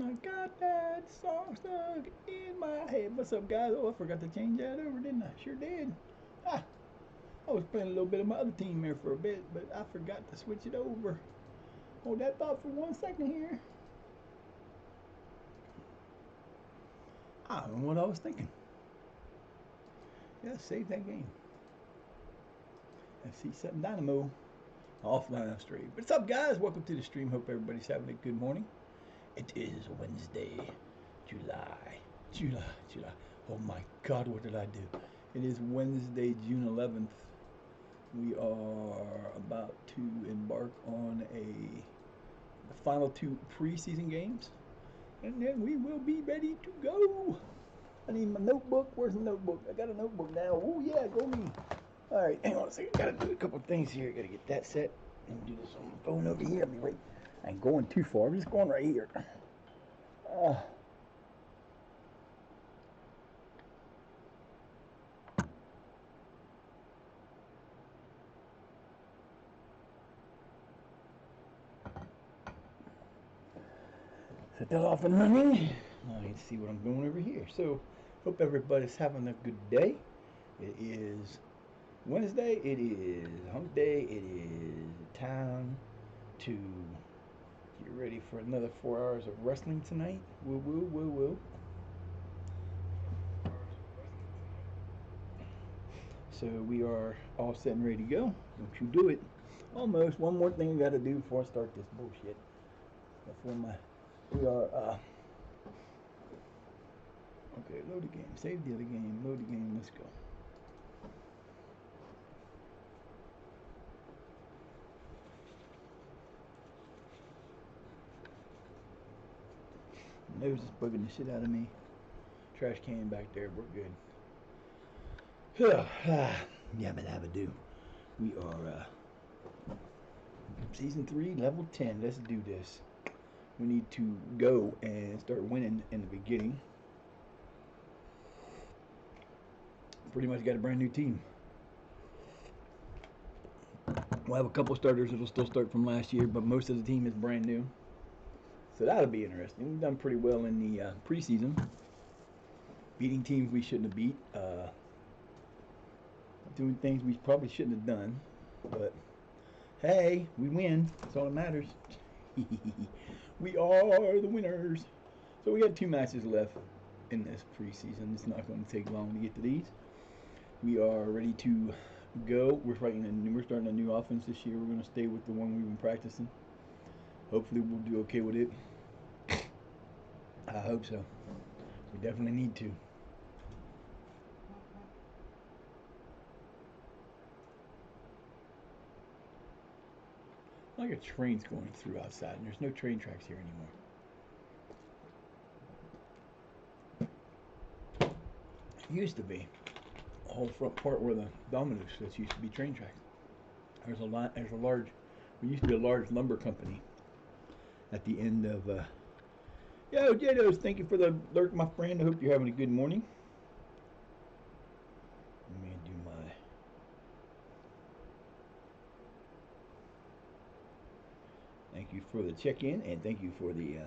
I got that song stuck in my head. What's up, guys? Oh, I forgot to change that over, didn't I? Sure did. Ah, I was playing a little bit of my other team there for a bit, but I forgot to switch it over. Hold that thought for 1 second here. I don't know what I was thinking. Yeah, save that game. FC7 Dynamo. Offline straight. What's up, guys? Welcome to the stream. Hope everybody's having a good morning. It is Wednesday, July. Oh my God, what did I do? It is Wednesday, June 11th. We are about to embark on the final 2 preseason games, and then we will be ready to go. I need my notebook. Where's the notebook? I got a notebook now. Oh yeah, go me. All right, hang on a second. Gotta do a couple things here. Gotta get that set and do this on my phone over here. I'll be right. I ain't going too far. I'm just going right here. Set that off and running. I need to see what I'm doing over here. So, hope everybody's having a good day. It is Wednesday. It is hump day. It is time to get ready for another 4 hours of wrestling tonight. Woo. So we are all set and ready to go. Don't you do it. Almost. One more thing I got to do before I start this bullshit. We are, okay, load the game. Save the other game. Load the game. Let's go. Nose is bugging the shit out of me. Trash can back there. We're good. Yabba dabba do. We are season 3, level 10. Let's do this. We need to go and start winning in the beginning. Pretty much got a brand new team. We'll have a couple starters that'll still start from last year, but most of the team is brand new. So that'll be interesting. We've done pretty well in the preseason. Beating teams we shouldn't have beat. Doing things we probably shouldn't have done. But hey, we win. That's all that matters. We are the winners. So we got 2 matches left in this preseason. It's not going to take long to get to these. We are ready to go. We're starting a new offense this year. We're going to stay with the one we've been practicing. Hopefully we'll do okay with it. I hope so. We definitely need to. Like a train's going through outside, and there's no train tracks here anymore. It used to be a whole front part where the Domino's that used to be train tracks. We used to be a large lumber company at the end of, yo, Jados, thank you for the alert, my friend. I hope you're having a good morning. Let me do my... Thank you for the check-in, and thank you for the,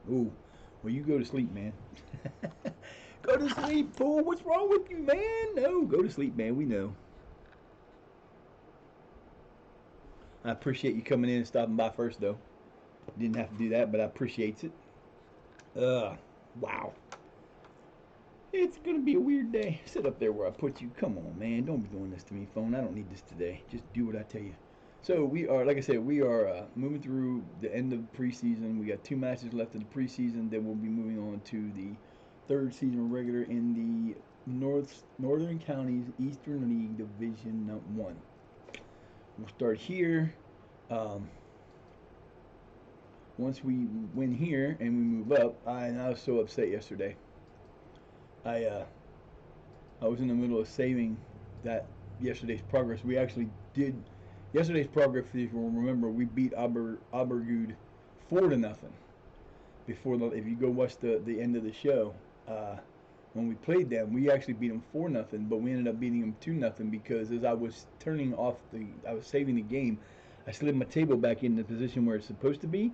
Ooh, well, you go to sleep, man. Go to sleep, fool. What's wrong with you, man? No, go to sleep, man. We know. I appreciate you coming in and stopping by first, though. Didn't have to do that, but I appreciate it. Wow. It's going to be a weird day. Sit up there where I put you. Come on, man. Don't be doing this to me, phone. I don't need this today. Just do what I tell you. So we are, like I said, we are moving through the end of the preseason. We got 2 matches left in the preseason. Then we'll be moving on to the 3rd season regular in the Northern Counties Eastern League Division 1. We'll start here. Once we win here and we move up, I was so upset yesterday. I was in the middle of saving that yesterday's progress. We actually did yesterday's progress. If you remember, we beat Abergud 4-0. If you go watch the end of the show, when we played them, we actually beat them 4-0, but we ended up beating them 2-0 because as I was I was saving the game, I slid my table back in the position where it's supposed to be,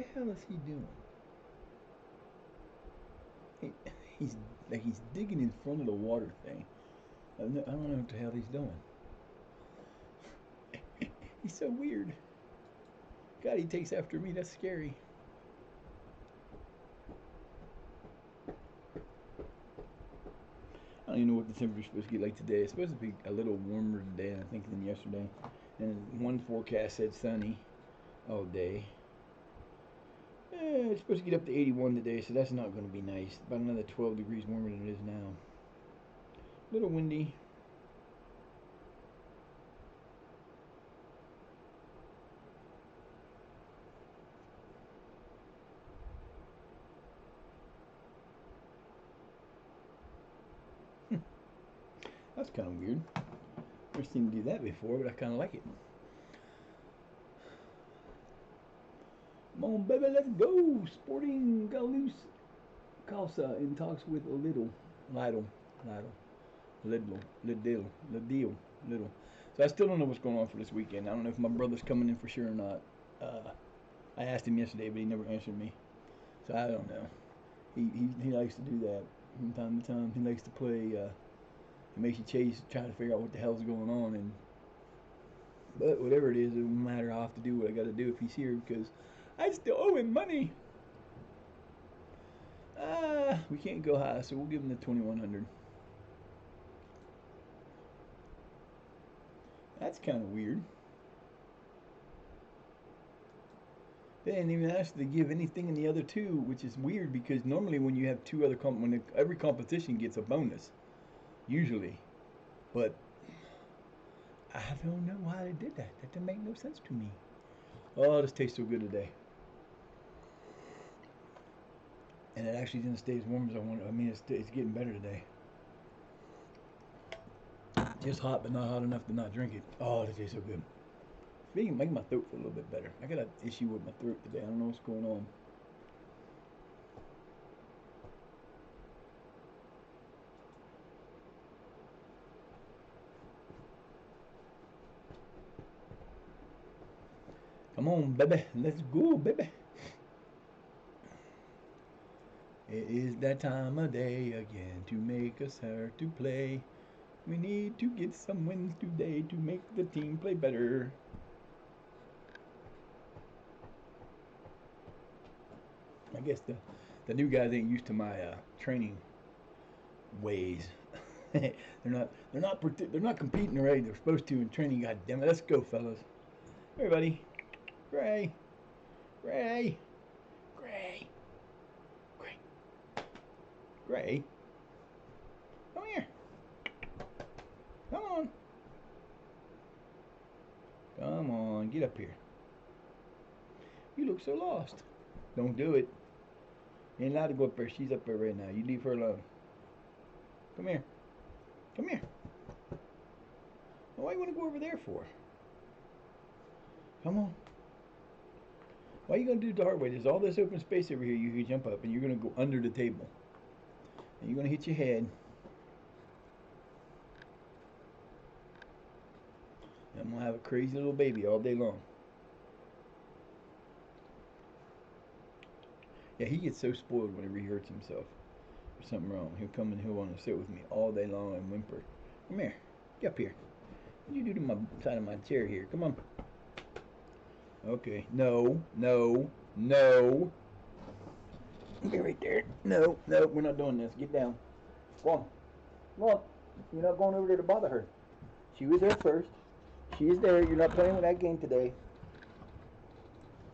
the hell is he doing? He, he's like he's digging in front of the water thing. I don't know what the hell he's doing. He's so weird. God, he takes after me. That's scary. I don't even know what the temperature's supposed to get like today. It's supposed to be a little warmer today, I think, than yesterday. And one forecast said sunny all day. It's supposed to get up to 81 today, so that's not going to be nice. About another 12 degrees warmer than it is now. A little windy. That's kind of weird. Never seen him do that before, but I kind of like it. Come on, baby, let's go. Sporting Galus Casa in talks with Lidl. So I still don't know what's going on for this weekend. I don't know if my brother's coming in for sure or not. I asked him yesterday, but he never answered me. So I don't know. He likes to do that from time to time. He likes to play. He makes you chase, trying to figure out what the hell's going on. But whatever it is, it won't matter. I'll have to do what I got to do if he's here because I still owe him money. We can't go high, so we'll give him the 2100. That's kind of weird. They didn't even ask to give anything in the other two, which is weird because normally when you have two other every competition gets a bonus, usually. But I don't know why they did that. That didn't make no sense to me. Oh, this tastes so good today. And it actually didn't stay as warm as I wanted. I mean, it's getting better today. Just hot, but not hot enough to not drink it. Oh, that tastes so good. Speaking, make my throat feel a little bit better. I got an issue with my throat today. I don't know what's going on. Come on, baby. Let's go, baby. It is that time of day again to make us start to play. We need to get some wins today to make the team play better. I guess the new guys ain't used to my training ways. they're not competing already. They're supposed to in training. God damn it! Let's go, fellas. Everybody, Gray, Gray, Gray, Gray, Gray. Come here. Come on. Come on, get up here. You look so lost. Don't do it. You ain't allowed to go up there. She's up there right now. You leave her alone. Come here. Come here. Well, why you want to go over there for? Come on. Why are you going to do it the hard way? There's all this open space over here. You can jump up and you're going to go under the table. And you're going to hit your head. And I'm going to have a crazy little baby all day long. Yeah, he gets so spoiled whenever he hurts himself or something wrong. He'll come and he'll want to sit with me all day long and whimper. Come here. Get up here. What do you do to my side of my chair here? Come on. Okay. No. No. No. Be right there. No. No. We're not doing this. Get down. Come on. Come on. You're not going over there to bother her. She was there first. She is there. You're not playing with that game today.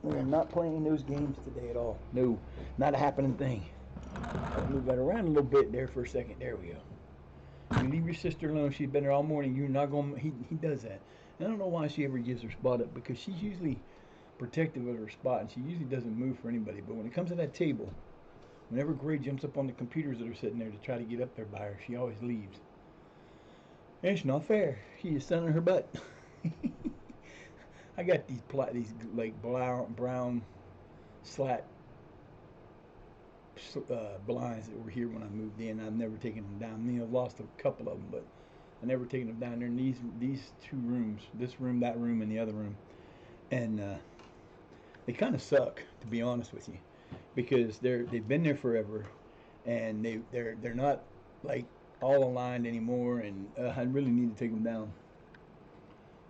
We're not playing those games today at all. No, not a happening thing. I'll move that around a little bit there for a second. There we go. You leave your sister alone. She's been there all morning. You're not going. He does that. And I don't know why she ever gives her spot up because she's usually protective of her spot and she usually doesn't move for anybody. But when it comes to that table, whenever Gray jumps up on the computers that are sitting there to try to get up there by her, she always leaves. And it's not fair. She is sunning her butt. I got these like brown slat blinds that were here when I moved in. I've never taken them down. I mean, I've lost a couple of them, but I've never taken them down there. In these two rooms, this room, that room, and the other room, and They kind of suck, to be honest with you, because they've been there forever, and they're not like all aligned anymore. And I really need to take them down.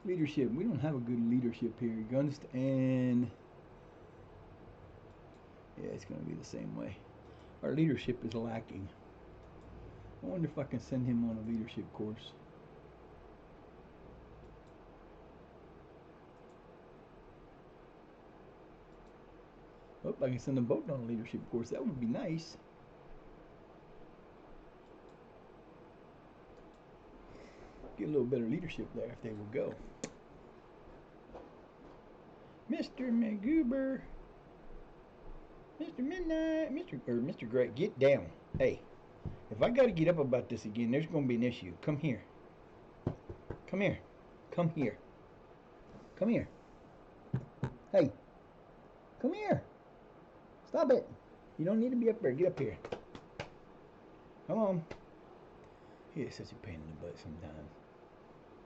Leadership. We don't have a good leadership here. Gunst and yeah, it's going to be the same way. Our leadership is lacking. I wonder if I can send him on a leadership course. Oh, I can send them both on a leadership course. That would be nice. Get a little better leadership there if they will go. Mr. McGoober. Mr. Midnight. Mr. Gray, get down. Hey, if I got to get up about this again, there's going to be an issue. Come here. Come here. Come here. Come here. Hey. Come here. Stop it. You don't need to be up there. Get up here. Come on. He is such a pain in the butt sometimes.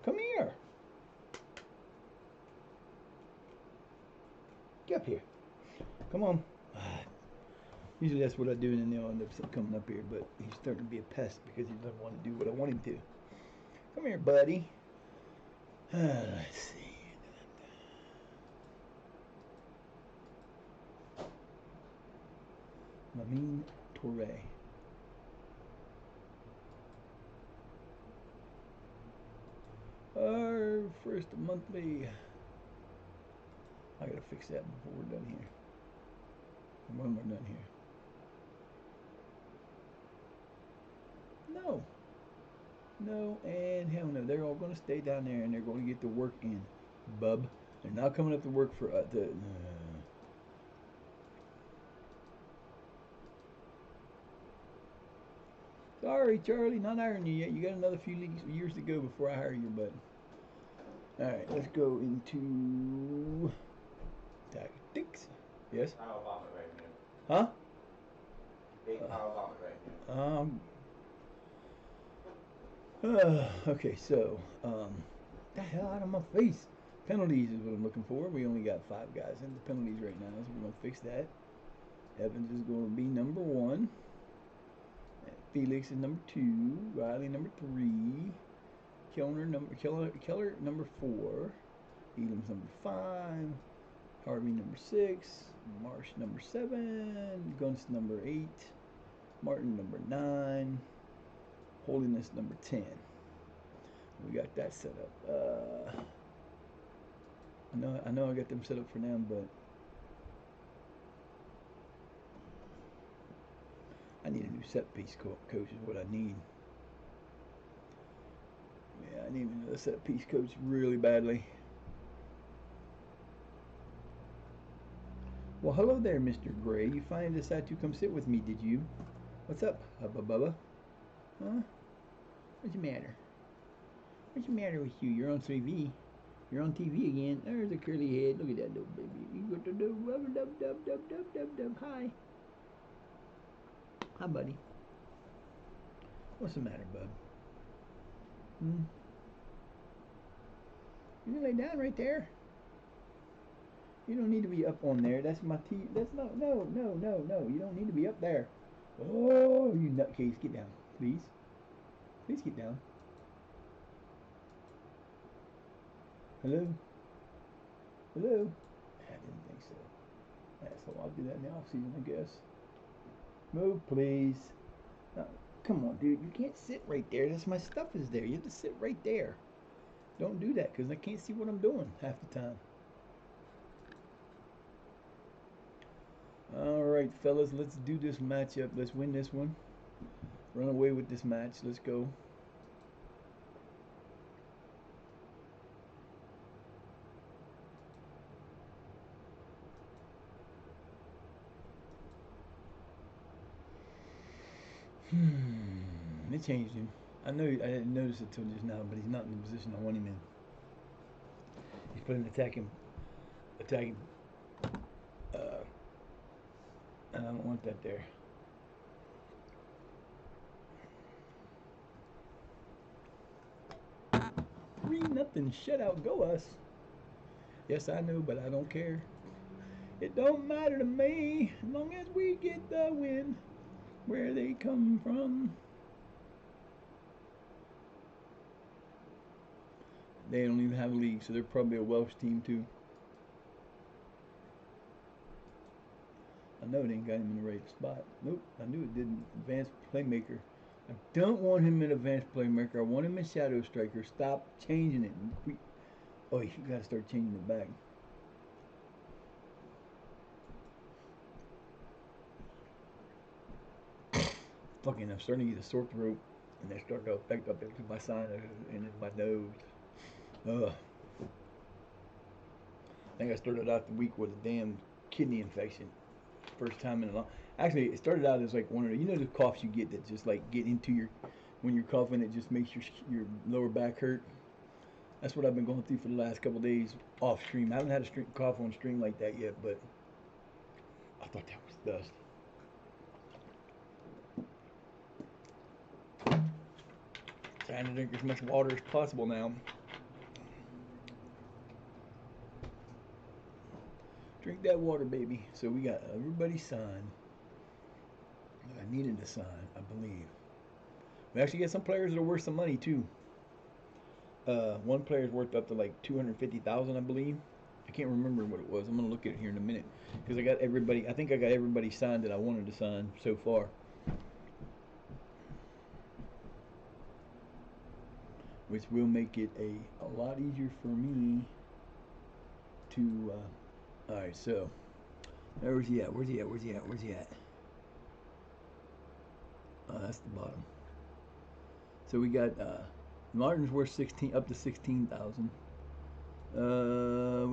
Come here. Get up here. Come on. Usually that's what I do, and then they'll end up coming up here, but he's starting to be a pest because he doesn't want to do what I want him to. Come here, buddy. Let's see. Lamin Toure. Our first monthly. I gotta fix that before we're done here. And when we're done here. No. No, and hell no. They're all gonna stay down there and they're gonna get the work in, bub. They're not coming up to work for Sorry, Charlie, not hiring you yet. You got another few years to go before I hire you, bud. Alright, let's go into tactics. Yes? Power vomit right now. Huh? Big power vomit right now. Okay, so, the hell out of my face. Penalties is what I'm looking for. We only got 5 guys in the penalties right now, so we're going to fix that. Evans is going to be number 1. Felix is number 2. Riley number 3. Keller number 4. Elam's number 5. Harvey number 6. Marsh number 7. Gunst number 8. Martin number 9. Holiness number 10. We got that set up. I know I got them set up for now, but I need a new set piece coach is what I need. Yeah, I need another set piece coach really badly. Well, hello there, Mr. Gray. You finally decided to come sit with me, did you? What's up, Hubba Bubba? Huh? What's the matter? What's the matter with you? You're on TV. You're on TV again. There's a curly head. Look at that little baby. You got to do rubber dub dub dub dub dub dub. Hi. Hi, buddy. What's the matter, bud? You can lay down right there. You don't need to be up on there. That's my TV. That's no. You don't need to be up there. Oh, you nutcase. Get down, please. Please get down. Hello? Hello? I didn't think so. So I'll do that in the off season, I guess. Move, please. No, come on, dude. You can't sit right there. That's my stuff is there. You have to sit right there. Don't do that because I can't see what I'm doing half the time. All right, fellas. Let's do this matchup. Let's win this one. Run away with this match. Let's go. They changed him. I know I didn't notice it till just now, but he's not in the position I want him in. He's playing attacking, and I don't want that there. 3-0 shutout. Go us. Yes, I know, but I don't care. It don't matter to me as long as we get the win. Where they come from. They don't even have a league, so they're probably a Welsh team too. I know they ain't got him in the right spot. Nope, I knew it didn't. Advanced playmaker. I don't want him in advanced playmaker. I want him in shadow striker. Stop changing it. Oh, you gotta start changing it back. Fucking, I'm starting to get a sore throat, and they start to affect up into my sinus and in my nose. Ugh. I think I started out the week with a damn kidney infection. First time in a long. Actually, it started out as like one of the, the coughs you get that just like get into your, when you're coughing, it just makes your lower back hurt. That's what I've been going through for the last couple of days off stream. I haven't had a cough on stream like that yet, but I thought that was dust. Trying to drink as much water as possible now. Drink that water, baby. So we got everybody signed. I needed to sign, I believe. We actually get some players that are worth some money too. One player is worth up to like 250,000, I believe. I can't remember what it was. I'm gonna look at it here in a minute because I got everybody. I think I got everybody signed that I wanted to sign so far. Which will make it a lot easier for me to. All right, so where's he at? Where's he at? Where's he at? Where's he at? That's the bottom. So we got Martin's worth 16, up to 16,000. We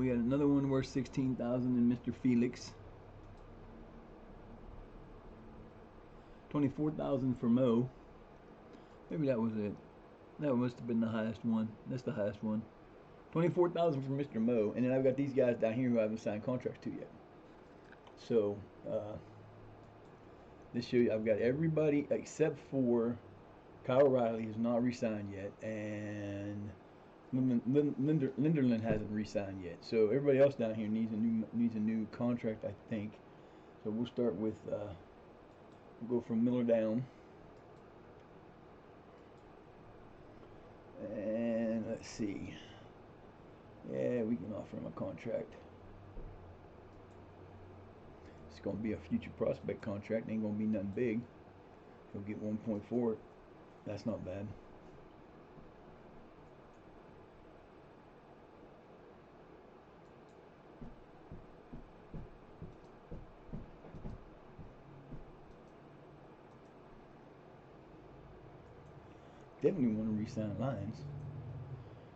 got another one worth 16,000 in Mr. Felix. 24,000 for Mo. Maybe that was it. That must have been the highest one. That's the highest one. 24,000 for Mr. Mo, and then I've got these guys down here who I haven't signed contracts to yet. So this show you I've got everybody except for Kyle Riley who's not re-signed yet, and Linderland hasn't re-signed yet. So everybody else down here needs a new contract, I think. So we'll start with we'll go from Miller down. And let's see. Yeah, we can offer him a contract. It's going to be a future prospect contract. Ain't going to be nothing big. He'll get 1.4. That's not bad. Definitely want to re-sign Lyons.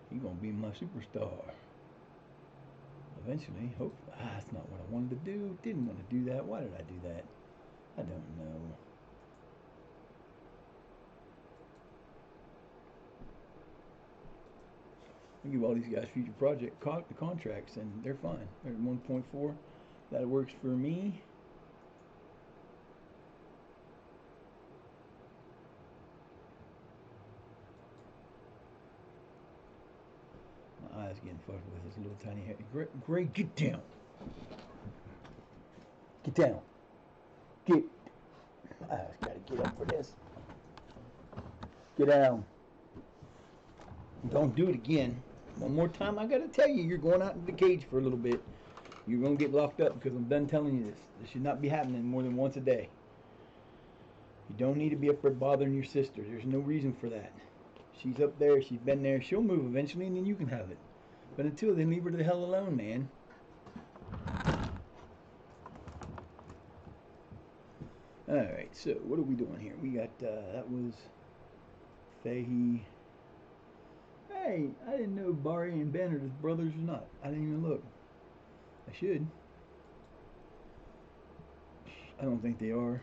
He's going to be my superstar. Eventually, hope. That's not what I wanted to do. Didn't want to do that. Why did I do that? I don't know. I give all these guys future project contracts, and they're fine. They're at 1.4. That works for me. My eyes getting fucked with this little tiny head. Gray, get down. Get down. Get. I just gotta get up for this. Get down. Don't do it again. One more time, I gotta tell you, you're going out into the cage for a little bit. You're gonna get locked up because I'm done telling you this. This should not be happening more than once a day. You don't need to be up there bothering your sister. There's no reason for that. She's up there, she's been there, she'll move eventually and then you can have it. But until then, leave her the hell alone, man. Alright, so what are we doing here? We got, that was Fahey. Hey, I didn't know Barry and Ben are his brothers or not. I didn't even look. I should. I don't think they are.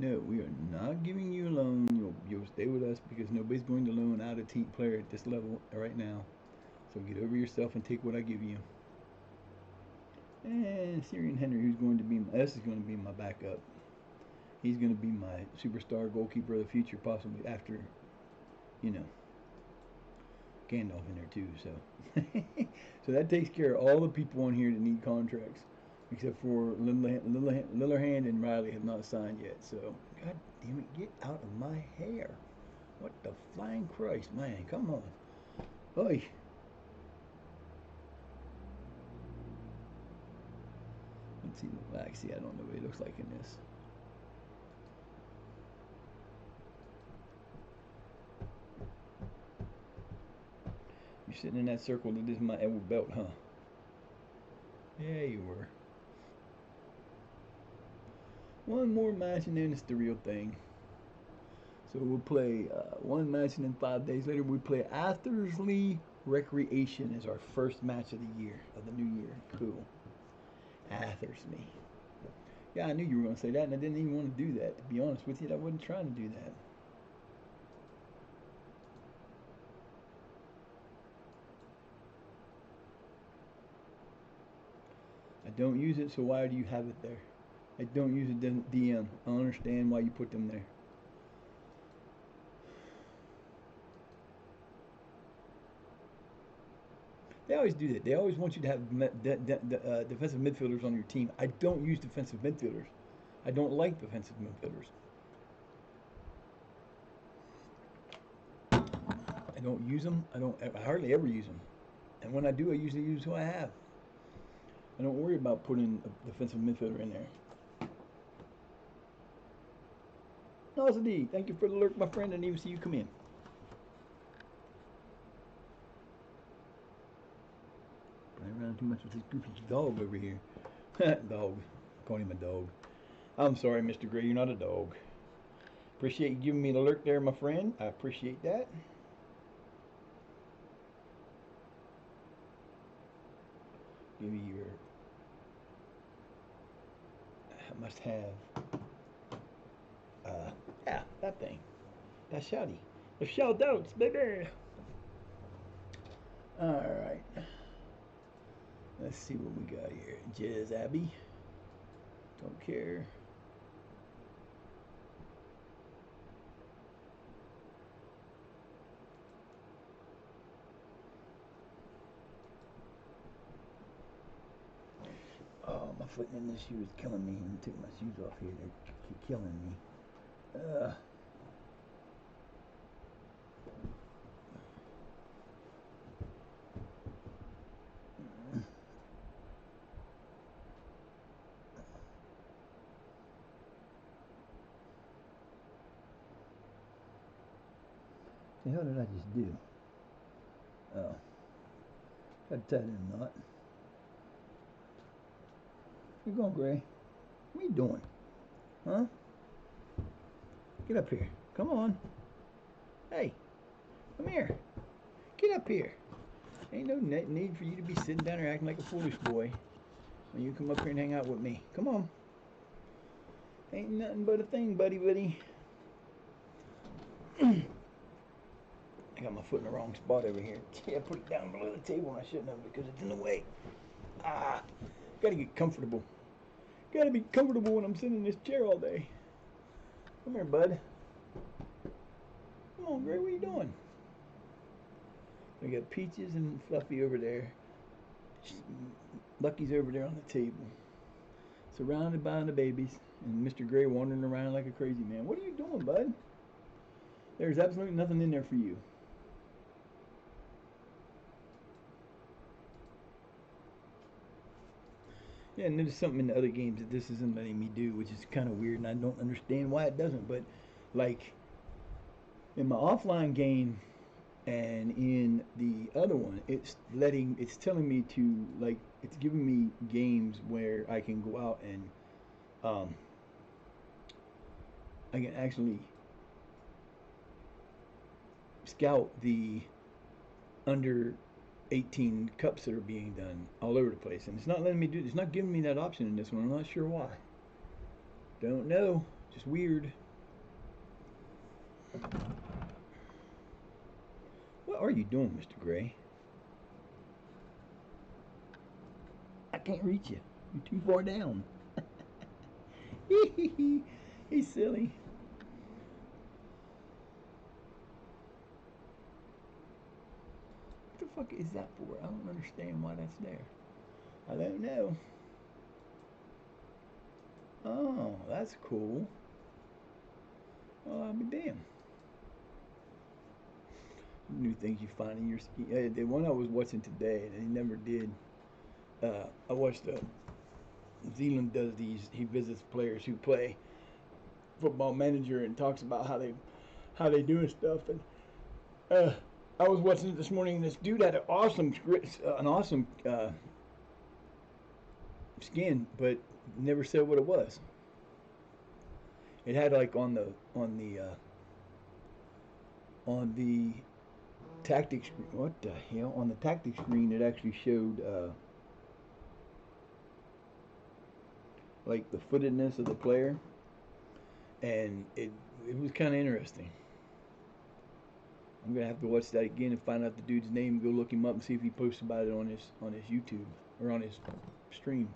No, we are not giving you a loan. You'll stay with us because nobody's going to loan out a team player at this level right now. So get over yourself and take what I give you. And Syrian Henry, who's going to be is going to be my backup. He's going to be my superstar goalkeeper of the future, possibly after, you know, Gandalf in there too. So, so that takes care of all the people on here that need contracts, except for Lillerhand and Riley have not signed yet. So, God damn it, get out of my hair! What the flying Christ, man! Come on, oi! Let's see the back. See, I don't know what it looks like in this. You're sitting in that circle that is my elbow belt, huh? Yeah, you were. One more match and then it's the real thing. So we'll play one match and then 5 days later we play Athersley Recreation as our first match of the year, of the new year. Cool. Athersley. Yeah, I knew you were going to say that and I didn't even want to do that. To be honest with you, I wasn't trying to do that. I don't use it, so why do you have it there? I don't use a DM. I don't understand why you put them there. They always do that. They always want you to have defensive midfielders on your team. I don't use defensive midfielders. I don't like defensive midfielders. I don't use them. I hardly ever use them. And when I do, I usually use who I have. I don't worry about putting a defensive midfielder in there. Nosady, thank you for the alert, my friend. I didn't even see you come in. Playing around too much with this goofy dog over here. Dog. Call him a dog. I'm sorry, Mr. Gray, you're not a dog. Appreciate you giving me an alert there, my friend. I appreciate that. Give me your must have. Yeah, that thing. That's shouty. The shout outs, baby. Alright. Let's see what we got here. Jez Abbey. Don't care. Oh, my foot in this shoe is killing me. Let me take my shoes off here. They're killing me. The hell did I just do? Oh. Got to tie that knot. Where you going, Gray? What are you doing? Huh? Get up here. Come on. Hey. Come here. Get up here. Ain't no need for you to be sitting down there acting like a foolish boy when you come up here and hang out with me. Come on. Ain't nothing but a thing, buddy. I got my foot in the wrong spot over here. Yeah, I put it down below the table and I shouldn't have because it's in the way. Gotta get comfortable. Gotta be comfortable when I'm sitting in this chair all day. Come here, bud. Come on, Gray, what are you doing? We got Peaches and Fluffy over there. Lucky's over there on the table. Surrounded by the babies. And Mr. Gray wandering around like a crazy man. What are you doing, bud? There's absolutely nothing in there for you. Yeah, and there's something in the other games that this isn't letting me do, which is kind of weird, and I don't understand why it doesn't. But, like, in my offline game and in the other one, it's telling me to, like, it's giving me games where I can go out and, I can actually scout the under 18 cups that are being done all over the place, and it's not letting me do. It's not giving me that option in this one. I'm not sure why. Don't know. Just weird. What are you doing, Mr. Gray? I can't reach you. You're too far down. He's silly. What the fuck is that for? I don't understand why that's there. I don't know. Oh, that's cool. Oh, I'll be damned. New things you find in your ski. The one I was watching today, and he never did. I watched Zealand does these. He visits players who play Football Manager and talks about how they do and stuff. And I was watching it this morning. And this dude had an awesome skin, but never said what it was. It had like on the tactics screen. What the hell? On the tactics screen, it actually showed like the footedness of the player, and it was kind of interesting. I'm gonna have to watch that again and find out the dude's name. Go look him up and see if he posts about it on his YouTube or on his stream.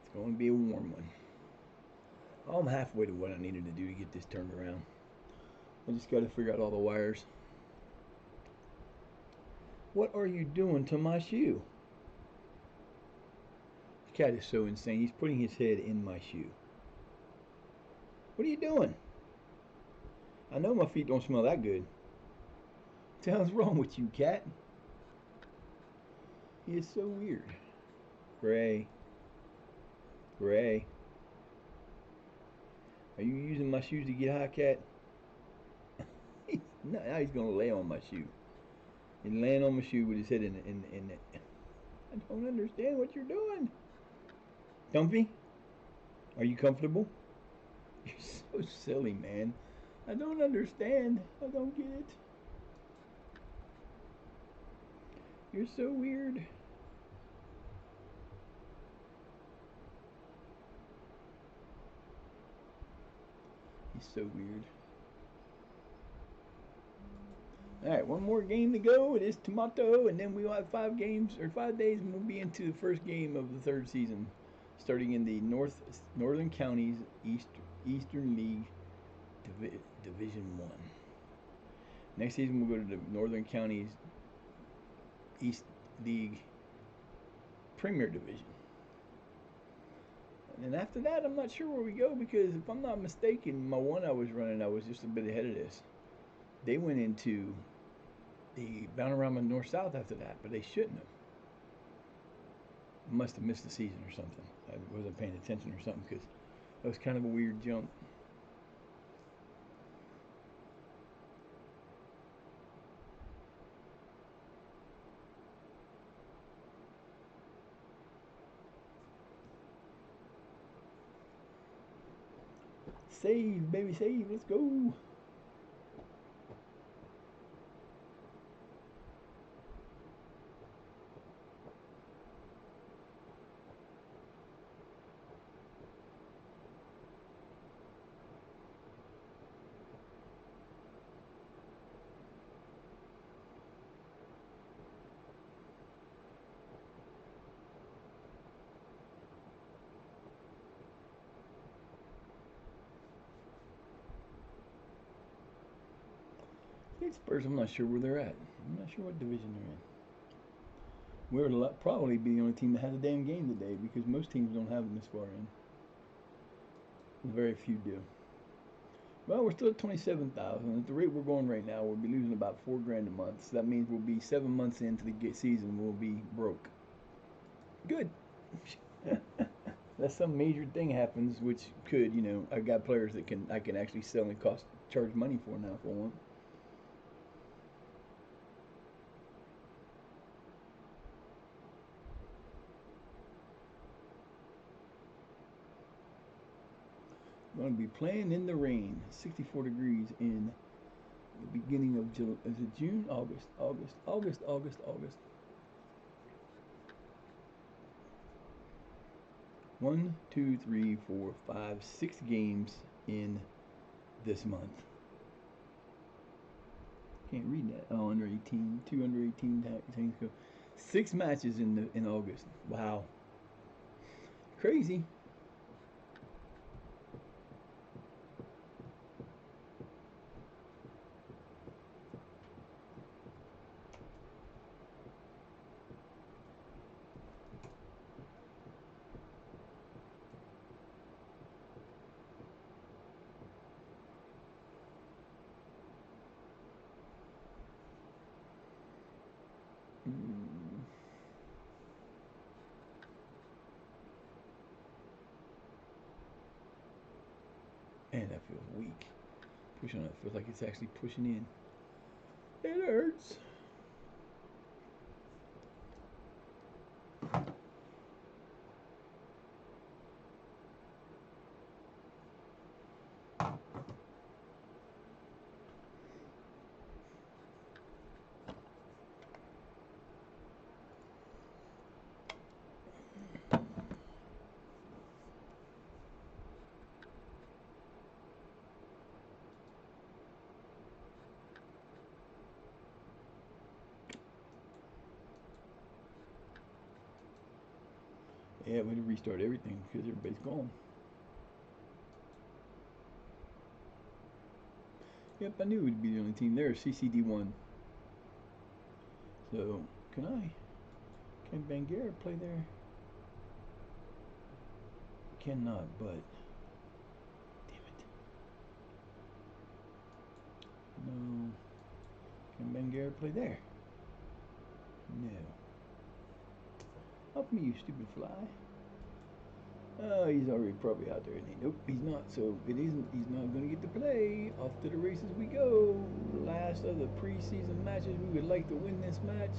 It's going to be a warm one. I'm halfway to what I needed to do to get this turned around. I just got to figure out all the wires. What are you doing to my shoe? The cat is so insane. He's putting his head in my shoe. What are you doing? I know my feet don't smell that good. What the hell's wrong with you, cat? He is so weird. Gray. Gray. Are you using my shoes to get high, cat? Now he's gonna lay on my shoe. He's laying on my shoe with his head in it. I don't understand what you're doing. Comfy? Are you comfortable? You're so silly, man. I don't understand. I don't get it. You're so weird. He's so weird. Alright, one more game to go. It is Tomato, and then we'll have 5 days, and we'll be into the first game of the 3rd season, starting in the Northern Counties Eastern League Division 1. Next season we'll go to the Northern Counties East League Premier Division. And then after that, I'm not sure where we go, because if I'm not mistaken, my one I was running, I was just a bit ahead of this. They went into the Bound-A-Rama North-South after that, but they shouldn't have. Must have missed the season or something. I wasn't paying attention or something, because that was kind of a weird jump. Save, baby, save. Let's go. Spurs, I'm not sure where they're at. I'm not sure what division they're in. We're probably be the only team that has a damn game today, because most teams don't have them this far in. Very few do. Well, we're still at 27,000. At the rate we're going right now, we'll be losing about $4,000 a month. So that means we'll be 7 months into the season, we'll be broke. Good. Unless some major thing happens, which could, I got players that I can actually sell and charge money for now if I want. Going to be playing in the rain. 64 degrees in the beginning of July. Is it June? August. 1, 2, 3, 4, 5, 6 games in this month. Can't read that. Oh, under 18, 2 under 18 things go. 6 matches in August. Wow, crazy. Man, that feels weak. Pushing on it feels like it's actually pushing in. It hurts. Yeah, we had to restart everything because everybody's gone. Yep, I knew we'd be the only team there. CCD1. So, can Banguera play there? Cannot, but damn it. No. Can Banguera play there? No. Help me, you stupid fly. Oh, he's already probably out there, isn't he? Nope, he's not. So it isn't. He's not going to get to play. Off to the races we go. Last of the preseason matches. We would like to win this match.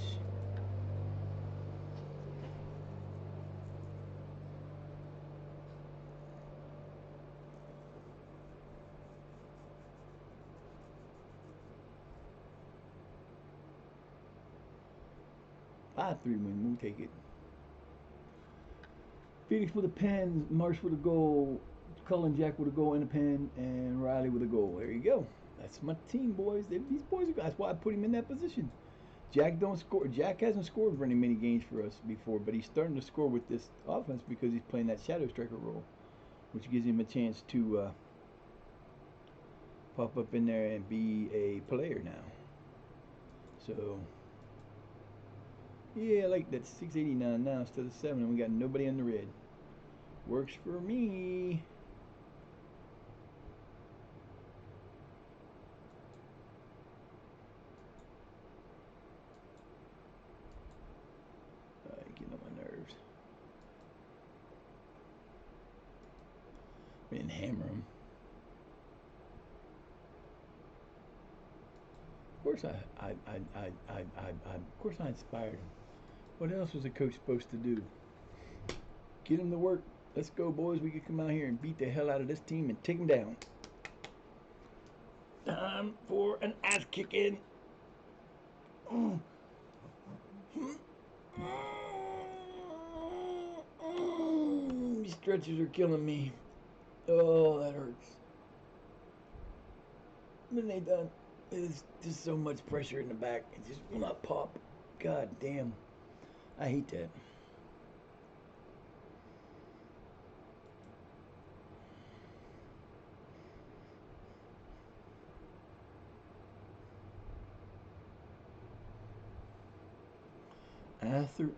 Ah, 3-win. We'll take it. Phoenix with a pen, Marsh with a goal, Cullen Jack with a goal and a pen, and Riley with a goal. There you go. That's my team, boys. These boys, that's why I put him in that position. Jack don't score. Jack hasn't scored very many games for us before, but he's starting to score with this offense because he's playing that shadow striker role, which gives him a chance to pop up in there and be a player now. So, yeah, I like that 689 now instead of 7, and we got nobody on the red. Works for me. Getting on my nerves. We didn't hammer him. Of course of course I inspired him. What else was a coach supposed to do? Get him to work. Let's go, boys. We can come out here and beat the hell out of this team and take them down. Time for an ass kicking. These stretches are killing me. Oh, that hurts. When they done, there's just so much pressure in the back. It just will not pop. God damn. I hate that.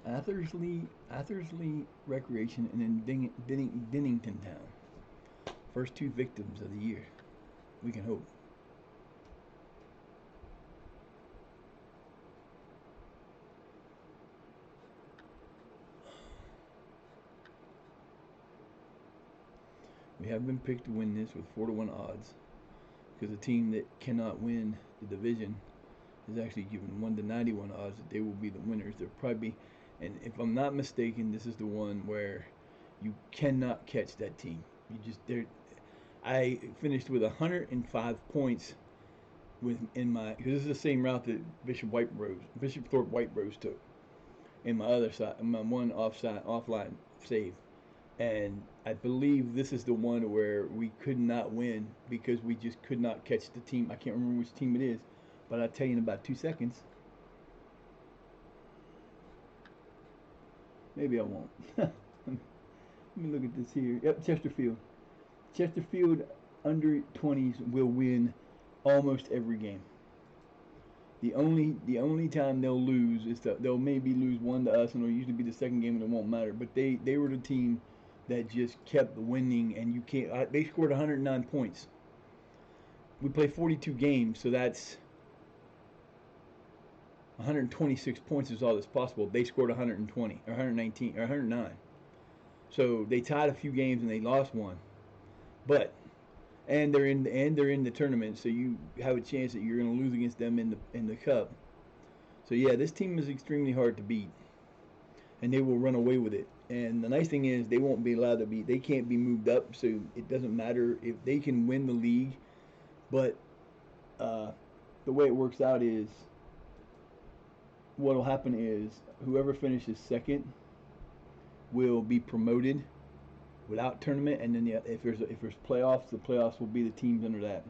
Athersley Recreation, and then Dennington Town. First 2 victims of the year. We can hope. We have been picked to win this with 4-1 odds because a team that cannot win the division is actually given 1-91 odds that they will be the winners. They'll probably be, and if I'm not mistaken, this is the one where you cannot catch that team. You just I finished with 105 points in my, because this is the same route that Bishop Thorpe White Rose took in my other side, my one offline save. And I believe this is the one where we could not win because we just could not catch the team. I can't remember which team it is, but I'll tell you in about 2 seconds. Maybe I won't. Let me look at this here. Yep, Chesterfield. Chesterfield under 20s will win almost every game. The only time they'll lose is they'll maybe lose one to us, and it'll usually be the second game, and it won't matter. But they were the team that just kept winning, and you can't. They scored 109 points. We play 42 games, so that's 126 points is all that's possible. They scored 120 or 119 or 109. So they tied a few games and they lost one, but they're in the tournament, so you have a chance that you're going to lose against them in the cup. So yeah, this team is extremely hard to beat, and they will run away with it. And the nice thing is they won't be allowed to be. They can't be moved up, so it doesn't matter if they can win the league. But the way it works out is what will happen is whoever finishes second will be promoted without tournament, and then if there's playoffs, the playoffs will be the teams under that.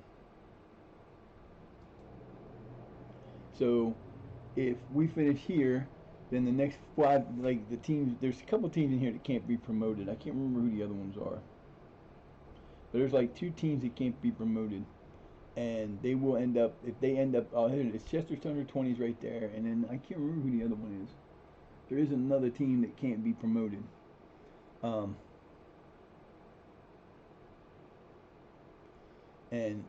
So if we finish here, then the next 5, like the teams, there's a couple teams in here that can't be promoted. I can't remember who the other ones are, but there's like 2 teams that can't be promoted, and they will end up, if they end up, oh here it is, Chester's under 20s right there, and then I can't remember who the other one is. There is another team that can't be promoted. And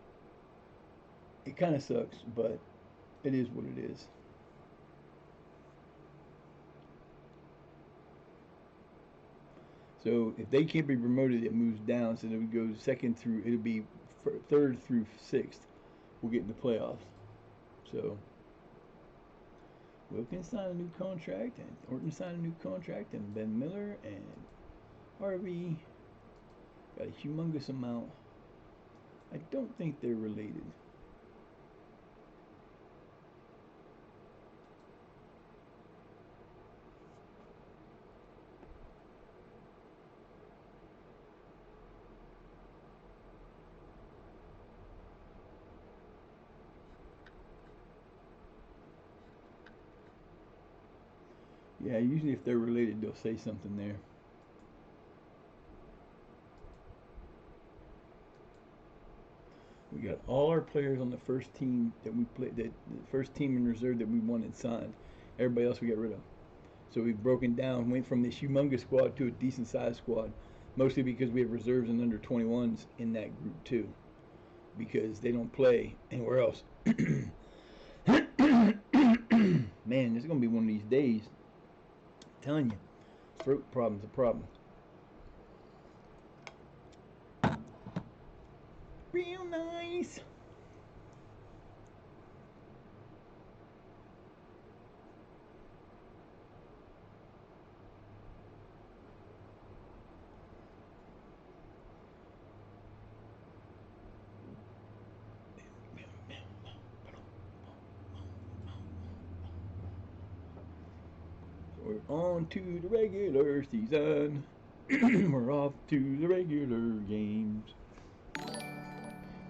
it kind of sucks, but it is what it is. So if they can't be promoted, it moves down. So it would go second through. It'll be third through 6th. We'll get in the playoffs. So Wilkins signed a new contract, and Orton signed a new contract, and Ben Miller and Harvey got a humongous amount. I don't think they're related. Yeah, usually if they're related, they'll say something there. We got all our players on the first team that we played, the first team in reserve that we wanted signed. Everybody else we got rid of. So we've broken down, went from this humongous squad to a decent sized squad, mostly because we have reserves and under 21s in that group too, because they don't play anywhere else. Man, this is gonna be one of these days. I'm telling you, throat problem's a problem. Real nice. We're on to the regular season. We're off to the regular games.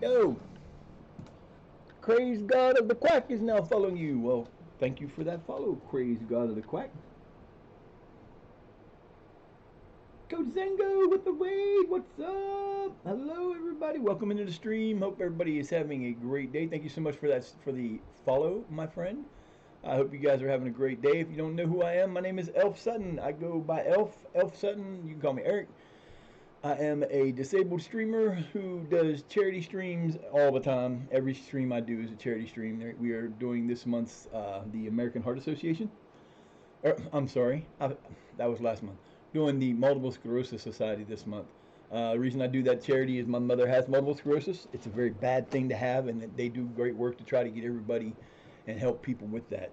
Yo, Crazed God of the Quack is now following you. Well, thank you for that follow, Crazed God of the Quack. Coach Zengo with the raid. What's up? Hello, everybody. Welcome into the stream. Hope everybody is having a great day. Thank you so much for that, for the follow, my friend. I hope you guys are having a great day. If you don't know who I am, my name is Elf Sutton. I go by Elf Sutton. You can call me Eric. I am a disabled streamer who does charity streams all the time. Every stream I do is a charity stream. We are doing this month's the American Heart Association. I'm sorry, that was last month. Doing the Multiple Sclerosis Society this month. The reason I do that charity is my mother has multiple sclerosis. It's a very bad thing to have, and they do great work to try to get everybody and help people with that.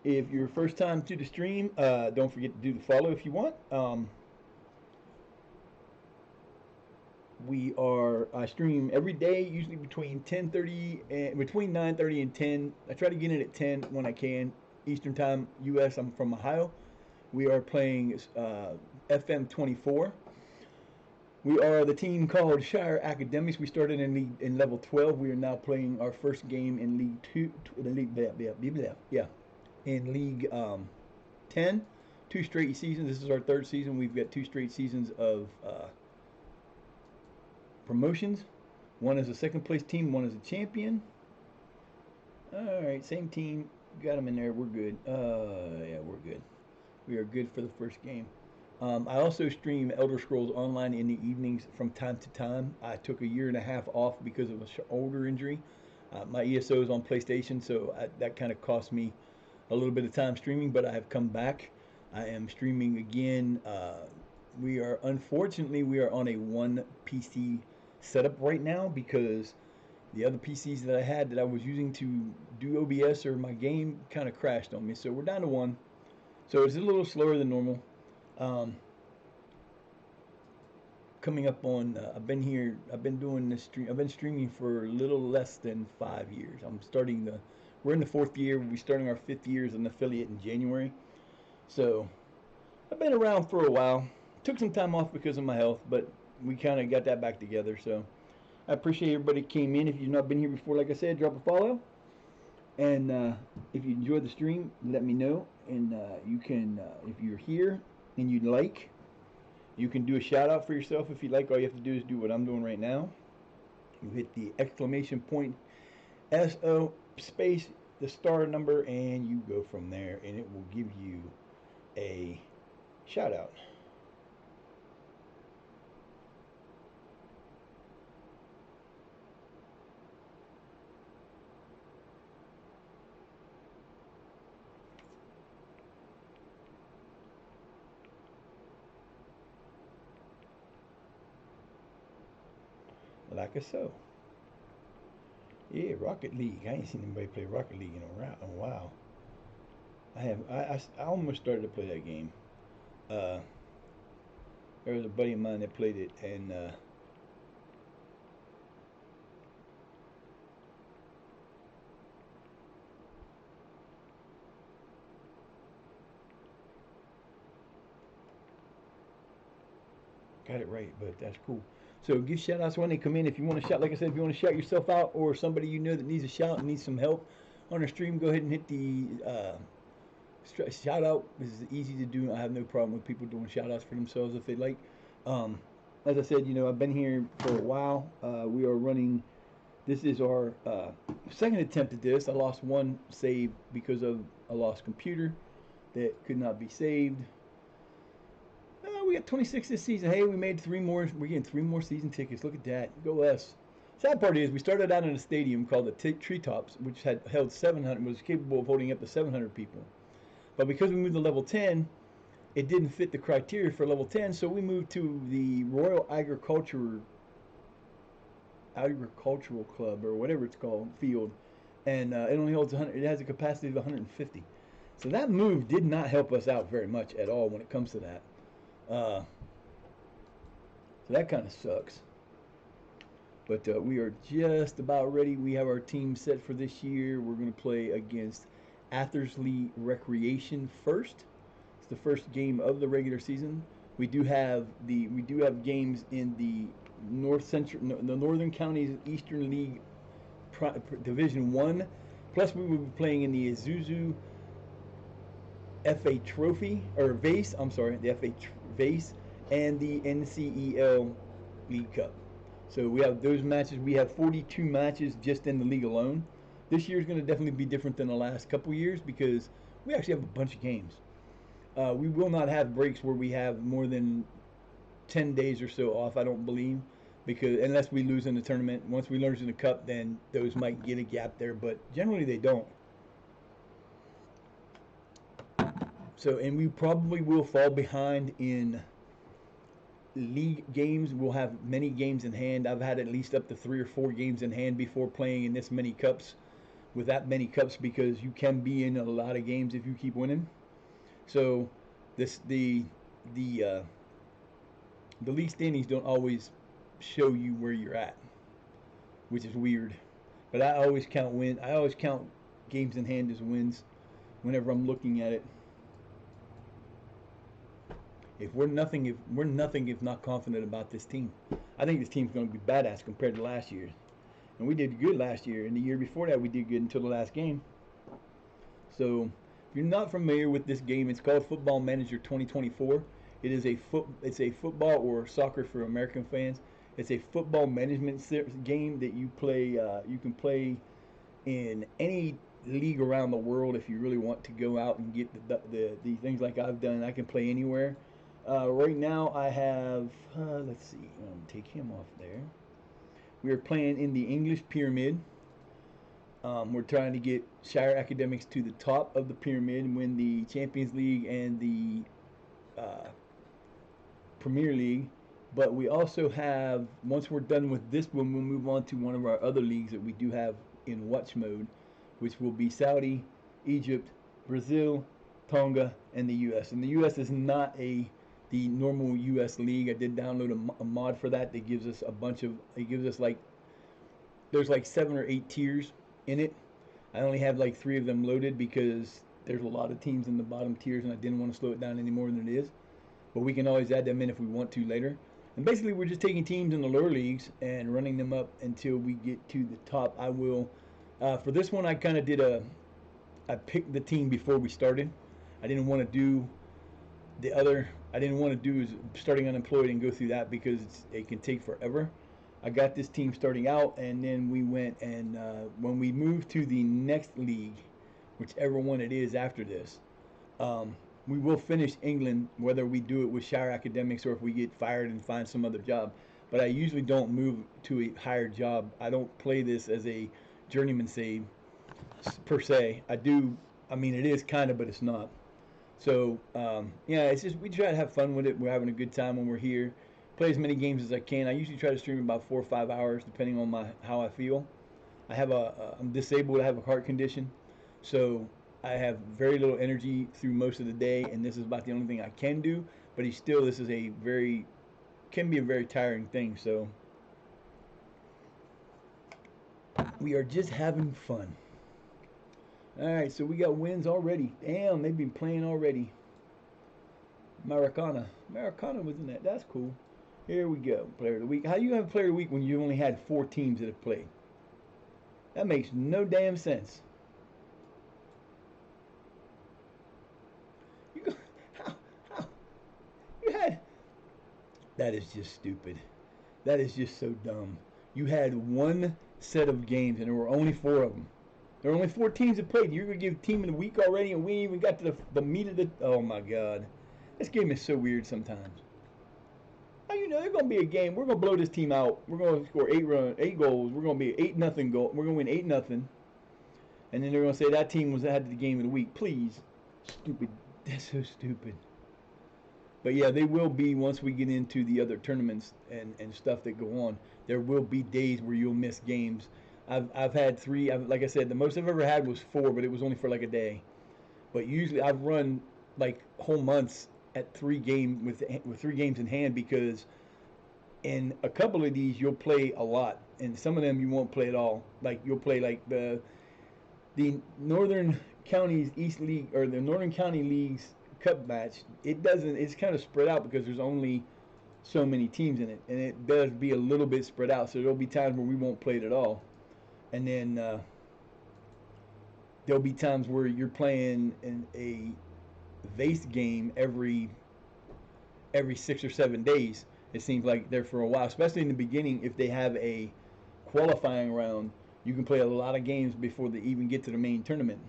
If you're first time to the stream, don't forget to do the follow if you want. I stream every day, usually between 10:30 and between 9:30 and 10. I try to get in at 10 when I can, Eastern Time, U.S. I'm from Ohio. We are playing FM 24. We are the team called Shire Academics. We started in level 12. We are now playing our first game in League Two, yeah, in League 10. 2 straight seasons. This is our third season. We've got 2 straight seasons of promotions. One is a second place team. One is a champion. All right, same team. Got them in there. We're good. Yeah, we're good. We are good for the first game. I also stream Elder Scrolls Online in the evenings from time to time. I took a year and a half off because of a shoulder injury. My ESO is on PlayStation, so that kind of cost me a little bit of time streaming, but I have come back. I am streaming again. Unfortunately, we are on a one PC setup right now because the other PCs that I had that I was using to do OBS or my game kind of crashed on me. So we're down to one. So it's a little slower than normal. Coming up on, I've been doing this stream, I've been streaming for a little less than 5 years. We're in the fourth year. We'll be starting our 5th year as an affiliate in January. So I've been around for a while. Took some time off because of my health, but we kind of got that back together. So I appreciate everybody came in. If you've not been here before, like I said, drop a follow. And if you enjoyed the stream, let me know. And you can, if you're here and you'd like, you can do a shout out for yourself if you like. All you have to do is do what I'm doing right now. You hit the exclamation point SO space the star number and you go from there and it will give you a shout out. Like a so. Yeah, Rocket League. I ain't seen anybody play Rocket League in a while. I almost started to play that game. There was a buddy of mine that played it, and got it right. But that's cool. So give shout outs when they come in. If you want to shout, like I said, if you want to shout yourself out or somebody you know that needs a shout and needs some help on the stream, go ahead and hit the shout out. This is easy to do. I have no problem with people doing shout outs for themselves if they like. As I said, I've been here for a while. We are running. This is our second attempt at this. I lost one save because of a lost computer that could not be saved. We got 26 this season. Hey, we made 3 more. We're getting 3 more season tickets. Look at that. Go us. Sad part is we started out in a stadium called the Treetops, which had held 700, was capable of holding up to 700 people. But because we moved to level 10, it didn't fit the criteria for level 10, so we moved to the Royal Agricultural Club or whatever it's called field, and it only holds 100. It has a capacity of 150. So that move did not help us out very much at all when it comes to that. So that kind of sucks. But we are just about ready. We have our team set for this year. We're going to play against Athersley Recreation first. It's the first game of the regular season. We do have games in the the Northern Counties Eastern League Division 1. Plus we will be playing in the Isuzu FA Trophy or Vase. I'm sorry, the FA Vase and the NCEL League Cup. So we have those matches. We have 42 matches just in the league alone. This year is going to definitely be different than the last couple years because we actually have a bunch of games. We will not have breaks where we have more than 10 days or so off, I don't believe, because unless we lose in the tournament. Once we lose in the cup, then those might get a gap there, but generally they don't. So, and we probably will fall behind in league games. We'll have many games in hand. I've had at least up to 3 or 4 games in hand before playing in this many cups, with that many cups, because you can be in a lot of games if you keep winning. So the league standings don't always show you where you're at, which is weird. But I always count win. I always count games in hand as wins whenever I'm looking at it. If not confident about this team, I think this team's going to be badass compared to last year. And we did good last year, and the year before that we did good until the last game. So, if you're not familiar with this game, it's called Football Manager 2024. It's a football or soccer for American fans. It's a football management game that you play. You can play in any league around the world if you really want to go out and get the things like I've done. I can play anywhere. Right now I have. Let's see. I'm gonna take him off there. We are playing in the English pyramid. We're trying to get Shire Academics to the top of the pyramid and win the Champions League and the Premier League. But we also have, once we're done with this one, we'll move on to one of our other leagues that we do have in watch mode, which will be Saudi, Egypt, Brazil, Tonga, and the U.S. And the U.S. is not the normal U.S. league. I did download a mod for that gives us there's like 7 or 8 tiers in it. I only have like 3 of them loaded because there's a lot of teams in the bottom tiers and I didn't want to slow it down any more than it is. But we can always add them in if we want to later. And basically we're just taking teams in the lower leagues and running them up until we get to the top. I will, for this one I kind of I picked the team before we started. I didn't want to do I didn't want to do is starting unemployed and go through that because it can take forever. I got this team starting out, and then we went and when we moved to the next league, whichever one it is after this, we will finish England, whether we do it with Shire Academics or if we get fired and find some other job. But I usually don't move to a higher job. I don't play this as a journeyman save per se. I do. I mean, it is kind of, but it's not. So yeah, it's just we try to have fun with it. We're having a good time when we're here. Play as many games as I can. I usually try to stream about 4 or 5 hours, depending on how I feel. I'm disabled. I have a heart condition, so I have very little energy through most of the day, and this is about the only thing I can do. But this is can be a very tiring thing. So we are just having fun. All right, so we got wins already. Damn, they've been playing already. Maracana was in that. That's cool. Here we go. Player of the week. How do you have player of the week when you only had 4 teams that have played? That makes no damn sense. How you had? That is just stupid. That is just so dumb. You had one set of games and there were only 4 of them. There are only 4 teams that played. You're going to give team of the week already, and we ain't even got to the meat of the... Oh, my God. This game is so weird sometimes. How you know there's going to be a game? We're going to blow this team out. We're going to score 8 goals. We're going to be 8-0 goal. We're going to win 8-0. And then they're going to say that team had the game of the week. Please. Stupid. That's so stupid. But, yeah, they will be, once we get into the other tournaments and stuff that go on, there will be days where you'll miss games. I've had 3. Like I said, the most I've ever had was 4, but it was only for like a day. But usually I've run like whole months at 3 games with 3 games in hand, because in a couple of these you'll play a lot, and some of them you won't play at all. Like you'll play like the Northern Counties East League or the Northern County League's Cup match. It's kind of spread out because there's only so many teams in it, and it does be a little bit spread out. So there'll be times where we won't play it at all. And then there'll be times where you're playing in a vase game every 6 or 7 days. It seems like there for a while, especially in the beginning. If they have a qualifying round, you can play a lot of games before they even get to the main tournament.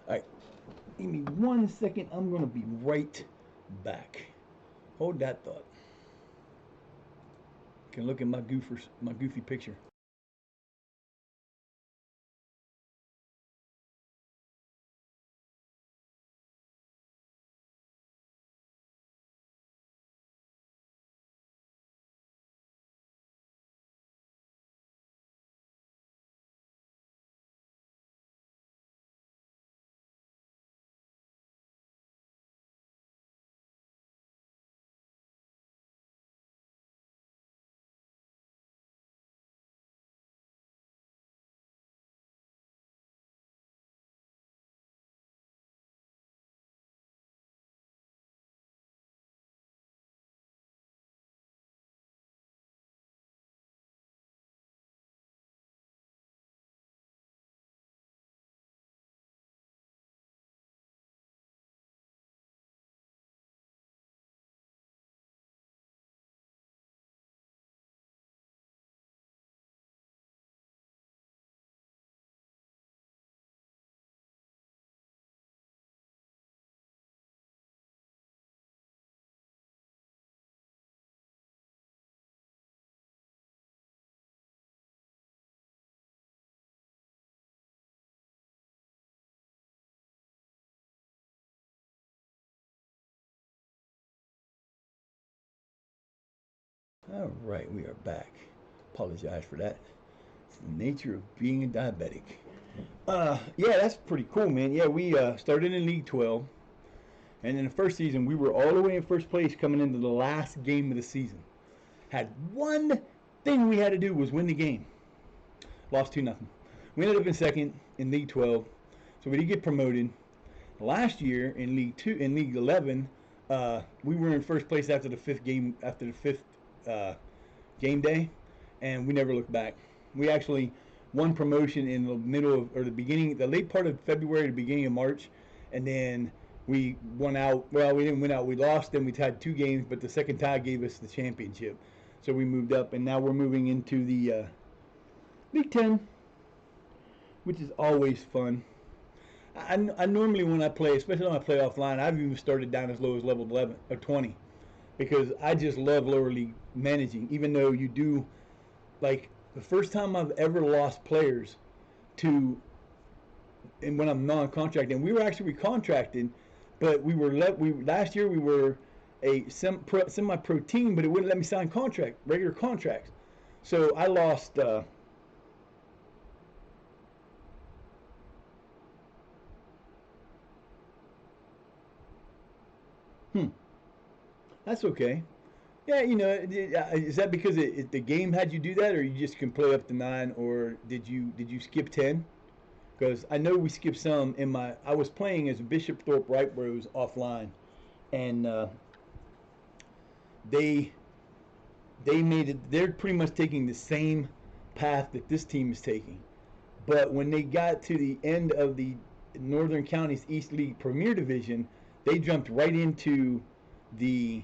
All right. Give me 1 second. I'm going to be right back. Hold that thought. You can look at my goofy picture. All right, we are back. Apologize for that. It's the nature of being a diabetic. Yeah, that's pretty cool, man. Yeah, we started in League 12, and in the first season, we were all the way in first place coming into the last game of the season. Had one thing we had to do was win the game. Lost 2-0. We ended up in second in League 12, so we did get promoted. Last year in League 11, we were in first place after the fifth game day, and we never looked back. We actually won promotion in the middle of, or the late part of February, the beginning of March, and then we won out. Well, we didn't win out. We lost, and we tied 2 games, but the second tie gave us the championship. So we moved up, and now we're moving into the League 10, which is always fun. I normally, when I play, especially when I play offline, I've even started down as low as level 11 or 20 because I just love lower league managing. Even though you do, like the first time I've ever lost players to, and when I'm non-contracted, and we were actually recontracted, but last year we were a semi-pro team, but it wouldn't let me sign regular contracts. So I lost. That's okay. Yeah, is that because the game had you do that, or you just can play up to 9, or did you skip 10? Because I know we skipped some in my. I was playing as Bishop Thorpe Right Bros offline, and they made it. They're pretty much taking the same path that this team is taking, but when they got to the end of the Northern Counties East League Premier Division, they jumped right into the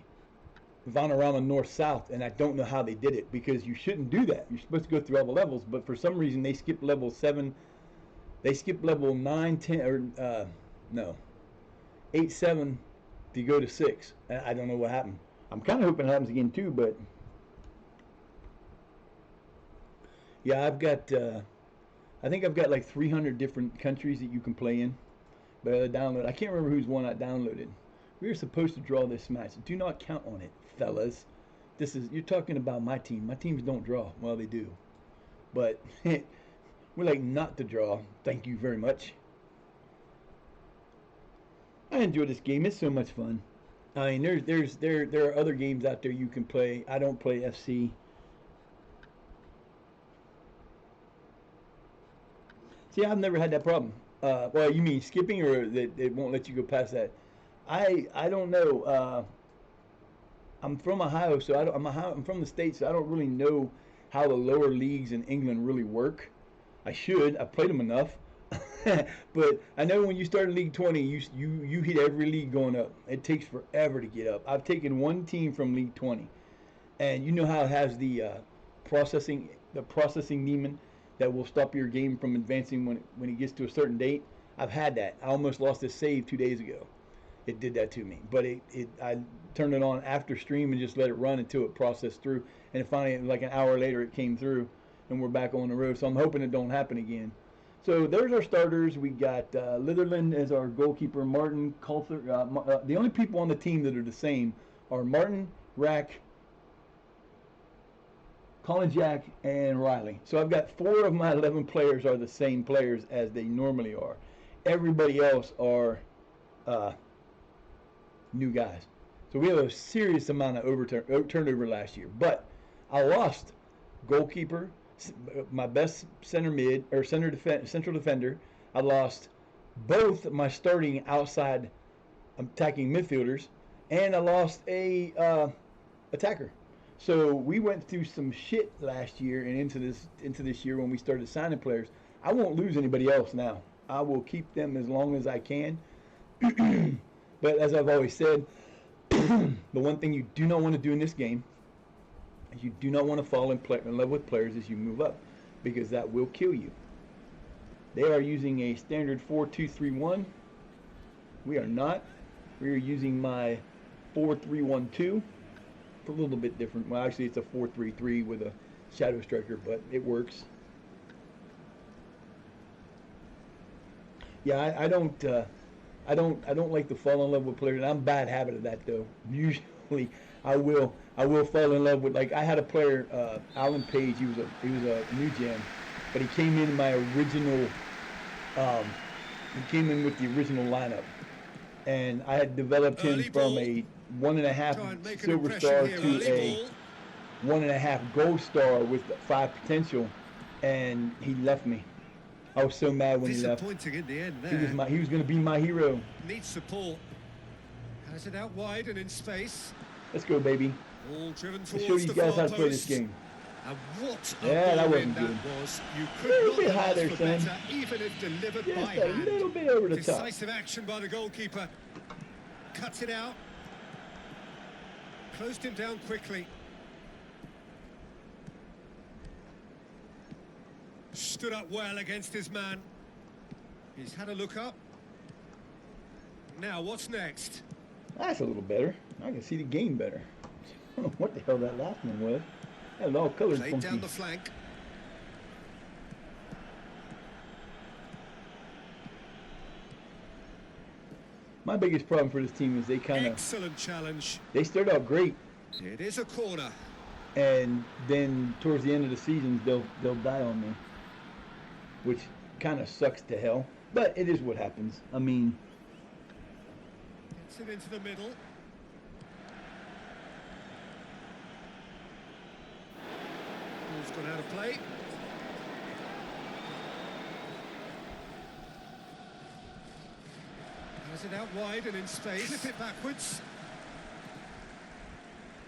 Vanarama North South, and I don't know how they did it because you shouldn't do that. You're supposed to go through all the levels, but for some reason they skipped level 7. They skipped level 9, 10, or no, 8, 7 to go to 6. I don't know what happened. I'm kind of hoping it happens again too, but yeah, I think I've got like 300 different countries that you can play in. But I can't remember whose one I downloaded. We were supposed to draw this match. Do not count on it, fellas. You're talking about my team. My teams don't draw. Well, they do. But we're like not to draw. Thank you very much. I enjoy this game. It's so much fun. I mean, there are other games out there you can play. I don't play FC. See, I've never had that problem. Well, you mean skipping, or that it won't let you go past that? I don't know. I'm from Ohio, so I'm from the States, so I don't really know how the lower leagues in England really work. I should. I've played them enough. But I know when you start in League 20, you hit every league going up. It takes forever to get up. I've taken one team from League 20, and you know how it has the processing demon that will stop your game from advancing when it gets to a certain date. I've had that. I almost lost a save 2 days ago. It did that to me, but I turned it on after stream and just let it run until it processed through, and finally, like an hour later, it came through, and we're back on the road. So I'm hoping it don't happen again. So there's our starters. We got Litherland as our goalkeeper, Martin, Coulter. The only people on the team that are the same are Martin, Rack, Colin Jack, and Riley. So I've got 4 of my 11 players are the same players as they normally are. Everybody else are new guys. So we have a serious amount of turnover last year. But I lost goalkeeper, my best central defender. I lost both my starting outside attacking midfielders, and I lost a attacker. So we went through some shit last year and into this year when we started signing players. I won't lose anybody else now. I will keep them as long as I can. But as I've always said, the one thing you do not want to do in this game is you do not want to fall in love with players as you move up, because that will kill you. They are using a standard 4-2-3-1. We are not. We are using my 4-3-1-2. A little bit different. Well, actually, it's a 4-3-3 with a shadow striker, but it works. Yeah, I don't like to fall in love with players. I'm a bad habit of that, though. eventually I will fall in love with. Like I had a player, Alan Page. He was a new gen, but he came in my original. Um, he came in with the original lineup, and I had developed him from a 1.5 silver star to a 1.5 gold star with 5 potential, and he left me. I was so mad when he left. Disappointing in the end there. He was going to be my hero. Needs support. Has it out wide and in space. Let's go, baby. All driven Let's towards show you the guys far how to play this post. game. And what a Yeah, that ball wasn't in good. that was. You A could little not bit have high asked there, for son. better, even if delivered by Just a hand. little bit over the top. Decisive action by the goalkeeper. Cuts it out. Closed him down quickly. Stood up well against his man. He's had a look up. Now, what's next? That's a little better. I can see the game better. I don't know what the hell that last one was. Had it all colored Played funky. down the flank. My biggest problem for this team is they kind of Excellent challenge. they start out great, It is a corner. and then towards the end of the season they'll die on me, which kind of sucks to hell. But it is what happens. I mean, Gets it into the middle. Ball's gone out of play. Has it out wide and in space. Flip it backwards.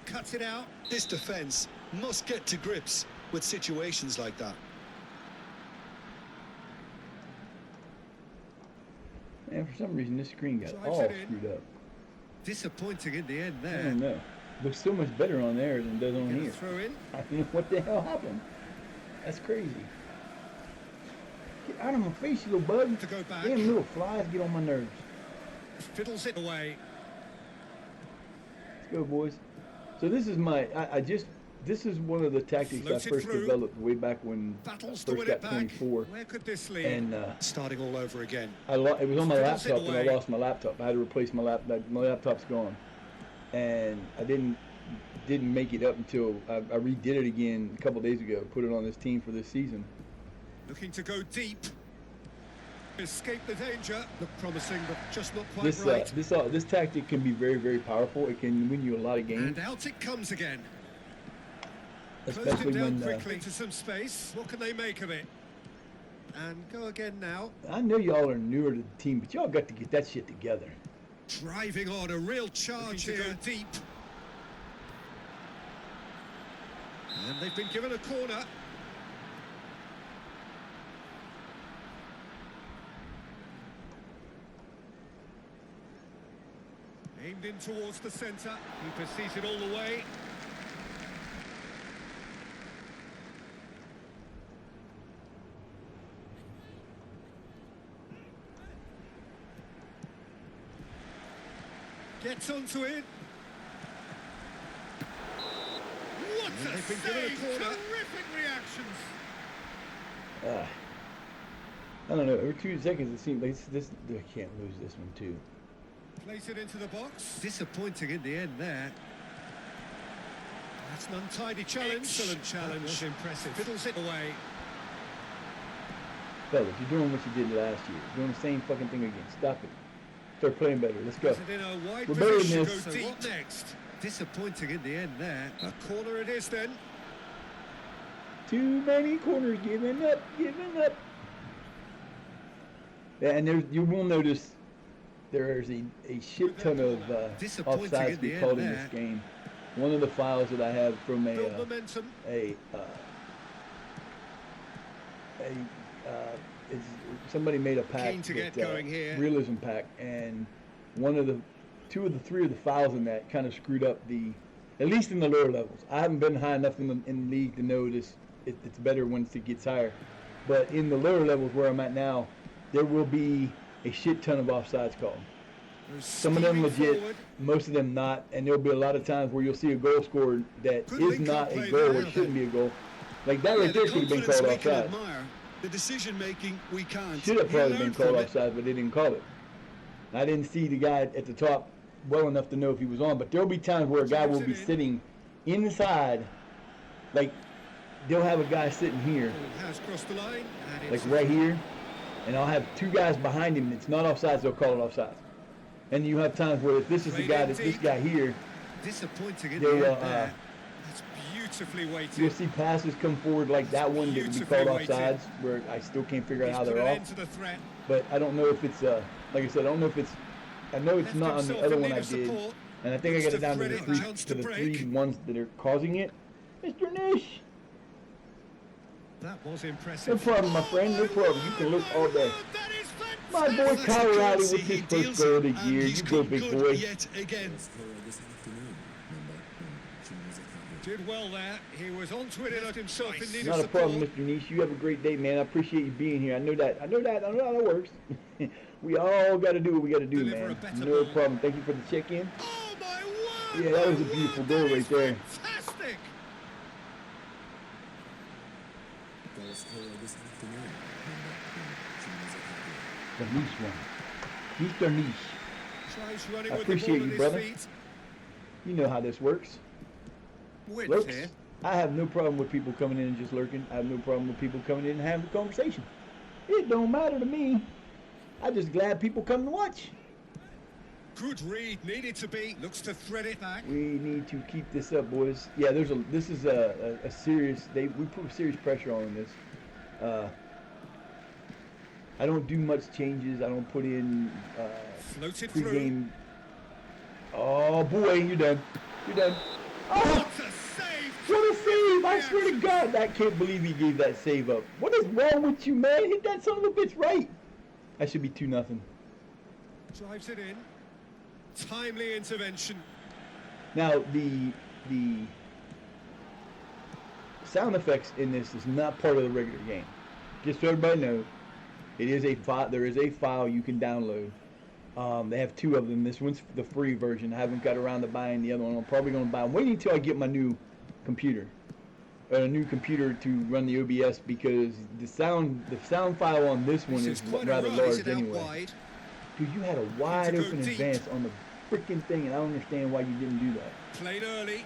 Cuts it out. This defence must get to grips with situations like that. man, for some reason this screen got Drives all it in. screwed up. Disappointing in the end I there. don't know. Looks so much better on there than it does on Gonna here. throw in. I don't know what the hell happened. That's crazy. Get out of my face, you little bug. To go back. Damn little flies get on my nerves. Fiddles it away. Let's go, boys. So this is this is one of the tactics I Floats it first through. developed way back when I Battles to first win got it back. 24. Where could this lead? And Starting all over again. it was on my Fiddles it laptop, and I away. lost my laptop. I had to replace my laptop. My laptop's gone, and I didn't make it up until I redid it again a couple days ago. Put it on this team for this season. Looking to go deep. Escape the danger. Look promising, but just not quite right. This tactic can be very, very powerful. It can win you a lot of games, And out it comes again. Closed especially it down when quickly into some space. What can they make of it? And go again now. I know y'all are newer to the team, but y'all got to get that shit together. Driving on, a real charge here. Go deep. And they've been given a corner. Aimed in towards the centre. Keeper sees it all the way. Gets onto it. What a They've been save! given a corner. Terrific reactions. I don't know. Every 2 seconds it seems like this. I can't lose this one too. Place it into the box. Disappointing in the end there. That's an untidy challenge. Excellent challenge. That was impressive. Fiddles it away. Fellas, you're doing what you did last year. You're doing the same fucking thing again. Stop it. Start playing better. Let's go. Is it in a wide We're better position? than Go this. deep. What next? Disappointing in the end there. A corner it is then. Too many corners. Giving up. Yeah, and you will notice there's a shit ton of Disappointing offsides in we the called end in there. this game. One of the files that I have from Build momentum. somebody made a pack, Keen to get going here. realism pack, and two of the three of the files in that kind of screwed up at least in the lower levels. I haven't been high enough in the league to know this. It's better once it gets higher, but in the lower levels where I'm at now, there will be a shit ton of offsides called. Some of them Steaming legit, forward. most of them not, and there'll be a lot of times where you'll see a goal scored that Good is link-up not a play goal there. or shouldn't be a goal. Like that right there should have been confidence called we can offside. admire, the decision making we can't. Should have We probably learn been called from it. offside, but they didn't call it. I didn't see the guy at the top well enough to know if he was on. But there'll be times where a guy will be sitting inside, like they'll have a guy sitting here, Has crossed the line. And like right here, and I'll have two guys behind him. It's not offsides. They'll call it offsides. And you have times where if this is the guy, this guy here, disappointing in they the will. end there. That's beautifully weighted. You'll see passes come forward like that one that would be called offsides, where I still can't figure out how they're off. But I don't know if it's like I said, I don't know if it's. I know it's not on the other one I did, and I think I got it down to the three ones that are causing it. Mr. Nish. That was No impressive. problem, my friend. No problem. You can look all day. My boy Colorado with his first goal of the year. You go, big boy. Yet again. Did well there. He was onto it and himself in need Not of a problem, support. Mr. Nish. You have a great day, man. I appreciate you being here. I know that. I know how that works. We all got to do what we got to do, Deliver a man. better No ball. problem. Thank you for the check-in. Oh my word! Yeah, that was a beautiful goal That right is there. Fantastic. The Nish one. Mr. Nish. Tries running I with the appreciate ball you, at brother. his feet. You know how this works. Width Lurks. here. I have no problem with people coming in and just lurking. I have no problem with people coming in and having a conversation. It don't matter to me. I'm just glad people come to watch. Good read. Needed to be. Looks to thread it back. We need to keep this up, boys. Yeah, this is a serious. We put serious pressure on this. I don't do much changes. I don't put in Floated through. pregame. Oh boy, you're done. You're done. Oh, What a save! what a save! I swear to God, I can't believe he gave that save up. What is wrong with you, man? Hit that son of a bitch right. That should be 2-0. Drives it in. Timely intervention. Now the sound effects in this is not part of the regular game. Just so everybody knows, it is a file. There is a file you can download. They have two of them. This one's the free version. I haven't got around to buying the other one. I'm probably going to buy. I'm waiting until I get my new computer, a new computer to run the OBS, because the sound file on this one is quite rather a run. large Is it out anyway. wide? Dude, you had a wide go open deep. advance on the freaking thing, and I don't understand why you didn't do that. Played early.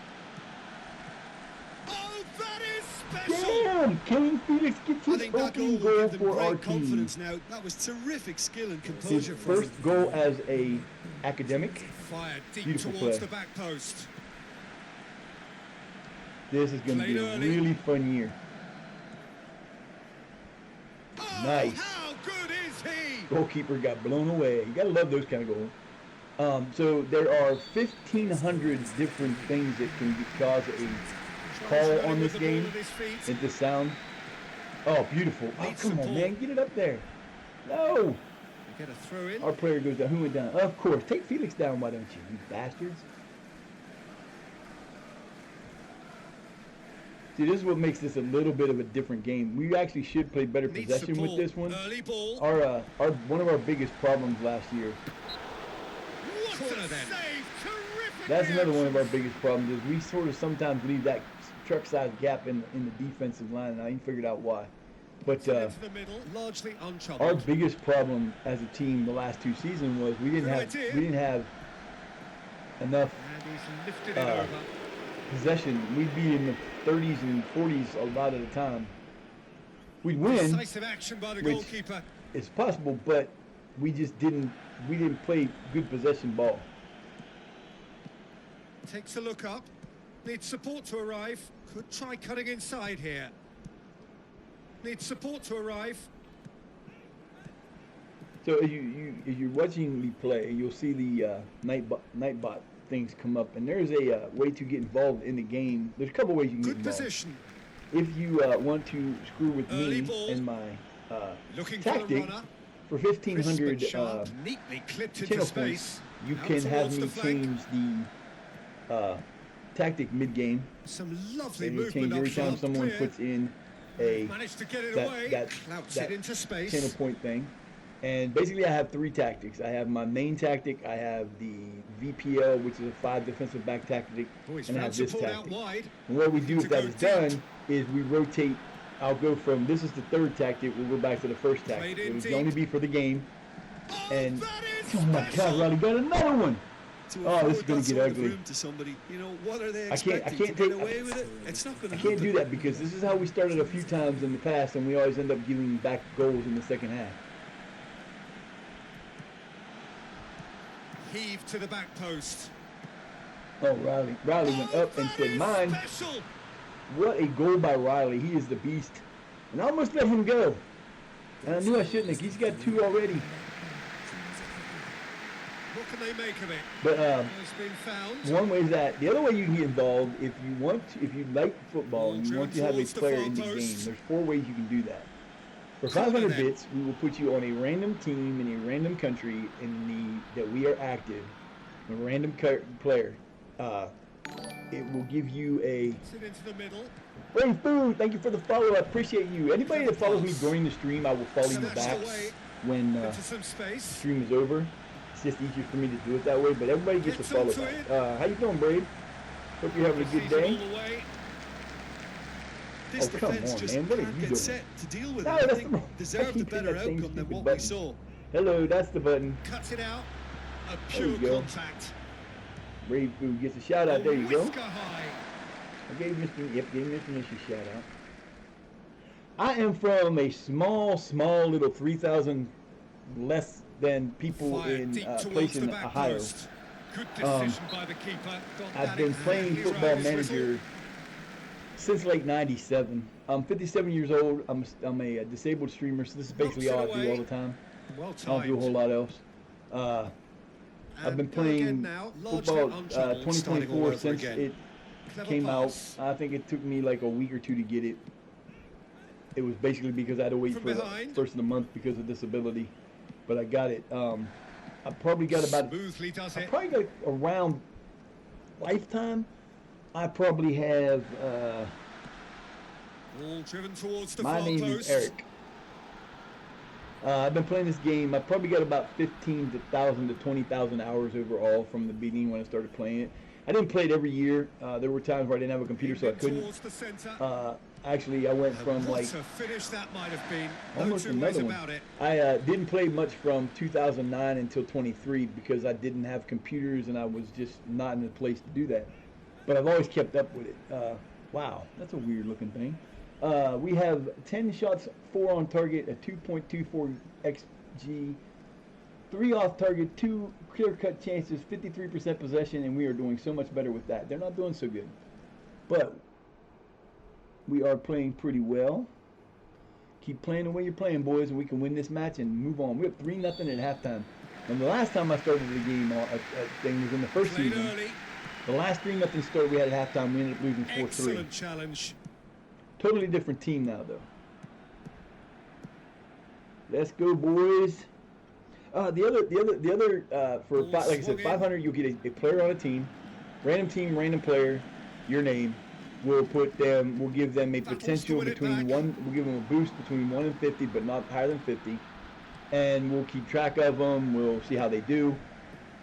Oh, that is special! Damn! Kane Felix gets I his think that goal opening will goal give them for our great team. confidence now. That was terrific skill and His composure from first him. goal as a academic. Fired deep Beautiful towards play. the back post. This is going to be Played a early. really fun year. Oh, Nice. how good is he? Goalkeeper got blown away. You gotta love those kind of goals. So there are 1,500 different things that can cause a call Running on with this the ball game. at his feet. And the sound. Oh, beautiful. Oh, Needs come on, support. man. Get it up there. No. Get a throw in. Our player goes down. Who went down? Of course. Take Felix down, why don't you, you bastards? See, this is what makes this a little bit of a different game. We actually should play better Needs possession with support. this one. Early ball. Our one of our biggest problems last year. What Corner a then. save! Terrific That's another one of our reaction. biggest problems is we sort of sometimes leave that truck-sized gap in the defensive line, and I ain't figured out why. But Into the middle, largely our untroubled. biggest problem as a team the last two seasons was we didn't have enough And he's lifted it uh, over. possession. We'd be in the 30s and 40s a lot of the time. We'd win. Decisive action by the which- goalkeeper. It's possible, but we just didn't play good possession ball. Takes a look up. Needs support to arrive. Could try cutting inside here. Needs support to arrive. So as you're watching me play, you'll see the Nightbot things come up, and there's a way to get involved in the game. There's a couple ways you can get Good involved. position. If you want to screw with Early me ball. and my Looking for the tactic, runner. for Crisp and 1,500 sharp. Neatly clipped into channel space. points, you Out can have towards me the flank. change the tactic mid-game. Some lovely And you movement change up every time front. someone Clear. puts in a Managed to get it that- away. that- Clouts that it into space. channel point thing. And basically I have three tactics. I have my main tactic, I have the VPL, which is a 5 defensive back tactic, Boys and I found have this support out tactic. wide. And what we do To if that go is deep. done is we rotate. I'll go from, this is the third tactic, we'll go back to the first tactic. Played in It would deep. only be for the game. Oh, And that is oh my God, special. Ronnie got another one. to Oh, this is afford gonna that get sort of ugly. room to somebody. You know, what are they I can't expecting to take- get away with it? It's not going to I happen. can't do that because this is how we started a few times in the past, and we always end up giving back goals in the second half. Heave to the back post. Oh, Riley went up and that said, is "Mine." special. What a goal by Riley. He is the beast. And I almost let him go. And I knew I shouldn't have. He's got 2 already. What can they make of it? But Has been found. one way is that. The other way you can get involved, if you like football and you want to have a player in the game, there's 4 ways you can do that. For 500 bits, we will put you on a random team in a random country that we are active, a random player. It will give you a Sit into the middle. Brave Food. Thank you for the follow. I appreciate you. Anybody that follows me during the stream, I will follow you Snatched back away when into some the space. stream is over. It's just easier for me to do it that way. But everybody gets a Gets follow onto back. it. How you doing, Brave? Hope you're having a good Preseason day. all the way. This Oh, come defence on, just man. What are can't you get doing? set to deal with No, it. I that's think the wrong. I deserved a keep hitting better that same outcome than stupid what button. we saw. Hello, that's the button. Cuts it out. A There pure you go. contact. Brave Food gets a shout out. There you go. Whisker high. I gave Mr. Nish a shout out. I am from a small little 3,000 less than people Fired in deep towards place the in back Ohio. post. Good decision by the keeper. Got I've that been in. playing He's Football right, his Manager whistle. since late '97. I'm 57 years old. I'm a disabled streamer, so this is basically all I do all the time. Well I don't do a whole timed. lot else. I've been And go again playing now. football Largely untroubled, starting all 2024 over since again. it Clever came pass. out. I think it took me like a week or 2 to get it. It was basically because I had to wait From for the behind. first of the month because of disability, but I got it. I probably got about. Smoothly does I it. probably got around lifetime. I probably have. All driven towards the My far name post. is Eric. I've been playing this game. I probably got about 15,000 to 20,000 hours overall from the beginning when I started playing it. I didn't play it every year. There were times where I didn't have a computer, so I Aiming couldn't. towards the centre. Actually, I went from What like a finish that might have been. No almost two ways another one. about it. I didn't play much from 2009 until 23 because I didn't have computers and I was just not in a place to do that. But I've always kept up with it. Wow, that's a weird looking thing. We have 10 shots, 4 on target, a 2.24 XG, 3 off target, 2 clear-cut chances, 53% possession, and we are doing so much better with that. They're not doing so good. But we are playing pretty well. Keep playing the way you're playing, boys, and we can win this match and move on. We're up 3-0 at halftime. And the last time I started the game, thing was in the first Played season. early. The last 3-0 start we had at halftime, we ended up losing 4-3. Excellent challenge. Totally different team now, though. Let's go, boys. The other for Ball like I said, swung in. 500, you'll get a player on a team, random player, your name. We'll give them a Battles to potential win it between back. we'll give them a boost between 1 and 50, but not higher than 50, and we'll keep track of them. We'll see how they do.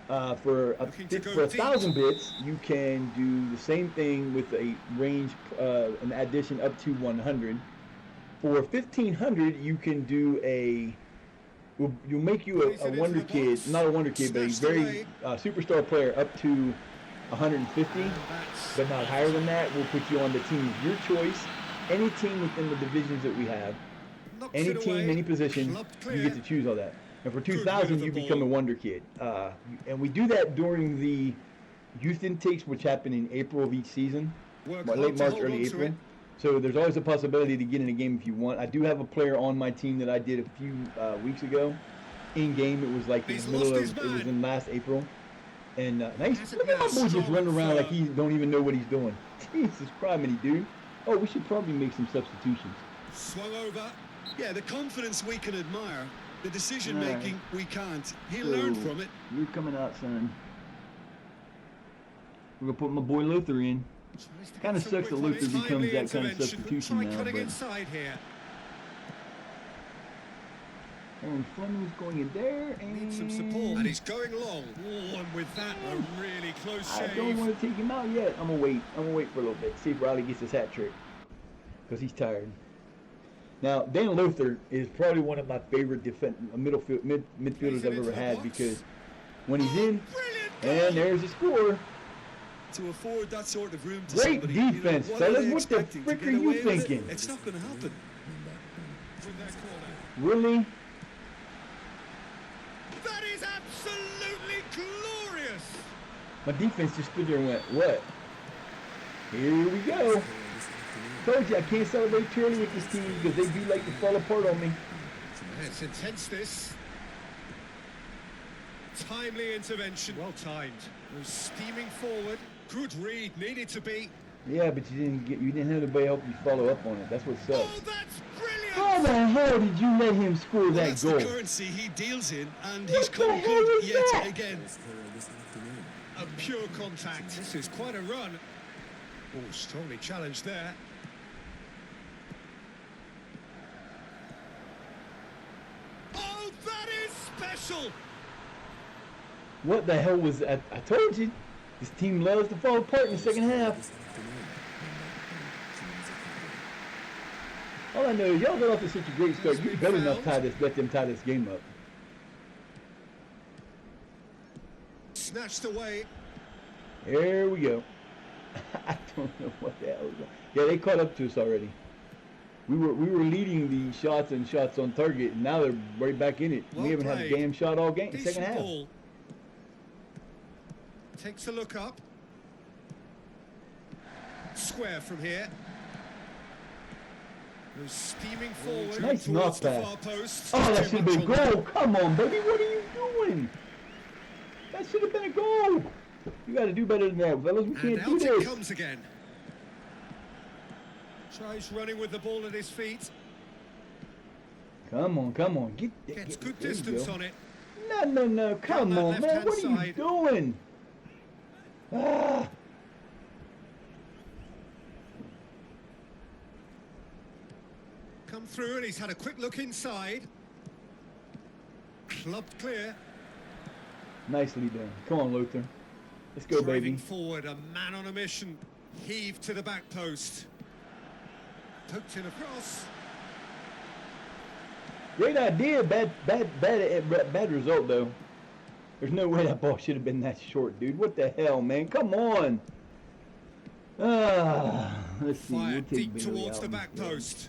For Looking to go 1,000 bits, you can do the same thing with a range, an addition up to 100. For 1,500, you can do you'll make you Place it a into wonder the kid, box. not a wonder kid, but a Snatched very away. superstar player up to 150, That's but not higher than that. We'll put you on the team of your choice. Any team within the divisions that we have, knocks any it team, away. any position, Club you clear. get to choose all that. And for Good 2,000, rid of you the become a ball. wonder kid. And we do that during the youth intakes, which happen in April of each season, Work late hard to March, hold early on to April. it. So there's always a possibility to get in a game if you want. I do have a player on my team that I did a few weeks ago. In game, it was like in He's the middle lost of his it was man. in last April. And nice. Hasn't Look at my been boy as just strong running and around like firm. he don't even know what he's doing. Jesus Christ, dude. Oh, we should probably make some substitutions. Swung over. Yeah, the confidence we can admire, the decision Right. making we can't. He So, learned from it. You're coming out, son. We're gonna put my boy Luther in. Tries to Kinda get some sucks that width on Luther it. becomes Timely that kind of intervention. substitution Try now, cutting but- inside here. And Fleming's going in there, and Needs some support. And he's going long. Oh, and with that, a really close I shave. don't want to take him out yet. I'm gonna wait. I'm gonna wait for a little bit. See if Riley gets his hat trick, because he's tired. Now, Dan Luther is probably one of my favorite midfielders Plays it I've into ever the had box. because when he's in, Brilliant And there's the score. To afford that sort of room to Great somebody, defense, what fellas. are they What the expecting to frick get are you away with it? thinking? It's not going to happen. With their corner. Really? That is absolutely glorious. My defense just stood there and went, what? Here we go. Told you I can't celebrate too early with this team because they do like to fall apart on me. It's intense, this. Timely intervention. Well timed. Was steaming forward. Good read. Needed to be. Yeah, but you didn't have anybody help you follow up on it. That's what sucks. Oh, that's brilliant. How the hell did you let him score Well, that that's goal? the currency he deals in, and What he's the come hell good is yet that? again. A pure contact. This is quite a run. Oh, strongly challenged there. Oh, that is special. What the hell was that? I told you. This team loves to fall apart in the second half. All I know is y'all got off to such a great start. You better not let them tie this game up. Snatched away. Here we go. I don't know what the hell is that. Yeah, they caught up to us already. We were leading the shots on target, and now they're right back in it. Well we haven't had a played. damn shot all game, Decent second half. ball. Takes a look up. Square from here. Goes steaming forward Nice towards the knock far pass. post. Oh, that Too should have much been a on goal. Come on, baby. What are you doing? That should have been a goal. You got to do better than that, fellas. We And can't do out it this. comes again. Tries running with the ball at his feet. Come on, come on. Gets good there you distance go. on it. No. Come that on, man. left-hand What are you side. doing? Ah. Come through and he's had a quick look inside. Clubbed clear. Nicely done. Come on, Luther. Let's go, Driving baby. forward, a man on a mission. Heaved to the back post. Poked in across. Great idea. Bad result, though. There's no way that ball should have been that short, dude. What the hell, man? Come on. Let's see. Fired We'll deep take towards the Bailey out. back post.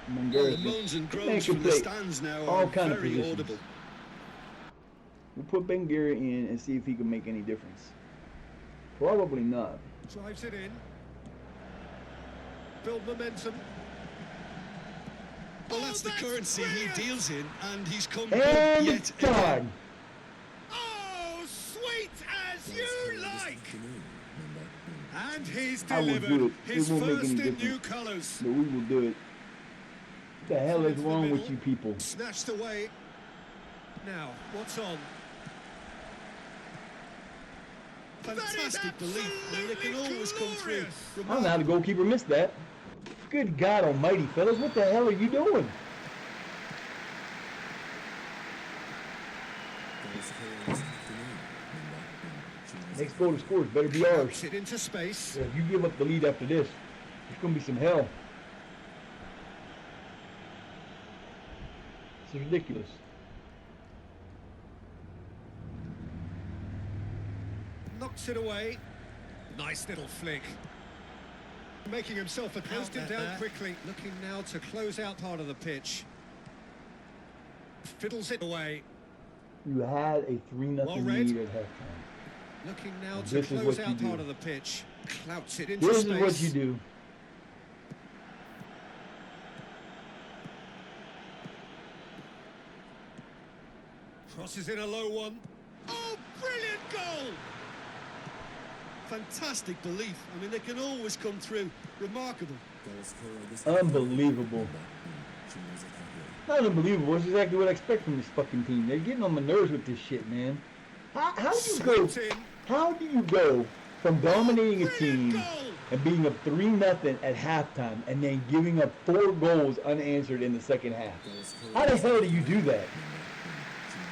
Well, the moans and Man groans can from the play stands now all are kind of very positions. audible. We'll put Ben Garrett in and see if he can make any difference. Probably not. Drives it in. Build momentum. Well, that's the currency brilliant. he deals in, and he's come good And yet God. again. Oh, sweet as you like. And he's I will do delivered it. It his won't make first any in difference. new colours. But we will do it. What the hell is Into the wrong with middle. you people? Snatched away. Now, what's on? Fantastic belief. I mean, they can always come through. I don't know how the goalkeeper missed that. Good God almighty, fellas. What the hell are you doing? Next goal to score better be ours. Puts it into space. If you give up the lead after this, it's going to be some hell. This is ridiculous. Knocks it away. Nice little flick. Making himself a closed him down quickly. Looking now to close out part of the pitch. Fiddles it away. You had a 3-0 Well read. lead at halftime. Looking now to This is close what you out do. part of the pitch. Clouts it into This space. is what you do. Crosses in a low one. Oh, brilliant goal! Fantastic belief. I mean, they can always come through. Remarkable. Unbelievable. Not unbelievable. It's exactly what I expect from this fucking team. They're getting on my nerves with this shit, man. How do you go? Swept in. How do you go from dominating a team Goal! and being up 3-0 at halftime and then giving up 4 goals unanswered in the second half? How the hell do you do that?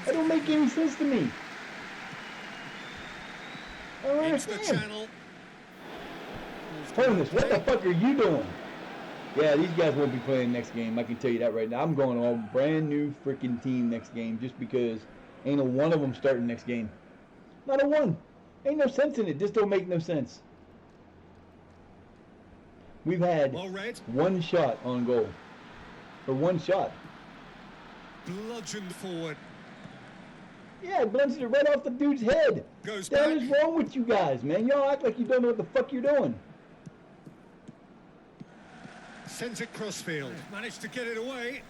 That don't make any sense to me. I don't Into the understand. channel. Holmes, what the fuck are you doing? Yeah, these guys won't be playing next game. I can tell you that right now. I'm going all brand new freaking team next game just because Ain't no one of them starting next game. Not a one. Ain't no sense in it. This don't make no sense. We've had Well read. one shot on goal. Or one shot. Bludgeoned forward. Yeah, it blunted it right off the dude's head. Goes What the hell back. is wrong with you guys, man? Y'all act like you don't know what the fuck you're doing. Sends it crossfield. Managed to get it away.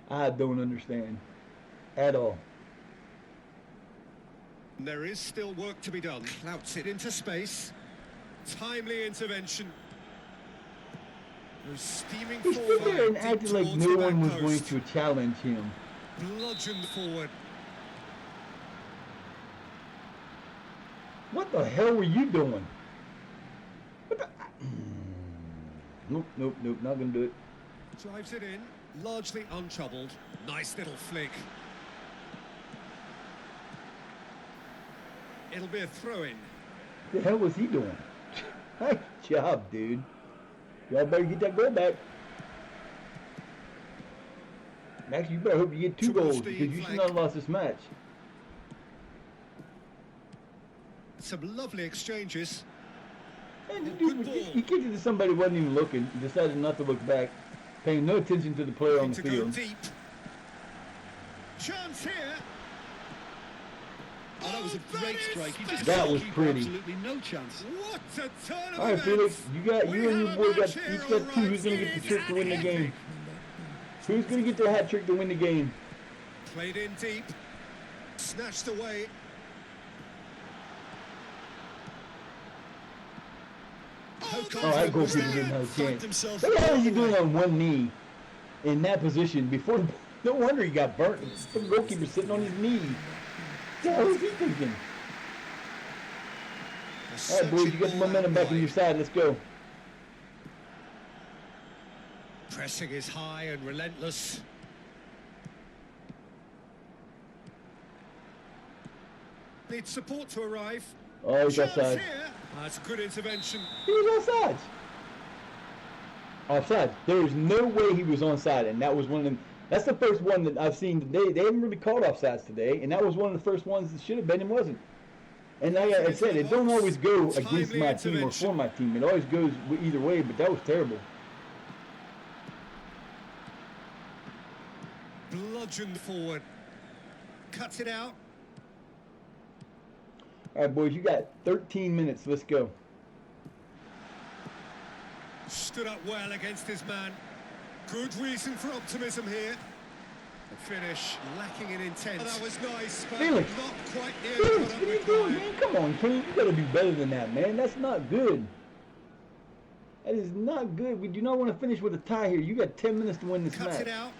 I don't understand. At all. There is still work to be done. Clouts it into space. Timely intervention. Goes steaming He forward. stood there and deep acted like towards no the one was back going post. to challenge him. Bludgeoned forward. What the hell were you doing? What the... Nope, nope, nope, not gonna do it. Drives it in. Largely untroubled. Nice little flick. It'll be a throw-in. What the hell was he doing? Nice job, dude. Y'all better get that goal back. Actually, you better hope you get 2 Towards goals the because you should flank. not have lost this match. Some lovely exchanges. And the Good dude, ball. he kicked it to somebody who wasn't even looking. He decided not to look back, paying no attention to the player on Looking the to go field. deep. Chance here. Oh, that was a great is strike. He just That gave was the keeper pretty. absolutely no chance. What a turn of All right, events. Felix, you and We your have boy a got match each here, got all 2. Who's right. gonna It get the is trick to win the an game? epic. Who's gonna get the hat trick to win the game? Played in deep. Snatched away. Oh, that goalkeeper didn't have a Backed chance. himself What the hell is he all the doing way. on one knee in that position before? No wonder he got burnt. The goalkeeper sitting on his knee. What the hell is he thinking? All right, boys, you got the momentum back on your side. Let's go. Pressing is high and relentless. Needs support to arrive. Oh, he's Chance offside. here. That's a good intervention. He was offside. Offside. There is no way he was onside, and that was one of them. That's the first one that I've seen today. They haven't really called offsides today, and that was one of the first ones that should have been and wasn't. And like I said, it don't always go against my team or for my team. It always goes either way, but that was terrible. Bludgeoned forward. Cuts it out. All right, boys, you got 13 minutes. Let's go. Stood up well against his man. Good reason for optimism here. The finish lacking in intent. Oh, that was nice, but Felix. not quite near Felix, the what are you doing, man? Come on, King. You gotta do better than that, man. That's not good. That is not good. We do not want to finish with a tie here. You got 10 minutes to win this Cuts match. it out.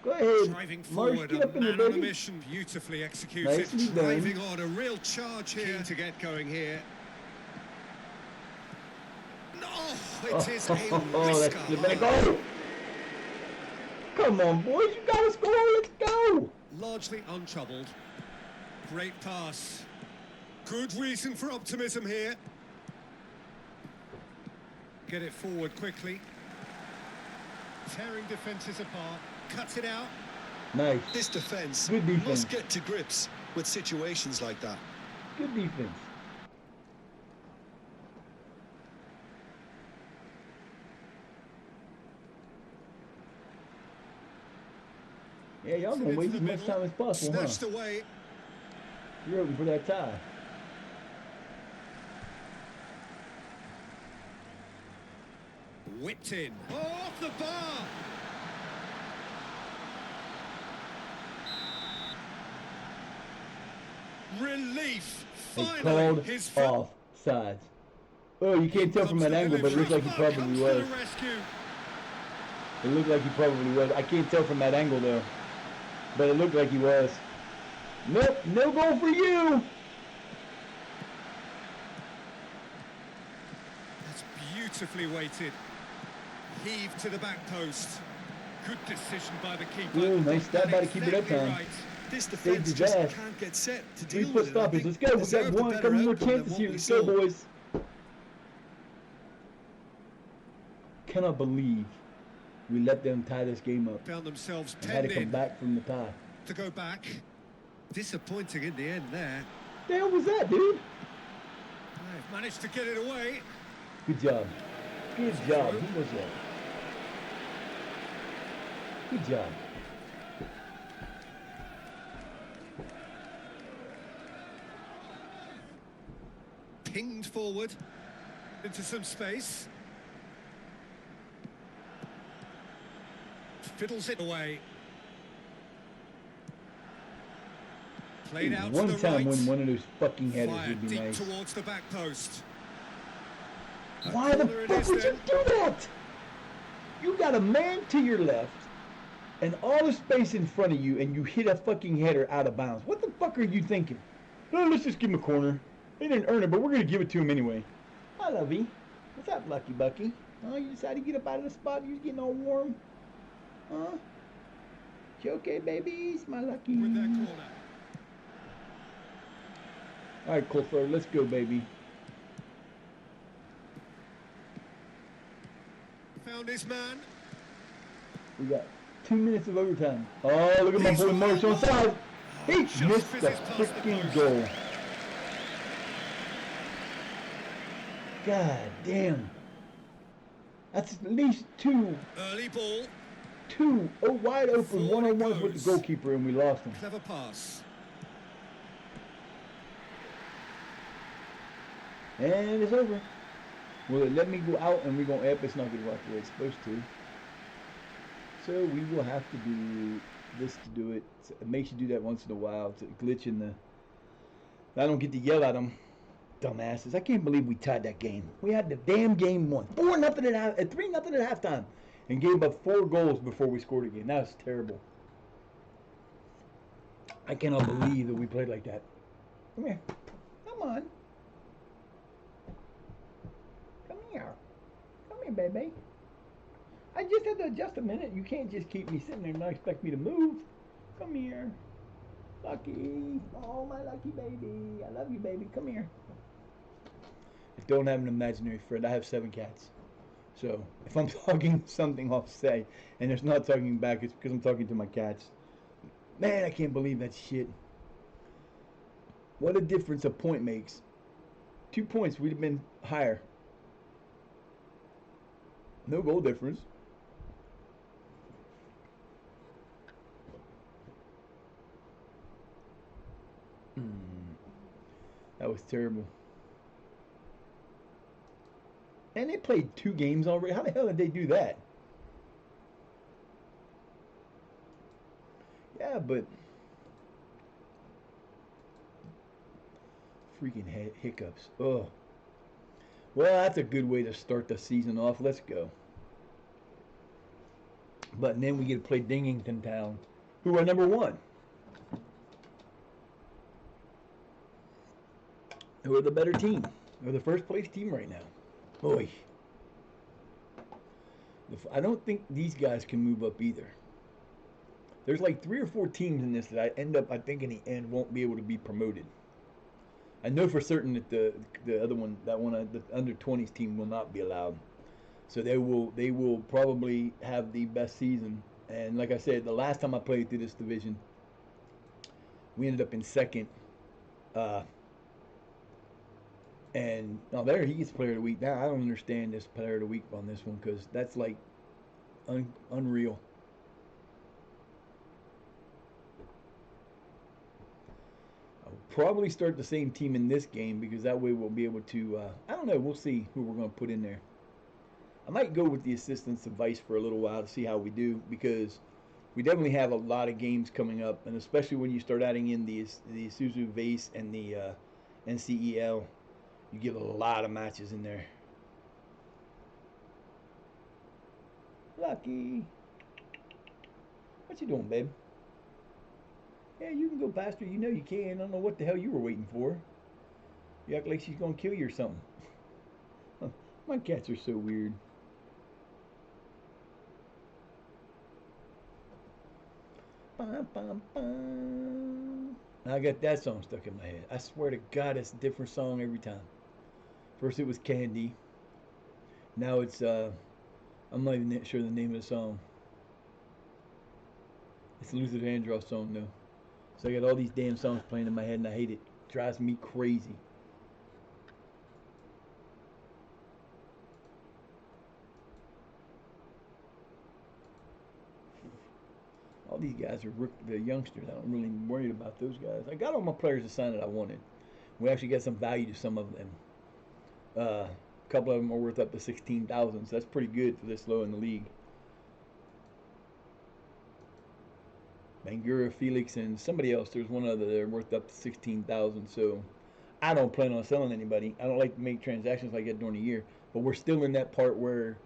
Go ahead, Driving Marsh, forward, get a up in there, man on a baby. mission. Beautifully executed. Nicely done. Driving on, a real charge here. Keen to get going here. No, it is a Oh, that's whisker the back. high. Oh! Come on, boys. You gotta score. Let's go. Largely untroubled. Great pass. Good reason for optimism here. Get it forward quickly. Tearing defences apart. Cuts it out. Nice. This defence Good defense. must get to grips with situations like that. Good defense. Yeah, y'all gonna wait as much time as possible, huh? Snatched away. You're hoping for that tie. Whipped in. Oh, off the bar. Relief. They Finally, called his foot. offsides. Oh, you can't tell from that angle, but it looks like he probably was. It looked like he probably was. I can't tell from that angle though, but it looked like he was. Nope, no goal for you. That's beautifully weighted. Heaved to the back post. Good decision by the keeper. Ooh, nice stab by the keeper that Exactly time. right. This Saved defence his just ass. can't get set to 3 deal foot with it. I stoppage. think Let's go. We got deserved a one. better Couple more outcome than chances what here. we Let's go, saw. boys. Cannot believe We let them tie this game up. Found themselves And had to penned come in back from the tie. to go back. Disappointing in the end there. The hell was that, dude? They've managed to get it away. Good job. Good job. Who was that? Good job. Pinged forward into some space. Fiddles it away. Played out One to the time right. when one of those fucking headers Fired would be deep nice. towards the back post. A Why the corner it fuck is would you then. do that? You got a man to your left and all the space in front of you, and you hit a fucking header out of bounds. What the fuck are you thinking? Oh, let's just give him a corner. They didn't earn it, but we're going to give it to him anyway. I love you. What's up, Lucky Bucky? Oh, you decided to get up out of the spot? You was getting all warm? Huh? You okay, babies? My Lucky. With their corner. All right, Coulthard, let's go, baby. Found his man. We got 2 minutes of overtime. Oh, look at my boy Marshall on side. He Just missed the fizzes past the freaking post. goal. God damn. That's at least two Early ball. wide open Forward it one-on-ones with goes. the goalkeeper, and we lost him. Clever pass. And it's over. Will it let me go out and we're going to it's not going to work the way it's supposed to. So we will have to do this to do it. It makes you do that once in a while. It's a glitch in the... I don't get to yell at them. Dumbasses. I can't believe we tied that game. We had the damn game won. 4-0 at 3-0 at halftime. And gave up 4 goals before we scored again. That was terrible. I cannot believe that we played like that. Come here. Come on. Come here. Come here, baby. I just had to adjust a minute. You can't just keep me sitting there and not expect me to move. Come here. Lucky. Oh, my lucky baby. I love you, baby. Come here. I don't have an imaginary friend. I have 7 cats. So, if I'm talking something off say, and it's not talking back, it's because I'm talking to my cats. Man, I can't believe that shit. What a difference a point makes. 2 points, we'd have been higher. No goal difference. That was terrible. And they played 2 games already. How the hell did they do that? Yeah, but freaking hiccups. Oh. Well, that's a good way to start the season off. Let's go. But then we get to play Dingington Town, who are number 1. Who are the better team? They're the first place team right now. Boy. I don't think these guys can move up either. There's like 3 or 4 teams in this that I think in the end won't be able to be promoted. I know for certain that the other one, the under 20s team will not be allowed. So they will probably have the best season. And like I said, the last time I played through this division, we ended up in 2nd. And now there he gets player of the week. Now I don't understand this player of the week on this one because that's like unreal. I'll probably start the same team in this game because that way we'll be able to. I don't know. We'll see who we're going to put in there. I might go with the assistant's advice for a little while to see how we do because we definitely have a lot of games coming up, and especially when you start adding in the Isuzu Vase and the NCEL. You get a lot of matches in there. Lucky. What you doing, babe? Yeah, you can go faster. You know you can. I don't know what the hell you were waiting for. You act like she's going to kill you or something. My cats are so weird. Bum, bum, bum. I got that song stuck in my head. I swear to God, it's a different song every time. First it was Candy. Now it's I'm not even sure the name of the song. It's a Luther Vandross song, though. So I got all these damn songs playing in my head, and I hate it. It drives me crazy. All these guys are the youngsters. I don't really worry about those guys. I got all my players assigned that I wanted. We actually got some value to some of them. A couple of them are worth up to 16,000, so that's pretty good for this low in the league. Bangura, Felix, and somebody else. There's one other there worth up to 16,000. So I don't plan on selling anybody. I don't like to make transactions like that during the year. But we're still in that part where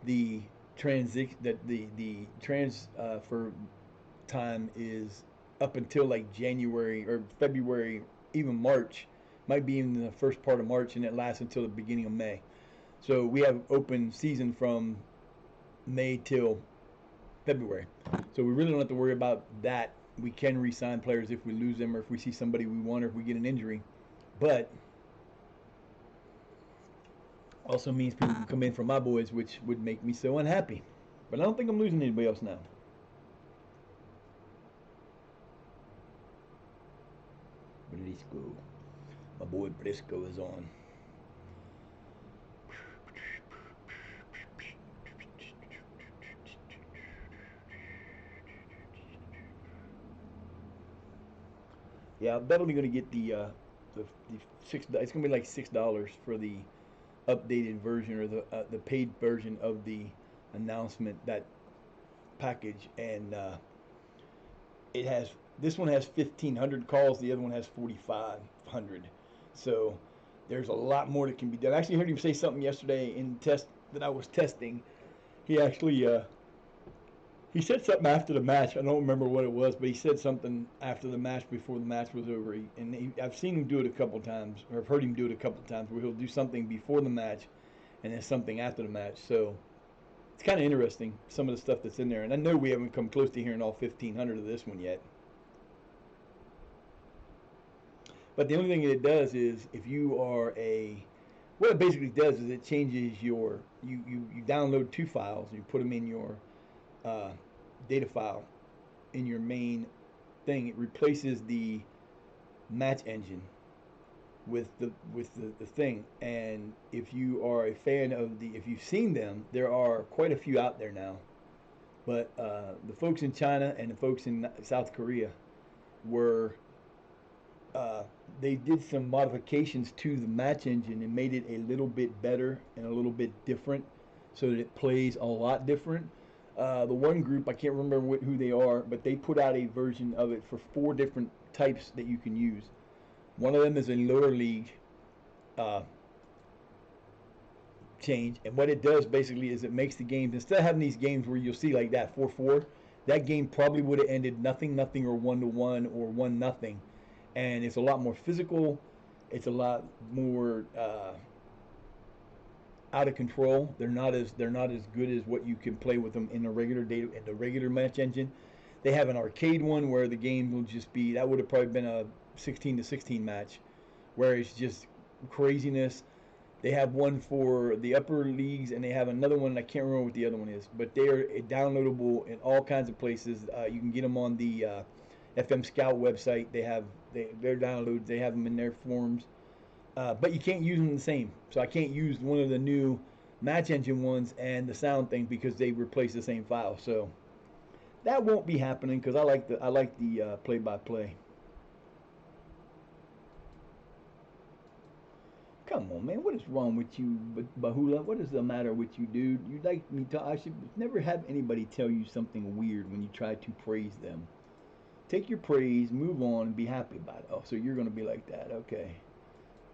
the transfer time is up until like January or February, even March. Might be in the first part of March, and it lasts until the beginning of May. So we have open season from May till February. So we really don't have to worry about that. We can re-sign players if we lose them or if we see somebody we want or if we get an injury. But also means people can come in from my boys, which would make me so unhappy. But I don't think I'm losing anybody else now. Briscoe. My boy Briscoe is on. Yeah, I'm definitely gonna get the six. It's gonna be like $6 for the updated version or the paid version of the announcement, that package, and it has, this one has 1,500 calls, the other one has 4,500. So there's a lot more that can be done. I actually heard him say something yesterday in test that I was testing. He actually he said something after the match. I don't remember what it was, but he said something after the match before the match was over. I've seen him do it a couple times, or I've heard him do it a couple times, where he'll do something before the match and then something after the match. So it's kind of interesting, some of the stuff that's in there. And I know we haven't come close to hearing all 1,500 of this one yet. But the only thing that it does is, if you are what it basically does is it changes you download two files, you put them in your data file in your main thing. It replaces the match engine with the thing. And if you are a fan of if you've seen them, there are quite a few out there now. But the folks in China and the folks in South Korea were they did some modifications to the match engine and made it a little bit better and a little bit different, so that it plays a lot different. The one group, I can't remember who they are, but they put out a version of it for 4 different types that you can use. One of them is a lower league change, and what it does basically is it makes the games, instead of having these games where you'll see like that 4-4, that game probably would have ended 0-0 or 1-1 or 1-0, and it's a lot more physical. It's a lot more out of control. They're not as good as what you can play with them in the regular match engine. They have an arcade one where the game will just be, that would have probably been a 16-16 match, where it's just craziness. They have one for the upper leagues, and they have another one. I can't remember what the other one is, but they are downloadable in all kinds of places. You can get them on the FM Scout website. They're downloads. They have them in their forums. But you can't use them the same. So I can't use one of the new match engine ones and the sound thing because they replace the same file. So that won't be happening, because I like the play-by-play. Come on, man. What is wrong with you, Bahula? What is the matter with you, dude? You like me to? I should never have anybody tell you something weird when you try to praise them. Take your praise, move on, and be happy about it. Oh, so you're going to be like that. Okay.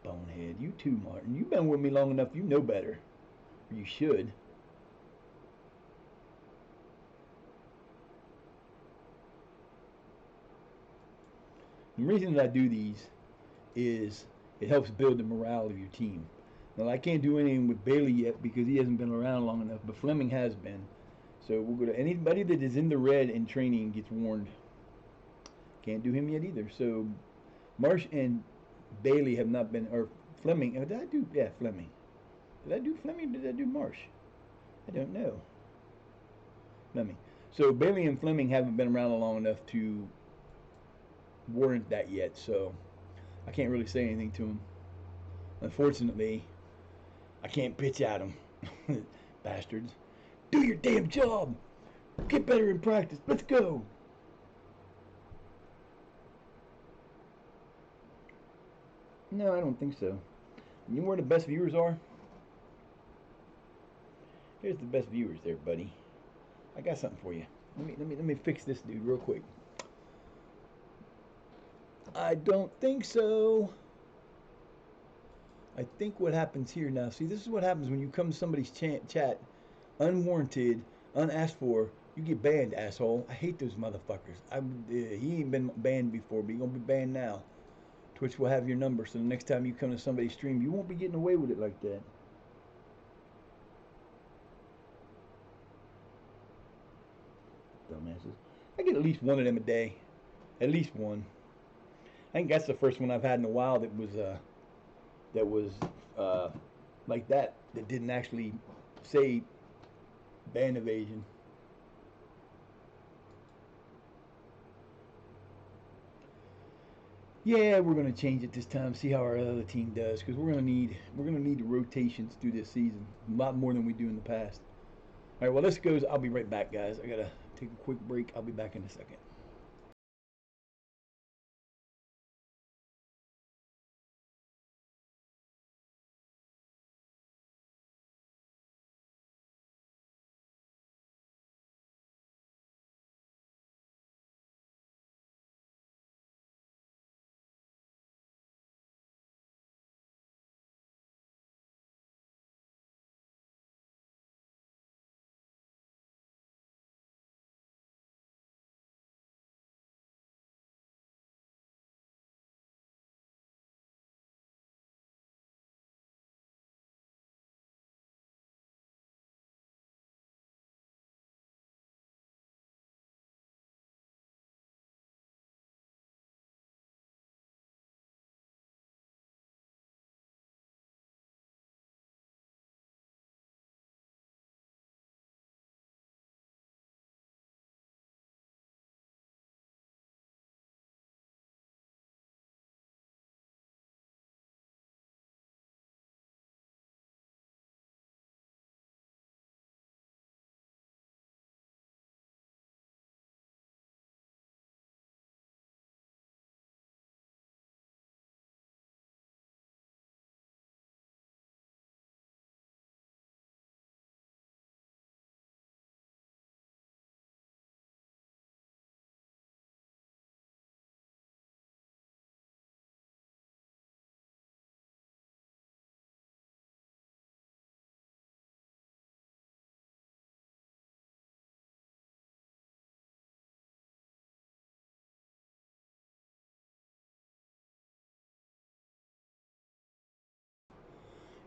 Bonehead. You too, Martin. You've been with me long enough. You know better. Or you should. The reason that I do these is it helps build the morale of your team. Now, I can't do anything with Bailey yet because he hasn't been around long enough, but Fleming has been. So we're going to, anybody that is in the red in training gets warned. Can't do him yet either. So Marsh and Bailey have not been, or Fleming. Did I do? Yeah, Fleming. Did I do Fleming or did I do Marsh? I don't know. Fleming. So Bailey and Fleming haven't been around long enough to warrant that yet, so I can't really say anything to them. Unfortunately, I can't pitch at them. Bastards. Do your damn job! Get better in practice. Let's go! No, I don't think so. You know where the best viewers are? Here's the best viewers there, buddy. I got something for you. Let me fix this dude real quick. I don't think so. I think what happens here now, see, this is what happens when you come to somebody's chat unwarranted, unasked for, you get banned, asshole. I hate those motherfuckers. He ain't been banned before, but he gonna be banned now. Twitch will have your number, so the next time you come to somebody's stream, you won't be getting away with it like that. Dumbasses. I get at least one of them a day. At least one. I think that's the first one I've had in a while that was like that didn't actually say ban evasion. Yeah, we're gonna change it this time. See how our other team does, because we're gonna need the rotations through this season a lot more than we do in the past. All right, well, this goes. I'll be right back, guys. I gotta take a quick break. I'll be back in a second.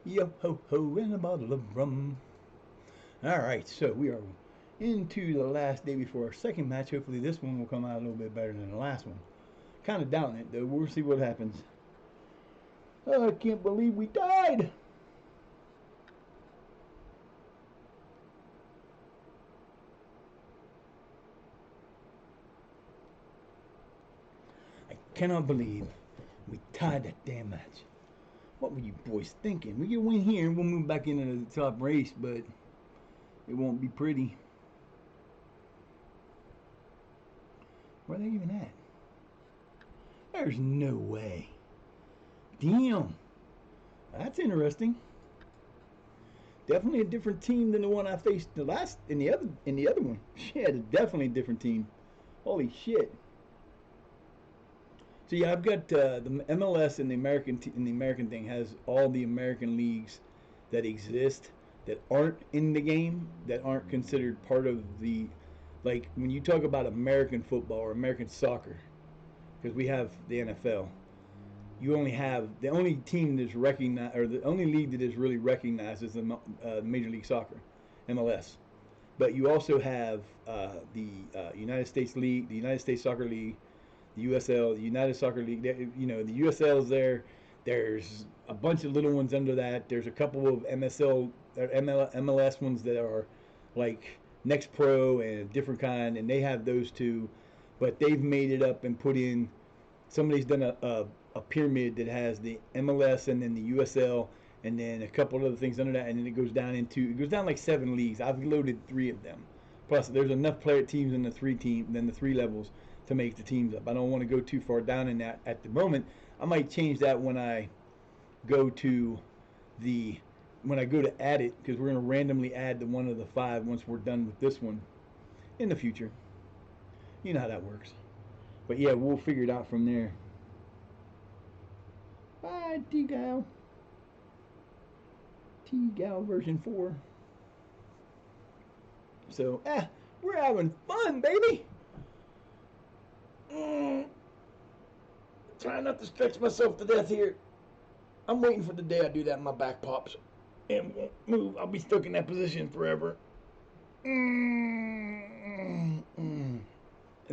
Yo ho ho and a bottle of rum. All right, so we are into the last day before our second match. Hopefully, this one will come out a little bit better than the last one. Kind of doubting it though. We'll see what happens. Oh, I can't believe we died. I cannot believe we tied that damn match. What were you boys thinking? We can win here and we'll move back into the top race, but it won't be pretty. Where are they even at? There's no way. Damn. That's interesting. Definitely a different team than the one I faced in the other one. Shit, definitely a different team. Holy shit. So yeah, I've got the MLS and the American thing has all the American leagues that exist that aren't in the game, that aren't considered part of the, like when you talk about American football or American soccer, because we have the NFL, you only have the only team that's recognized, or the only league that is really recognized is the Major League Soccer, MLS. But you also have the United States League, the United States Soccer League, the USL, the United Soccer League. You know, the USL is there. There's a bunch of little ones under that. There's a couple of MSL there are MLS ones that are like Next Pro and a different kind, and they have those two, but they've made it up and put in. Somebody's done a pyramid that has the MLS and then the USL and then a couple of other things under that, and then it goes down like 7 leagues. I've loaded 3 of them. Plus, there's enough player teams in the 3 levels to make the teams up. I don't want to go too far down in that at the moment. I might change that when I go to add it, because we're going to randomly add the one of the 5 once we're done with this one in the future. You know how that works. But yeah, we'll figure it out from there. Bye, T-Gal. T-Gal version 4. So, we're having fun, baby. Trying not to stretch myself to death here. I'm waiting for the day I do that and my back pops and won't move. I'll be stuck in that position forever. I'm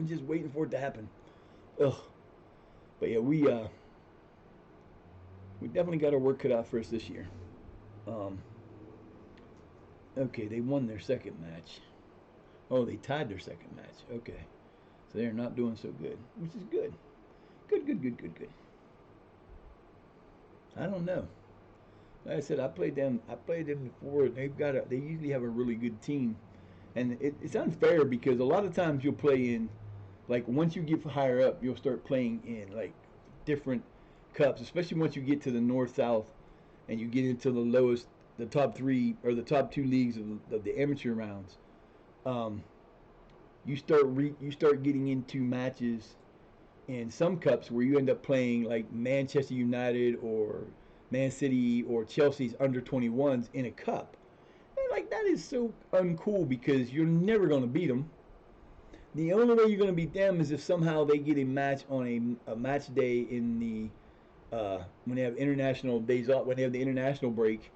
just waiting for it to happen. Ugh. But yeah, we definitely got our work cut out for us this year. Okay, they won their second match. Oh, they tied their second match. Okay. So they're not doing so good, which is good. Good. I don't know. Like I said, I played them before. They usually have a really good team. And it's unfair because a lot of times you'll play in, like once you get higher up, you'll start playing in like different cups, especially once you get to the north-south and you get into the top 3 or the top 2 leagues of the amateur rounds. You start getting into matches in some cups where you end up playing like Manchester United or Man City or Chelsea's under 21s in a cup. And like that is so uncool because you're never going to beat them. The only way you're going to beat them is if somehow they get a match on a match day in the when they have international days off, when they have the international break,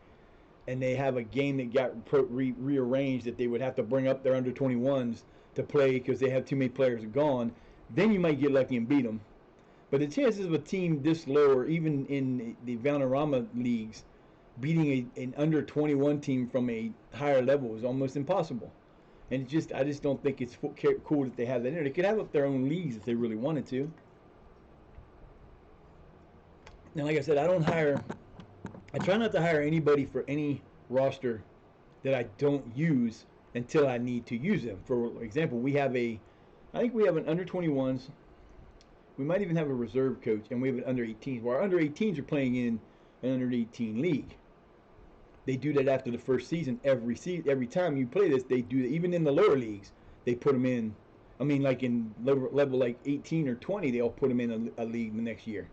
and they have a game that got rearranged that they would have to bring up their under 21s to play because they have too many players gone. Then you might get lucky and beat them. But the chances of a team this low, or even in the Vanarama leagues, beating an under 21 team from a higher level is almost impossible. And I just don't think it's cool that they have that in there. They could have up their own leagues if they really wanted to. Now, like I said, I try not to hire anybody for any roster that I don't use until I need to use them. For example, I think we have an under 21s. We might even have a reserve coach, and we have an under 18s. Well, our under 18s are playing in an under 18 league. They do that after the first season. Every time you play this, they do that. Even in the lower leagues, they put them in. I mean, like in level like 18 or 20, they'll put them in a league the next year.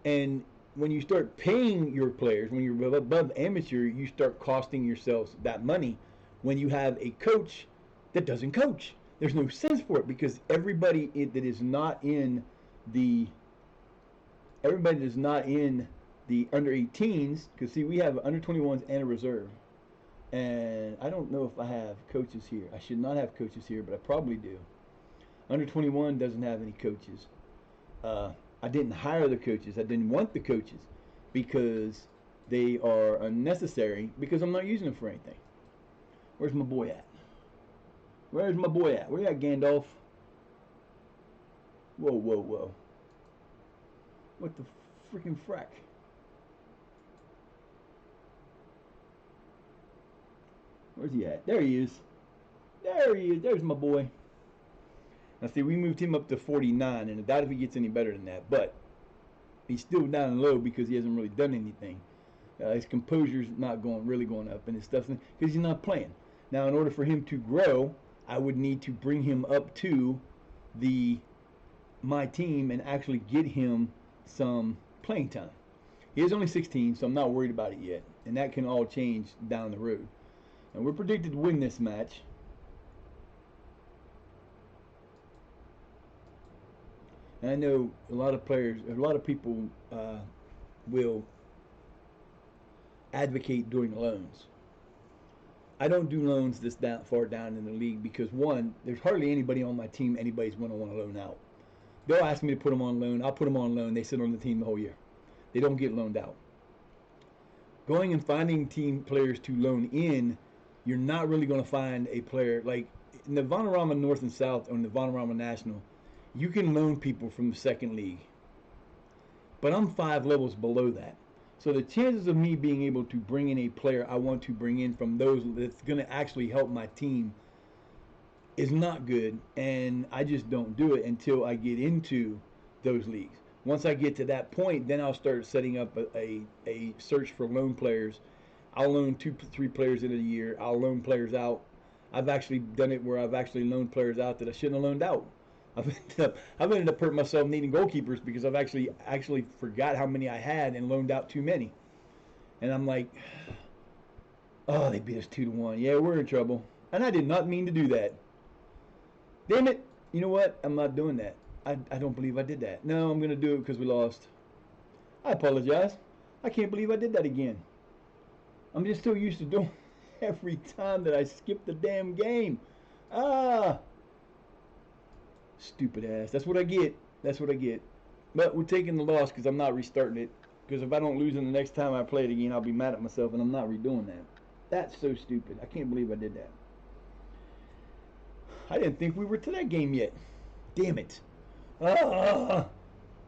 And when you start paying your players, when you're above amateur, you start costing yourselves that money. When you have a coach that doesn't coach, there's no sense for it because everybody that is not in the under 18s, because see, we have under 21s and a reserve, and I don't know if I have coaches here. I should not have coaches here, but I probably do. Under 21 doesn't have any coaches. I didn't hire the coaches. I didn't want the coaches because they are unnecessary because I'm not using them for anything. Where's my boy at? Where you at, Gandalf? Whoa. What the freaking frack? Where's he at? There he is. There's my boy. Now see, we moved him up to 49, and I doubt if he gets any better than that. But he's still down low because he hasn't really done anything. His composure's not really going up, and his stuff because he's not playing. Now, in order for him to grow, I would need to bring him up to my team and actually get him some playing time. He is only 16, so I'm not worried about it yet, and that can all change down the road. And we're predicted to win this match. And I know a lot of people will advocate doing loans. I don't do loans this far down in the league because, one, there's hardly anybody on my team anybody's going to want to loan out. They'll ask me to put them on loan. I'll put them on loan. They sit on the team the whole year. They don't get loaned out. going and finding team players to loan in, you're not really going to find a player like in the Vanarama North and South or in the Vanarama National. You can loan people from the second league, but I'm 5 levels below that. So the chances of me being able to bring in a player I want to bring in from those that's going to actually help my team is not good, and I just don't do it until I get into those leagues. Once I get to that point, then I'll start setting up a search for loan players. I'll loan 2, 3 players in a year. I'll loan players out. I've actually done it where I've actually loaned players out that I shouldn't have loaned out. I've ended up hurting myself needing goalkeepers because I've actually forgot how many I had and loaned out too many. And I'm like, oh, they beat us 2-1. Yeah, we're in trouble. And I did not mean to do that. Damn it. You know what? I'm not doing that. I don't believe I did that. No, I'm going to do it because we lost. I apologize. I can't believe I did that again. I'm just so used to doing it every time that I skip the damn game. Ah. Stupid ass. That's what I get. That's what I get. But we're taking the loss because I'm not restarting it. Because if I don't lose in the next time I play it again, I'll be mad at myself and I'm not redoing that. That's so stupid. I can't believe I did that. I didn't think we were to that game yet. Damn it. Ah,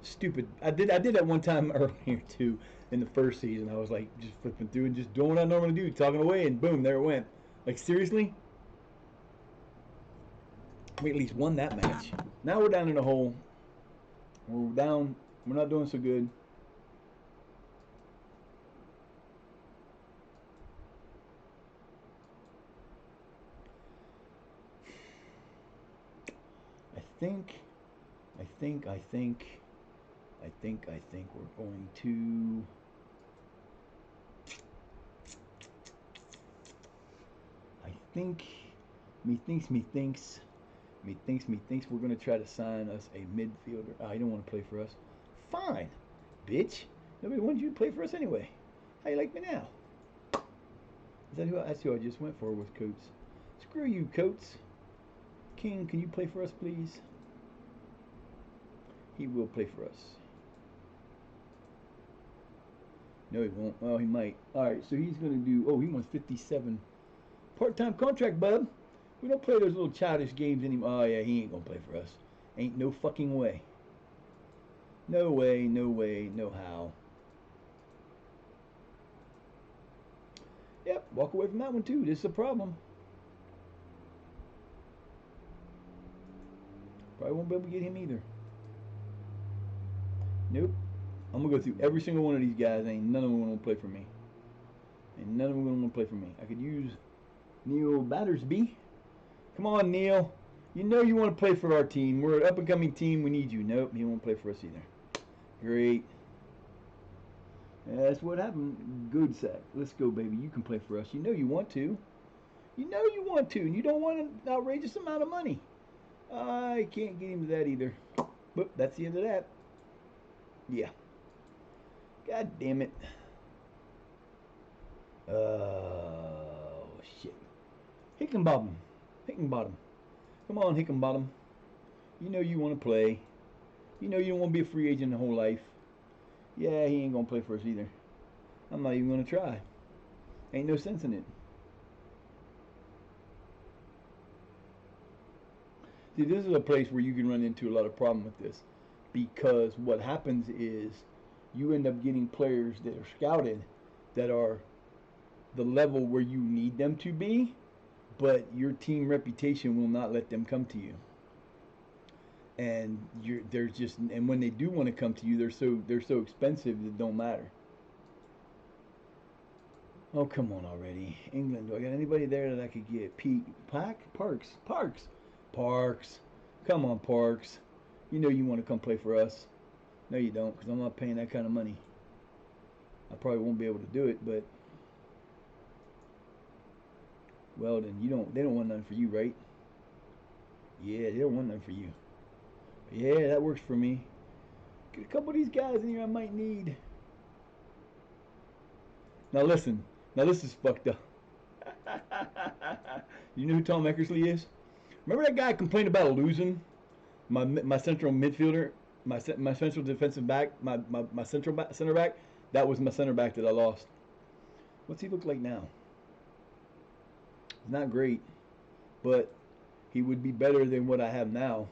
stupid. I did that one time earlier too in the first season. I was like just flipping through and just doing what I normally do, talking away, and boom, there it went. Like seriously? We at least won that match. Now we're down in the hole. We're down. We're not doing so good. I think we're going to. Me thinks we're going to try to sign us a midfielder. Oh, you don't want to play for us? Fine, bitch. Nobody wanted you to play for us anyway. How you like me now? That's who I just went for with Coates. Screw you, Coates. King, can you play for us, please? He will play for us. No, he won't. Oh, he might. All right, so he's going to do... Oh, he wants 57. Part-time contract, bub. We don't play those little childish games anymore. Oh, yeah, he ain't going to play for us. Ain't no fucking way. No way, no way, no how. Yep, walk away from that one, too. This is a problem. Probably won't be able to get him either. Nope. I'm going to go through every single one of these guys. Ain't none of them going to play for me. Ain't none of them going to play for me. I could use Neil Battersby. Come on, Neil. You know you want to play for our team. We're an up-and-coming team. We need you. Nope, he won't play for us either. Great. That's what happened. Good sack. Let's go, baby. You can play for us. You know you want to. You know you want to, and you don't want an outrageous amount of money. I can't get him to that either. But that's the end of that. Yeah. God damn it. Oh, shit. Hickenbottom. Come on, Hickenbottom. You know you want to play. You know you don't want to be a free agent the whole life. Yeah, he ain't going to play for us either. I'm not even going to try. Ain't no sense in it. See, this is a place where you can run into a lot of problem with this. Because what happens is you end up getting players that are scouted that are the level where you need them to be, but your team reputation will not let them come to you. And and when they do want to come to you, they're so expensive that it don't matter. Oh, come on already. England, do I got anybody there that I could get? Parks. Come on, Parks. You know you want to come play for us. No, you don't, because I'm not paying that kind of money. I probably won't be able to do it, but well, then they don't want nothing for you, right? Yeah, they don't want nothing for you. Yeah, that works for me. Get a couple of these guys in here I might need. Now listen. Now this is fucked up. You know who Tom Eckersley is? Remember that guy complained about losing my central midfielder, my central defensive back, my center back? That was my center back that I lost. What's he look like now? He's not great, but he would be better than what I have now.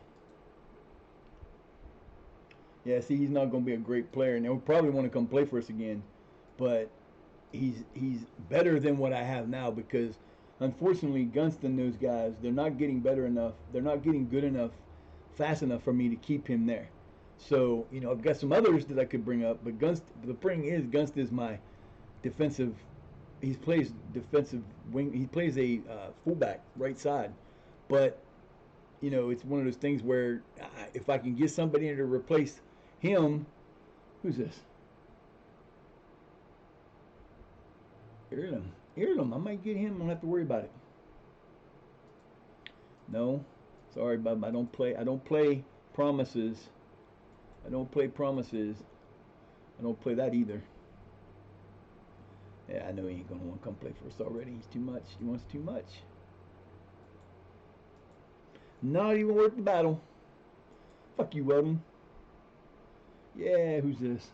Yeah, see, he's not going to be a great player, and he'll probably want to come play for us again. But he's better than what I have now because, unfortunately, Gunston, those guys, they're not getting better enough. They're not getting good enough, fast enough for me to keep him there. So, I've got some others that I could bring up, but the thing is, Gunston is my defensive. He plays defensive wing. He plays a fullback, right side. But, it's one of those things where if I can get somebody to replace him, who's this? Earlham. I might get him. I don't have to worry about it. No, sorry, bub. I don't play promises. I don't play promises. I don't play that either. Yeah, I know he ain't gonna want to come play for us already. He's too much. He wants too much. Not even worth the battle. Fuck you, Weldon. Yeah, who's this?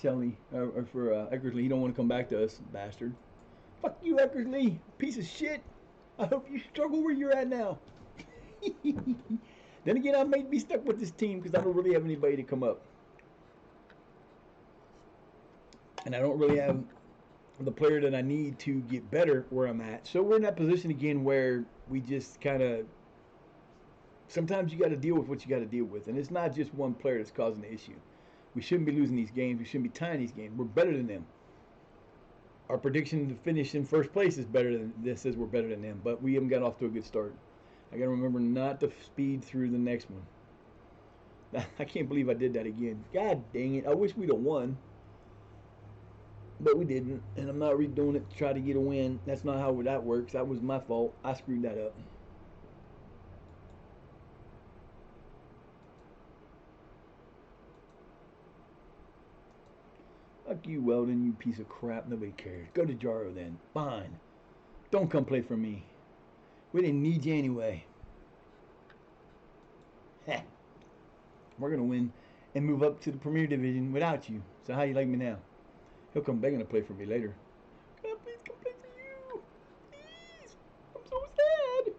Shelley, or for Eckersley. He don't want to come back to us, bastard. Fuck you, Eckersley, piece of shit. I hope you struggle where you're at now. Then again, I may be stuck with this team because I don't really have anybody to come up. And I don't really have the player that I need to get better where I'm at. So we're in that position again where we just kind of, sometimes you got to deal with what you got to deal with. And it's not just one player that's causing the issue. We shouldn't be losing these games. We shouldn't be tying these games. We're better than them. Our prediction to finish in first place is better than this. Says we're better than them, but we haven't got off to a good start. I got to remember not to speed through the next one. I can't believe I did that again. God dang it. I wish we'd have won, but we didn't, and I'm not redoing it to try to get a win. That's not how that works. That was my fault. I screwed that up. Fuck you, Weldon, you piece of crap. Nobody cares. Go to Jaro then. Fine. Don't come play for me. We didn't need you anyway. Heh. We're going to win and move up to the Premier Division without you. So how you like me now? He'll come begging to play for me later. God, please come play for you. Please. I'm so sad.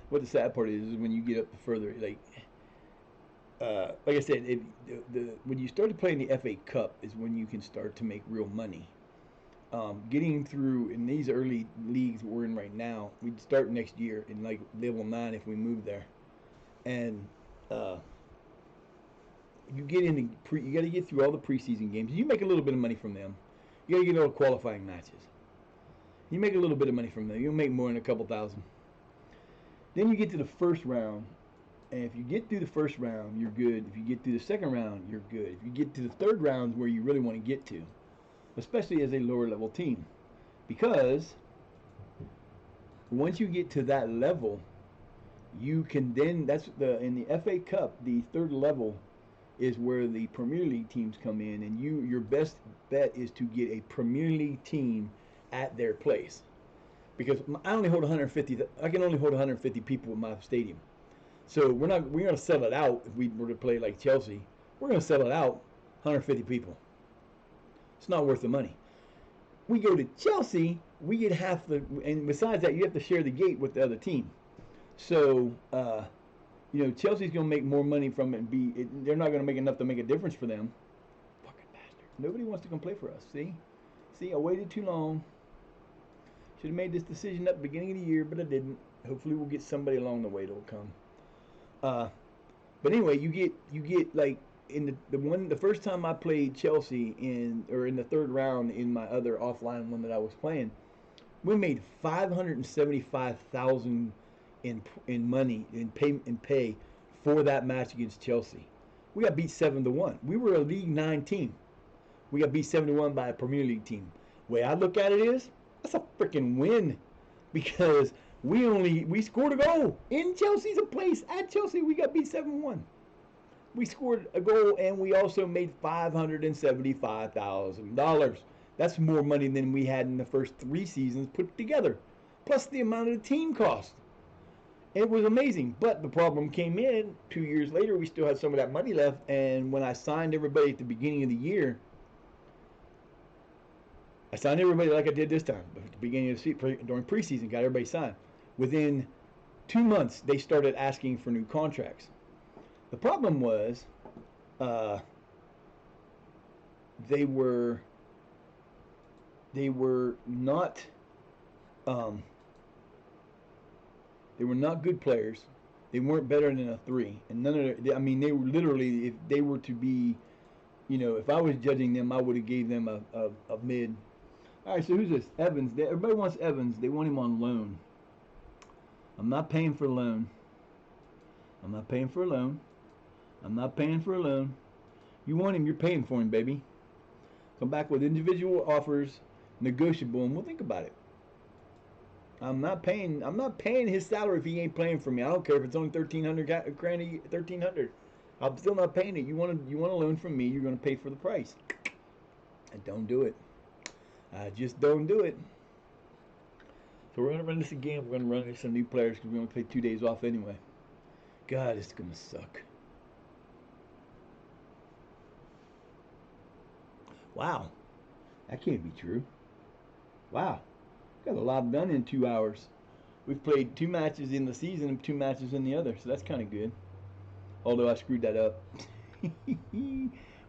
What the sad part is when you get up further, like I said, when you started playing the FA Cup is when you can start to make real money. Getting through in these early leagues we're in right now, we'd start next year in like level 9 if we move there, and you get into you got to get through all the preseason games. You make a little bit of money from them. You got to get all the qualifying matches. You make a little bit of money from them. You'll make more than a couple thousand. Then you get to the first round. And if you get through the first round, you're good. If you get through the second round, you're good. If you get to the third round, where you really want to get to, especially as a lower level team, because once you get to that level, you can then in the FA Cup, the third level is where the Premier League teams come in, and your best bet is to get a Premier League team at their place, because I only hold 150. I can only hold 150 people in my stadium. So we're going to sell it out if we were to play like Chelsea. We're going to sell it out 150 people. It's not worth the money. We go to Chelsea, we get half the, and besides that, you have to share the gate with the other team. So, Chelsea's going to make more money from it. They're not going to make enough to make a difference for them. Fucking bastard. Nobody wants to come play for us. See, I waited too long. Should have made this decision at the beginning of the year, but I didn't. Hopefully, we'll get somebody along the way that'll come. But anyway, you get like in the first time I played Chelsea in the third round in my other offline one that I was playing, we made $575,000 in money in pay for that match against Chelsea. We got beat 7-1. We were a League 9 team. We got beat 7-1 by a Premier League team. The way I look at it is, that's a freaking win, because we scored a goal in Chelsea's place at Chelsea. We got beat 7-1. We scored a goal, and we also made $575,000. That's more money than we had in the first 3 seasons put together, plus the amount of the team cost. It was amazing, but the problem came in 2 years later. We still had some of that money left, and when I signed everybody at the beginning of the year, I signed everybody like I did this time. At the beginning of the during preseason, got everybody signed. Within 2 months, they started asking for new contracts. The problem was, uh, they were not um, they were not good players. They weren't better than a 3, and none of their, I mean, they were literally, if they were to be, if I was judging them, I would have gave them a mid. All right, so who's this? Evans. Everybody wants Evans. They want him on loan. I'm not paying for a loan. I'm not paying for a loan. I'm not paying for a loan. You want him, you're paying for him, baby. Come back with individual offers, negotiable, and we'll think about it. I'm not paying his salary if he ain't playing for me. I don't care if it's only $1,300. I'm still not paying it. You want a loan from me, you're gonna pay for the price. I don't do it. I just don't do it. So we're gonna run this again. We're gonna run some new players because we're gonna play 2 days off anyway. God, it's gonna suck. Wow, that can't be true. Wow, got a lot done in 2 hours. We've played 2 matches in the season and 2 matches in the other, so that's kind of good. Although I screwed that up.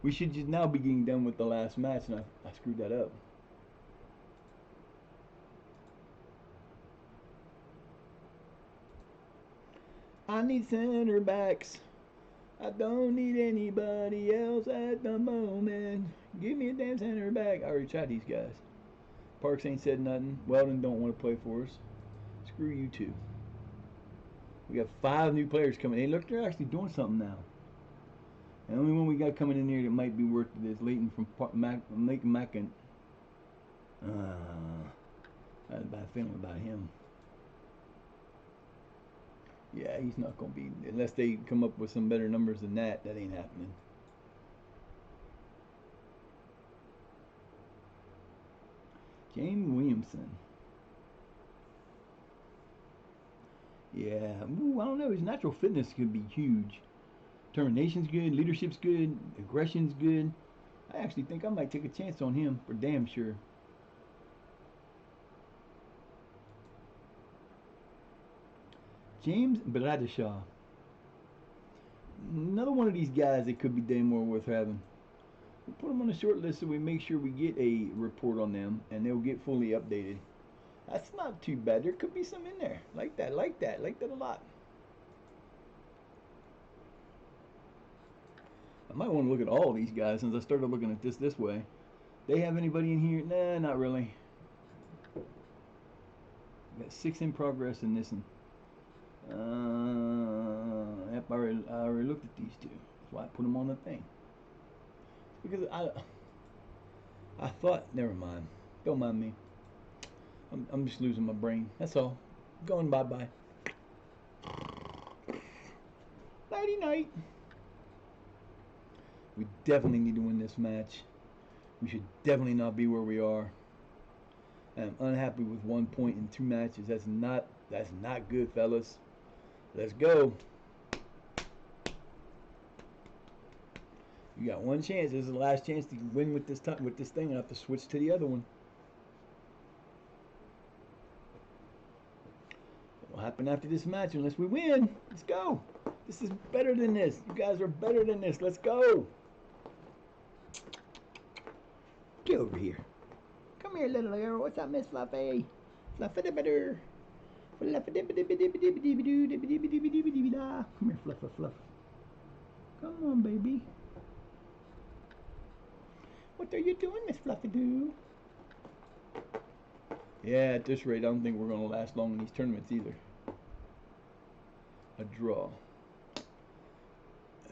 We should just now be getting done with the last match, and I screwed that up. I need center backs. I don't need anybody else at the moment. Give me a damn center back. I already tried these guys. Parks ain't said nothing. Weldon don't want to play for us. Screw you two. We got 5 new players coming. Hey, look, they're actually doing something now. The only one we got coming in here that might be worth it is Leighton from Mackin. I had a bad feeling about him. Yeah, he's not going to be, unless they come up with some better numbers than that. That ain't happening. James Williamson. Yeah, I don't know. His natural fitness could be huge. Determination's good. Leadership's good. Aggression's good. I actually think I might take a chance on him for damn sure. James Bradishaw. Another one of these guys that could be damn well worth having. We'll put them on the short list so we make sure we get a report on them and they'll get fully updated. That's not too bad. There could be some in there. Like that a lot. I might want to look at all these guys since I started looking at this way. They have anybody in here? Nah, not really. Got 6 in progress in this one. Yep, I already looked at these 2. That's why I put them on the thing. Because I thought, never mind. Don't mind me. I'm just losing my brain. That's all. Going bye-bye. Nighty night. We definitely need to win this match. We should definitely not be where we are. I'm unhappy with 1 point in 2 matches. That's not good, fellas. Let's go. You got 1 chance. This is the last chance to win with this thing. I have to switch to the other one. What will happen after this match unless we win? Let's go. This is better than this. You guys are better than this. Let's go. Get over here. Come here, little girl. What's up, Miss Fluffy? Fluffy better. Come here, Fluffy Fluff. Come on, baby. What are you doing, Miss Fluffy Doo? Yeah, at this rate, I don't think we're going to last long in these tournaments either. A draw.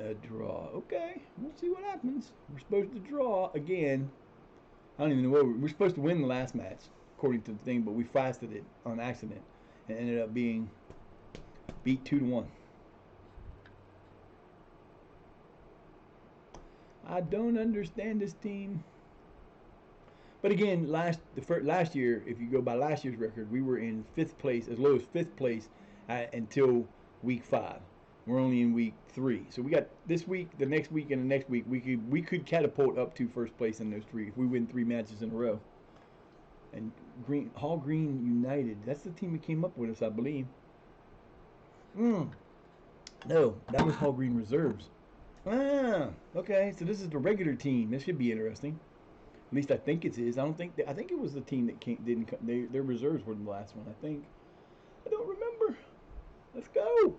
A draw. Okay, we'll see what happens. We're supposed to draw again. I don't even know what we're supposed to win the last match, according to the thing, but we fasted it on accident and ended up being beat 2-1. I don't understand this team. But again, last year, if you go by last year's record, we were in 5th place, as low as 5th place until week 5. We're only in week 3, so we got this week, the next week, and the next week. We could catapult up to first place in those 3 if we win 3 matches in a row. And Hall Green United, that's the team that came up with us, I believe. No, that was Hall Green Reserves. Okay, so this is the regular team. This should be interesting. At least I think it is. I think it was the team that didn't come. Their reserves were the last one, I think. I don't remember. Let's go.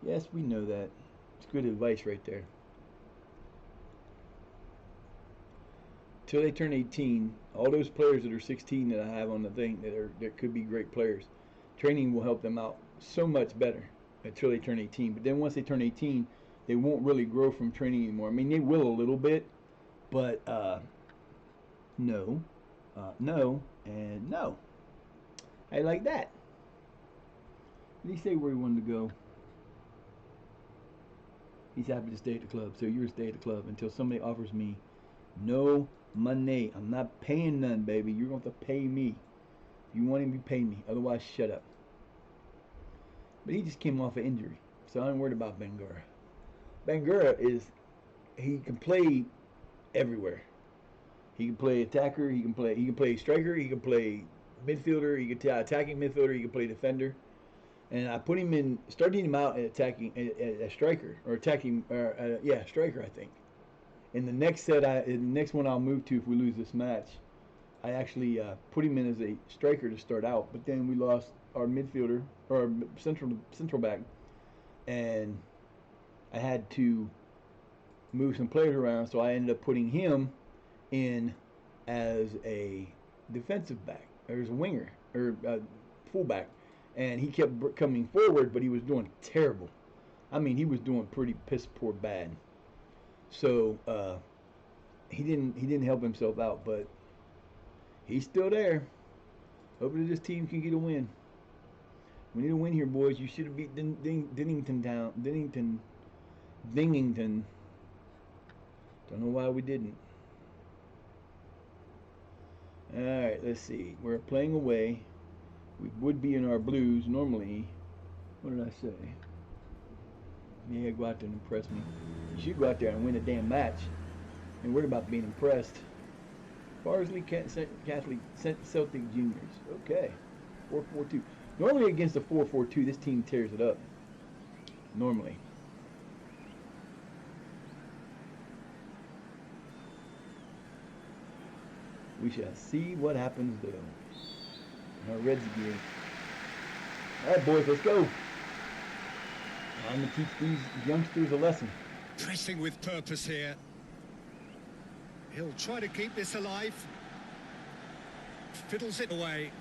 Yes, we know that. It's good advice right there. Till they turn 18, all those players that are 16 that I have on the thing that could be great players, training will help them out so much better until they turn 18. But then once they turn 18, they won't really grow from training anymore. I mean, they will a little bit, but no, and no. I like that. Did he say where he wanted to go? He's happy to stay at the club, so you're stay at the club until somebody offers me no money. I'm not paying none, baby. You're going to have to pay me. If you want him to pay me. Otherwise, shut up. But he just came off an injury, so I'm worried about Bangura. Bangura he can play everywhere. He can play attacker. He can play striker. He can play midfielder. He can play attacking midfielder. He can play defender. And I put him in, starting him out at attacking, a striker or attacking, striker, I think. In the next the next one I'll move to if we lose this match, I actually put him in as a striker to start out. But then we lost our midfielder or our central back, and I had to move some players around. So I ended up putting him in as a defensive back, or as a winger or fullback. And he kept coming forward, but he was doing terrible. I mean, he was doing pretty piss poor bad. So he didn't help himself out, but he's still there. Hopefully this team can get a win. We need a win here, boys. You should have beat Dingington. Don't know why we didn't. All right, let's see. We're playing away. We would be in our blues normally. What did I say? Yeah, go out there and impress me. You should go out there and win a damn match. And worry about being impressed. Barnsley Catholic Celtic Juniors. Okay. 4-4-2. Normally against a 4-4-2, this team tears it up. Normally. We shall see what happens though. Our Reds gear. Alright, boys, let's go. I'm going to teach these youngsters a lesson. Pressing with purpose here. He'll try to keep this alive. Fiddles it away.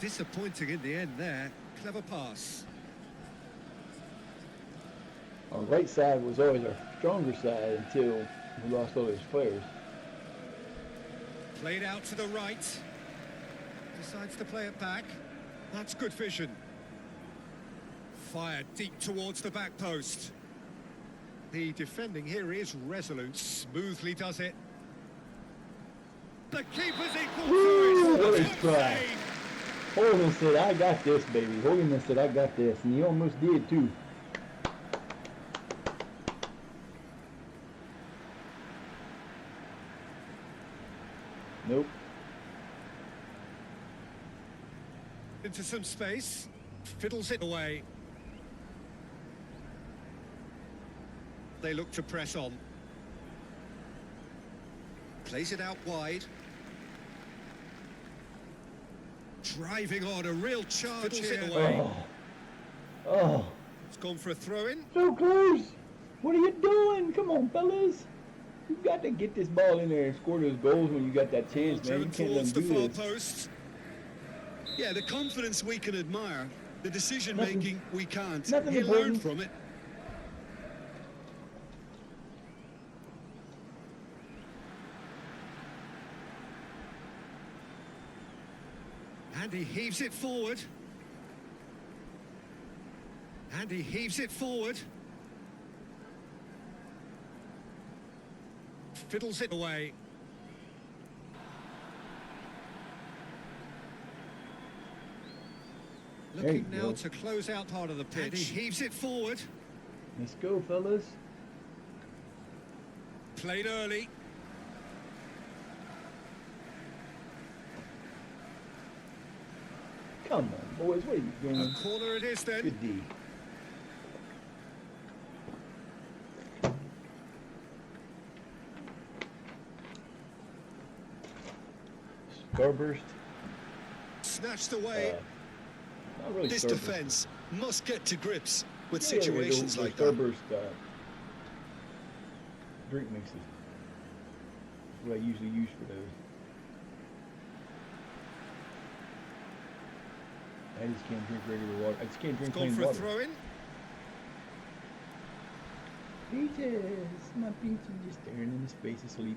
Disappointing in the end there. Clever pass. Our right side was always our stronger side until we lost all those players. Played out to the right. Decides to play it back. That's good vision. Fired deep towards the back post. The defending here is resolute. Smoothly does it. The keeper's equal to it. What a try. Hogan said, I got this, baby. Hogan said, I got this. And he almost did, too. Nope. Into some space. Fiddles it away. They look to press on. Plays it out wide. Driving on, a real charge here. It away. Oh. It's gone for a throw-in. So close. What are you doing? Come on, fellas. You've got to get this ball in there and score those goals when you got that chance, man. You can't let them do this. Yeah, the confidence we can admire. The decision-making we can't. Nothing He important. learned from it. And he heaves it forward. And he heaves it forward. Fiddles it away. Looking now to close out part of the pitch. And he heaves it forward. Let's go, fellas. Played early. Come on, boys. What are you doing? A corner it is then. Good D. Starburst. Snatched away. Not really This Starburst. defence must get to grips with Yeah, situations the like that. Starburst drink mixes. That's what I usually use for those. I just can't drink regular water. I just can't drink Gone plain for a water. throw-in. Peaches, my peaches, just staring in his face asleep.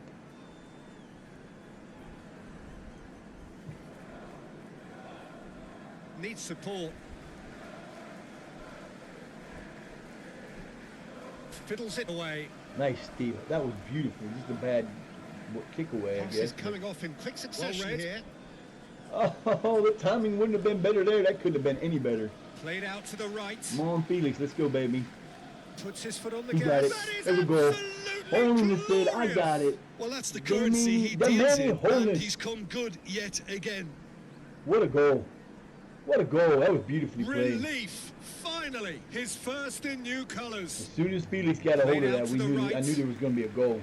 Needs support. Fiddles it away. Nice steal. That was beautiful. Just a bad kick away, I Pass guess. is coming off in quick succession read. here. Oh, the timing wouldn't have been better there. That couldn't have been any better. Played out to the right. Come on, Felix. Let's go, baby. Puts his foot on the He gas. got it. That is There we go. absolutely Holness said, I glorious. got it. Well, that's the Give currency me he the deals money, in, and Holness. he's come good yet again. What a goal. What a goal. That was beautifully played. Relief. Finally, his first in new colours. As soon as Felix got a hold Played of out that, to we the knew right. I knew there was going to be a goal.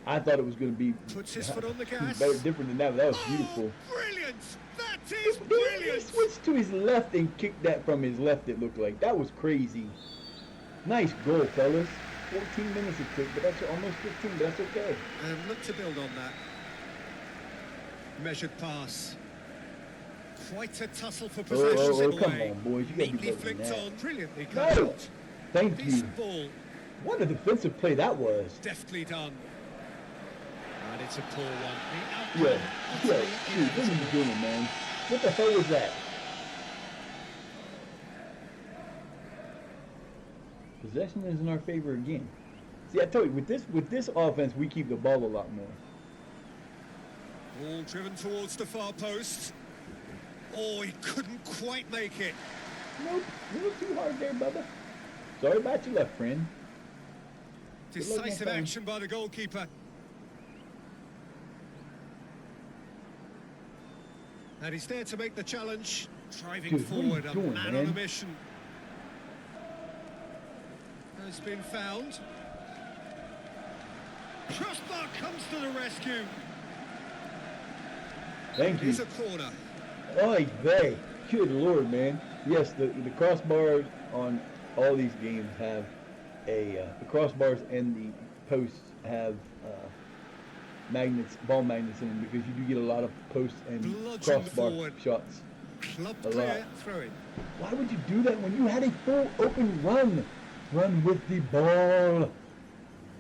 I thought it was going to be Puts his foot on the gas. better, different than that, but that was beautiful. Oh, brilliant! That is He brilliant! switched to his left and kicked that from his left, it looked like. That was crazy. Nice goal, fellas. 14 minutes it took, but that's almost 15, but that's okay. And look to build on that. Measured pass. Quite a tussle for possession. Oh, come on, boys. You got to be Neatly better than flicked that. on. Brilliantly cut No. out. Thank you. Decent ball. What a defensive play that was. Deftly done. And it's a poor one. The Yeah, outcome, yeah, utterly dude, what are you inevitable. doing, man? What the hell was that? Possession is in our favor again. See, I told you, with this offense, we keep the ball a lot more. Ball driven towards the far post. Oh, he couldn't quite make it. Nope, a little too hard there, Bubba. Sorry about your left, friend. Good luck next Decisive time. action by the goalkeeper. And he's there to make the challenge. Driving Dude, what are you forward, a doing, man man? on a mission. Has been found. Crossbar comes to the rescue. Thank you. Here's a corner. Oy vey. Good Lord, man. Yes, the crossbars on all these games have the crossbars and the posts have magnets, ball magnets in them, because you do get a lot of posts and Bludgeoned crossbar forward. shots. Club A clear, lot. throw in. Why would you do that when you had a full open run? Run with the ball.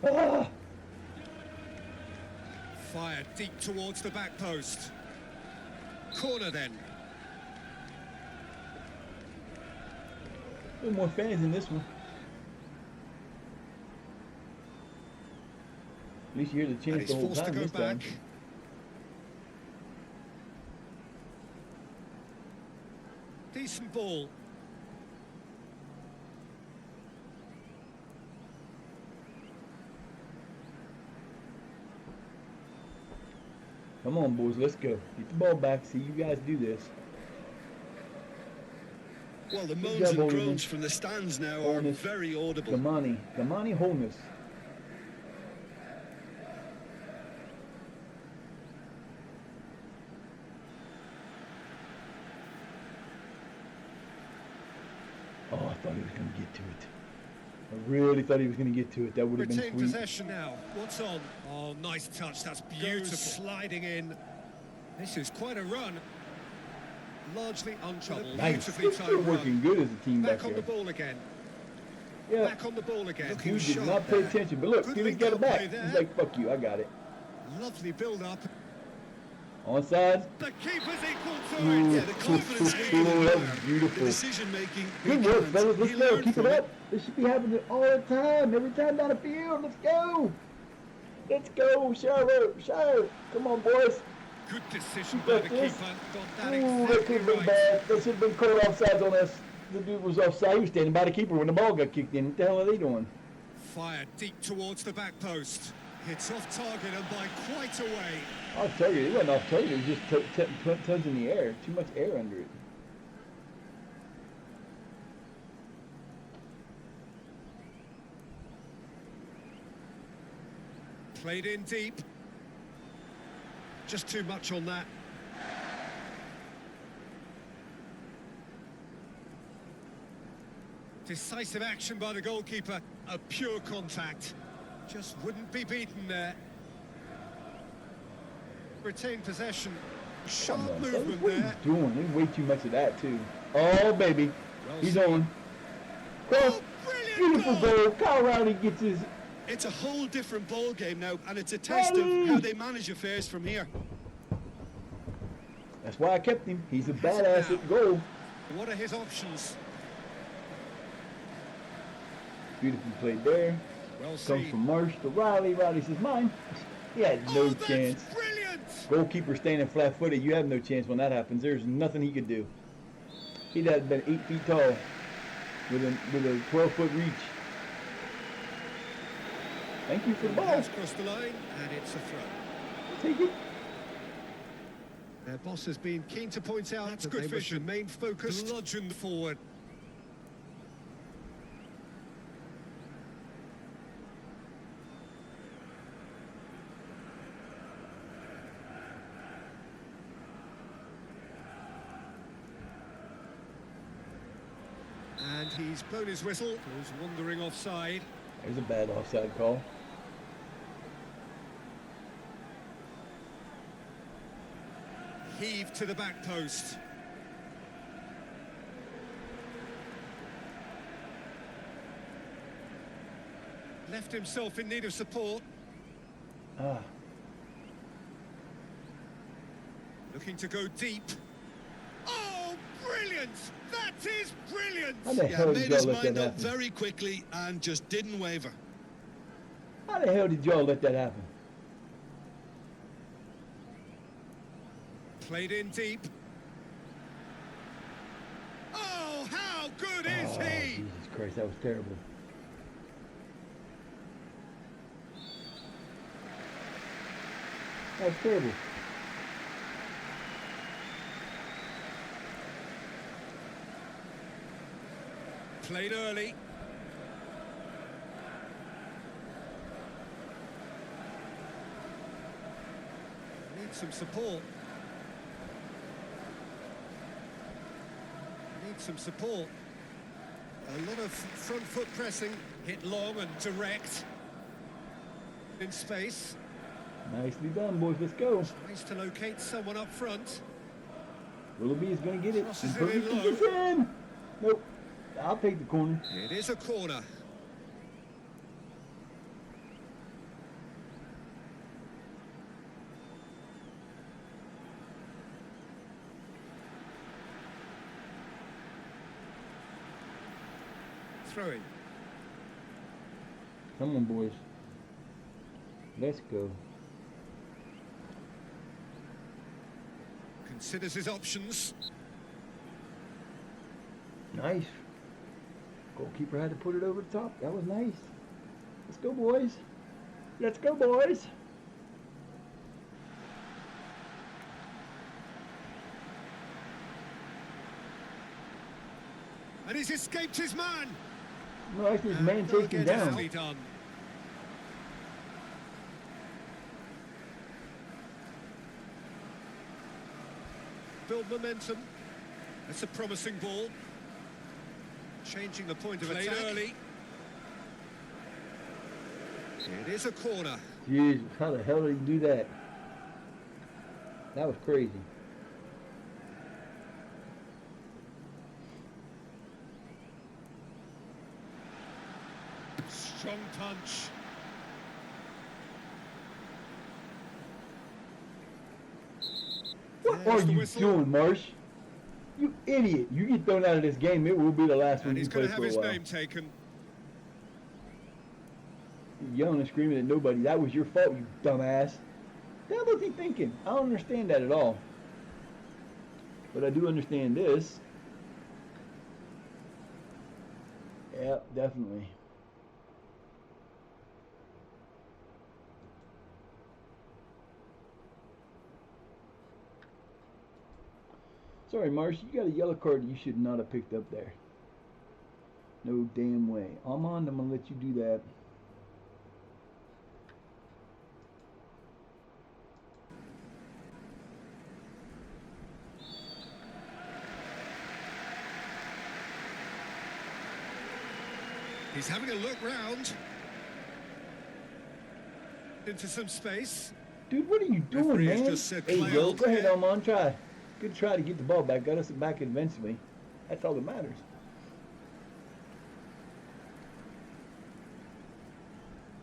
Ah! Fired deep towards the back post. Corner then. A little more fans in this one. At least you hear the And chance he's the whole forced to time go this time. back. Decent ball. Come on, boys, let's go. Get the ball back. See you guys do this. Well, the Good moans job, and Holden. groans from the stands now are Holness. very audible. Damani Holness. Oh, I thought he was going to get to it. I really thought he was going to get to it. That would have been Retain sweet. possession now. What's on? Oh, nice touch. That's beautiful. Sliding in. This is quite a run. Largely untroubled. Nice. Beautifully We're still timed working run. good as a team back Back on there. the ball again. Yeah, Back on the ball again. Looking we did sharp not pay there. attention. But look, Good Felix link got it up back. play there. He's like, fuck you, I got it. Lovely build-up. Onside. The keeper's equal to Ooh, it. Yeah, the confidence we ooh, can that admire. was beautiful. The decision making. Good work, fellas. Let's go. Keep it up. This should be happening all the time. Every time down the field. Let's go. Let's go, Sharp. Sharp. Come on, boys. Good decision Keep by up the this. keeper. Got that Ooh, that exactly could have been right. bad. That should have been called offside on us. The dude was offside. He was standing by the keeper when the ball got kicked in. What the hell are they doing? Fired deep towards the back post. Hits off target and by quite a way. Off target. It wasn't off target. It was just tons in the air. Too much air under it. Played in deep. Just too much on that. Decisive action by the goalkeeper. A pure contact. Just wouldn't be beaten there. Retained possession. Sharp Come on, movement what are there. you doing? There's way too much of that, too. Oh, baby. Well He's seen. on. Cross. Oh, brilliant Beautiful goal! goal. Kyle Riley gets his... It's a whole different ball game now, and it's a test of Riley! how they manage affairs from here. That's why I kept him. He's a Has it badass now. at goal. What are his options? Beautifully played there. Well Comes seen. from Marsh to Riley. Riley says, mine. He had no that's chance. brilliant! Goalkeeper standing flat-footed. You have no chance when that happens. There's nothing he could do. He'd have been 8 feet tall with a 12-foot reach. Thank you for the ball. Has crossed the line, and it's a throw. Take it. Their boss has been keen to point out that good they must vision. remain focused. Bludgeoned forward. And he's blown his whistle. Goes wandering offside. There's a bad offside call. Heaved to the back post. Left himself in need of support. Ah, Looking to go deep. Oh, brilliant! That is brilliant! how the Yeah, hell made did y'all his let that mind up happen? very quickly and just didn't waver. How the hell did y'all let that happen? Played in deep. Oh, how good is Oh, he? Jesus Christ, that was terrible. That was terrible. Played early. Needs some support. Needs some support. A lot of front foot pressing. Hit long and direct. In space. Nicely done, boys. Let's go. Tries to locate someone up front. Willoughby is going to get it. Crosses In it in perfect low. position. Nope. I'll take the corner. It is a corner. Throwing. Come on, boys. Let's go. Considers his options. Nice. Goalkeeper had to put it over the top. That was nice. Let's go, boys. Let's go, boys. And he's escaped his man. Nice, this man Well taken again, down. nicely done. Build momentum. That's a promising ball. Changing the point of attack. Early. It is a corner. Jesus, how the hell did he do that? That was crazy. Strong punch. What There's are the you whistle. doing, Marsh? You idiot. You get thrown out of this game, it will be the last one And you he's play going to for have a his while. name taken. yelling and screaming at nobody. That was your fault, you dumbass. The hell was he thinking? I don't understand that at all. But I do understand this. Yeah, definitely. Sorry, Marsh, you got a yellow card you should not have picked up there. No damn way. I'm going to let you do that. He's having a look round into some space. Dude, what are you doing, Referee has man? just said There you play go. on. Go ahead, Almon. Try. Good try to get the ball back. Got us back eventually. That's all that matters.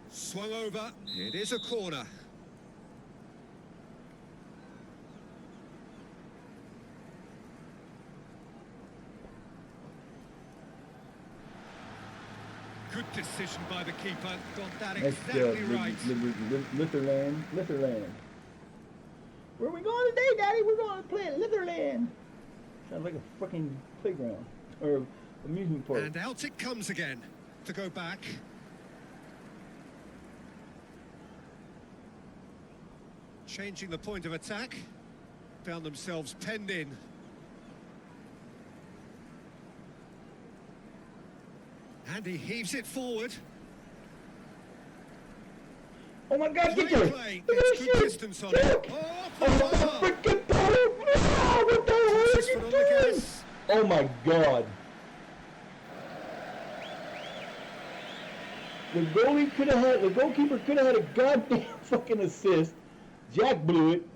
Swung over. It is a corner. Good decision by the keeper. Got that Nice exactly job, right. Litherland. Where are we going today, Daddy? We're going to play at Litherland. Sounds like a fucking playground or amusement park. And out it comes again to go back. Changing the point of attack. Found themselves penned in. And he heaves it forward. Oh my God, get Great there! play. Look at It's this good shit! distance on Check! it. Oh, off the Oh, bar. freaking ball! Oh, what the hell Puts are his you foot on the doing? gas. Oh my God! The goalkeeper could have had a goddamn fucking assist. Jack blew it.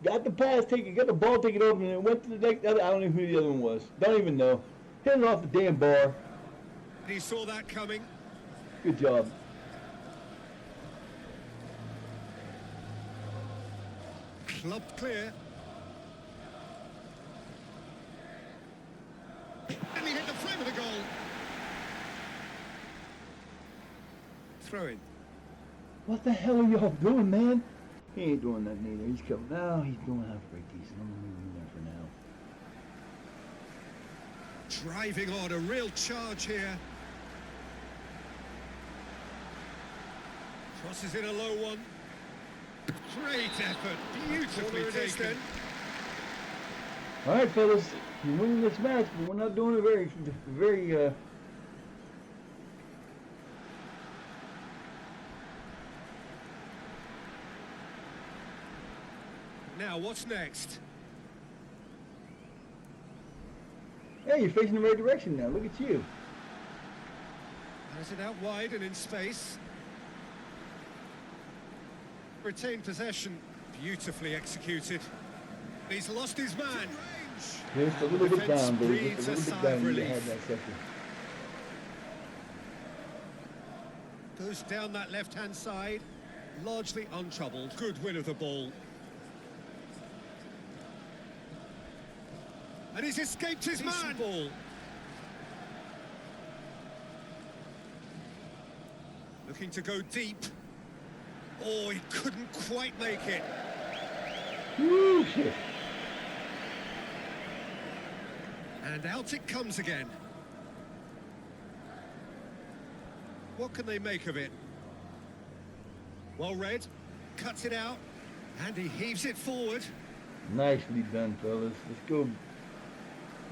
Got the pass taken, got the ball taken over, and it went to the next. I don't know who the other one was. Don't even know. Hit it off the damn bar. He saw that coming. Good job. Clubbed clear. And he hit the frame of the goal. Throw in. What the hell are y'all doing, man? He ain't doing that neither. He's coming now. He's doing half break decent. I'm gonna leave him there for now. Driving on, a real charge here. Crosses in a low one. Great effort, beautifully taken. All right, fellas, you're winning this match, but we're not doing it very. Now, what's next? Hey, you're facing the right direction now. Look at you. Has it out wide and in space. Retained possession, beautifully executed. He's lost his man. Just a little bit Defence down, baby. breathes Just a a little sigh bit of down. You relief. had that second. Goes down that left-hand side, largely untroubled. Good win of the ball. And he's escaped his man. Ball. Looking to go deep. Oh, he couldn't quite make it. Woo, shit. And out it comes again. What can they make of it? Well read, cuts it out, and he heaves it forward. Nicely done, fellas. Let's go.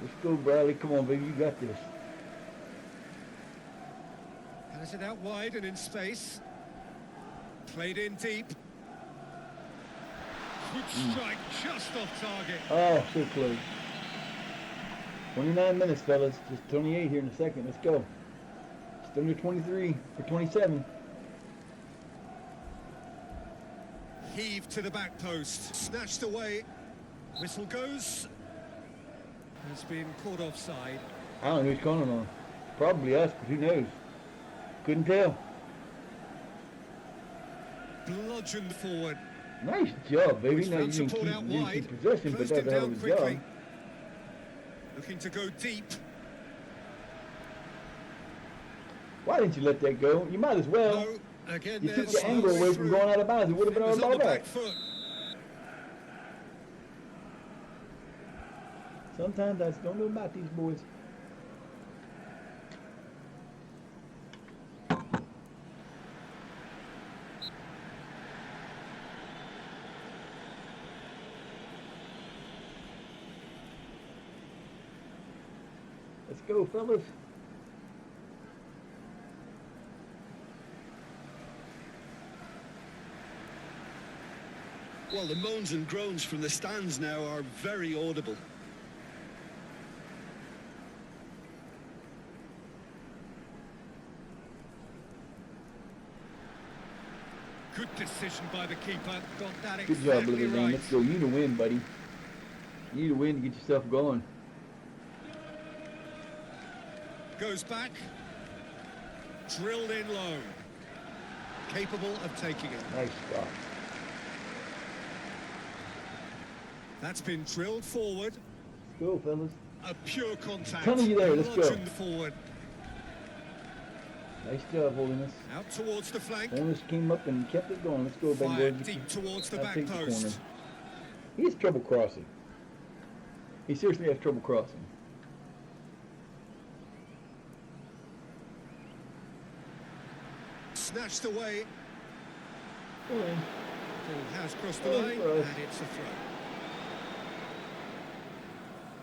Let's go, Bradley. Come on, baby. You got this. Has it out wide and in space. Played in deep. Good strike, just off target. Oh, so close. 29 minutes, fellas. Just 28 here in a second. Let's go. It's under 23 for 27. Heaved to the back post, snatched away. Whistle goes. Has been caught offside. I don't know who's calling on. Probably us, but who knows? Couldn't tell. Bludgeoned forward. Nice job, baby. He's Now you found didn't support keep, out you didn't wide. keep possession, but Closed that's him a hell down of a quickly. job. Looking to go deep. Why didn't you let that go? You might as well. No, Again, You they're took the angle away from going out of bounds. It would have been It was on on the ball back back. foot. Sometimes I just don't know about these boys. Let's go, fellas. Well, the moans and groans from the stands now are very audible. Good decision by the keeper. Got that Good job, exactly Little Dan. right. Let's go. You need to win, buddy. You need to win to get yourself going. Goes back. Drilled in low. Capable of taking it. Nice stop. That's been drilled forward. Let's go, fellas. A pure contact. Telling you there, let's go. Bludgeoned forward. Nice job, Holiness. Out towards the flank. Holiness came up and kept it going. Let's go, Ben. Fired deep towards the back post. He has trouble crossing. He seriously has trouble crossing. Snatched away. Go in. Ball has crossed the Oh, line, right. and it's a throw.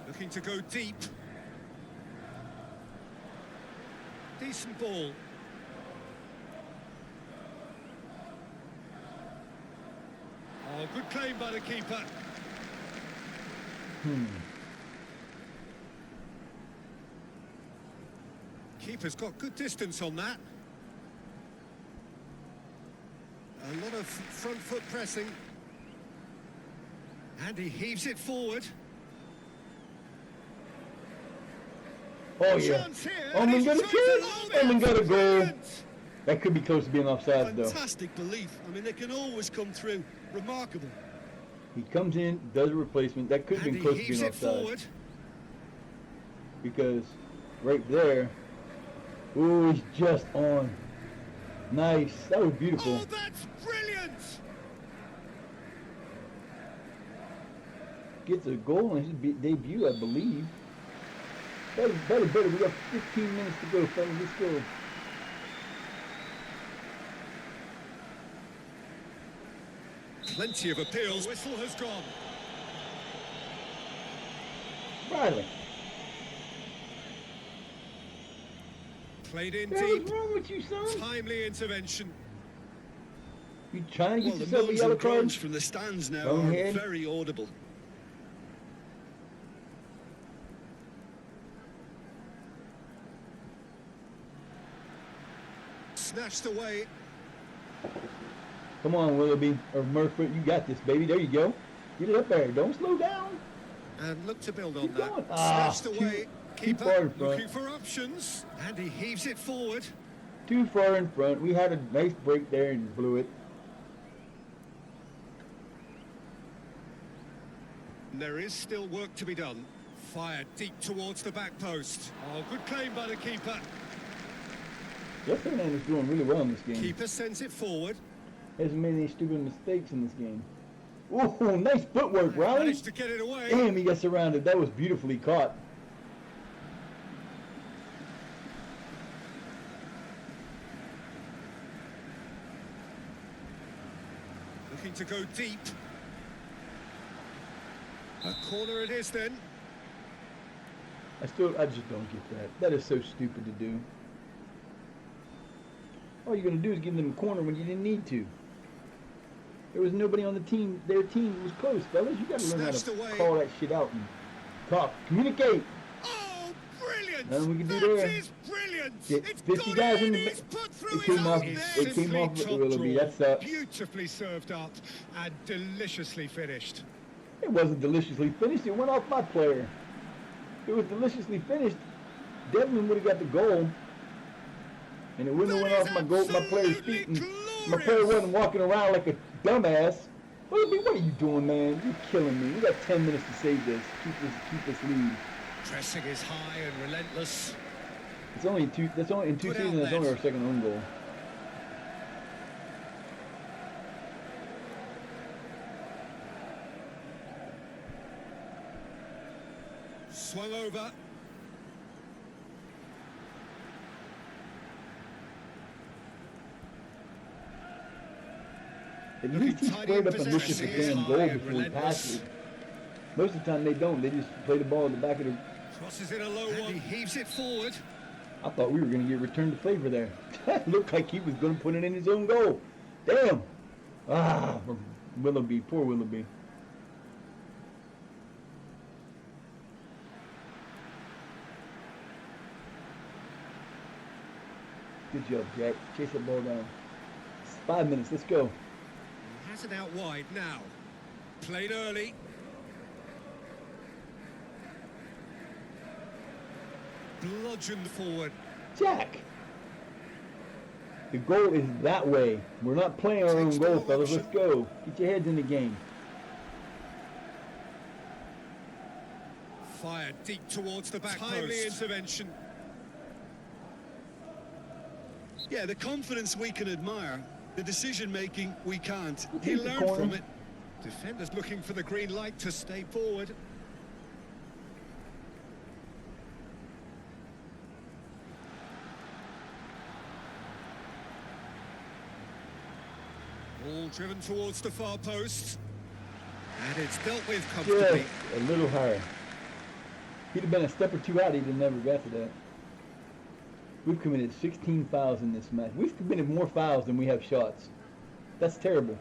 Looking to go deep. Decent ball. Oh, good claim by the keeper. Keeper's got good distance on that. A lot of front foot pressing. And he heaves it forward. Oh, yeah. Chance here, Oh, and my he's God, tried to oh, lob my it. God, a goal. Brilliant. That could be close to being offside, though. Fantastic belief. I mean, they can always come through. Remarkable. He comes in, does a replacement. That could have And been he close to heaves being it offside. forward. Because right there, ooh, he's just on. Nice. That was beautiful. Oh, that's brilliant. Gets a goal in his debut, I believe. Better. We got 15 minutes to go, fellas. Let's go. Plenty of appeals. Whistle has gone. Riley. Played in What's deep. wrong with you, son? Timely intervention. You trying to Well, get the yourself a moans yellow and groans card? from the stands now Go are ahead. very audible. Snatched away. Come on, Willoughby or Murphy, you got this, baby. There you go. Get it up there. Don't slow down. And look to build on Keep that. going. Snatched Too away. far Keeper in front. looking for options. And he heaves it forward. Too far in front. We had a nice break there and blew it. There is still work to be done. Fired deep towards the back post. Oh, good claim by the keeper. Justin is doing really well in this game. Keeper sends it forward. Hasn't made any stupid mistakes in this game. Ooh, nice footwork, Riley. Managed to get it away. Damn, he got surrounded. That was beautifully caught. Looking to go deep. A corner it is then. I just don't get that. That is so stupid to do. All you're gonna do is give them a corner when you didn't need to. There was nobody on the team. Their team was close, fellas. You gotta learn how Snatched to away. call that shit out and talk, communicate. Oh, brilliant! Nothing we can do That there. is brilliant! Get It's 50 gone guys in in, the it's put through it came his off- own it net. came off Simply Willoughby. top That sucks. Beautifully served up and deliciously finished. It wasn't deliciously finished. It went off my player. If it was deliciously finished, Devlin would have got the goal, and it wouldn't have That went off is my player's absolutely feet, and my glorious. player wasn't walking around like a dumbass. Willoughby, what are you doing, man? You're killing me. We got 10 minutes to save this. Keep this lead. Pressing is high and relentless. It's only two. That's only in two Good seasons. That's only outlet. our second own goal. Swung over. At least he squared up and looked at the damn goal before he passed it. Most of the time they don't. They just play the ball at the back of the... Crosses in a low one. He heaves it forward. I thought we were going to get returned to favor there. Looked like he was going to put it in his own goal. Damn. Ah, Willoughby. Poor Willoughby. Good job, Jack. Chase that ball down. It's 5 minutes. Let's go. He has it out wide now. Played early. Bludgeoned forward. Jack! The goal is that way. We're not playing our own goal, fellas. Let's go. Get your heads in the game. Fired deep towards the back post. Timely intervention. Yeah, the confidence we can admire, the decision-making we can't. He learned from it. Defenders looking for the green light to stay forward. Ball driven towards the far post. And it's dealt with comfortably. Just a little higher. He'd have been a step or two out, he'd have never got to that. We've committed 16 fouls in this match. We've committed more fouls than we have shots. That's terrible.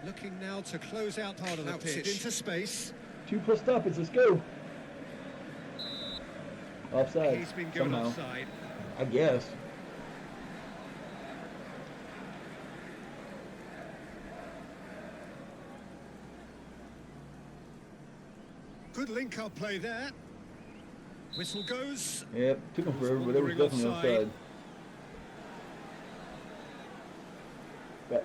Looking now to close out part of the pitch. Into space. 2+ stoppage, let's go. Offside. He's been given somehow. offside. I guess. Good link-up play there. Whistle goes. Yep, took him forever, but it was definitely offside. Got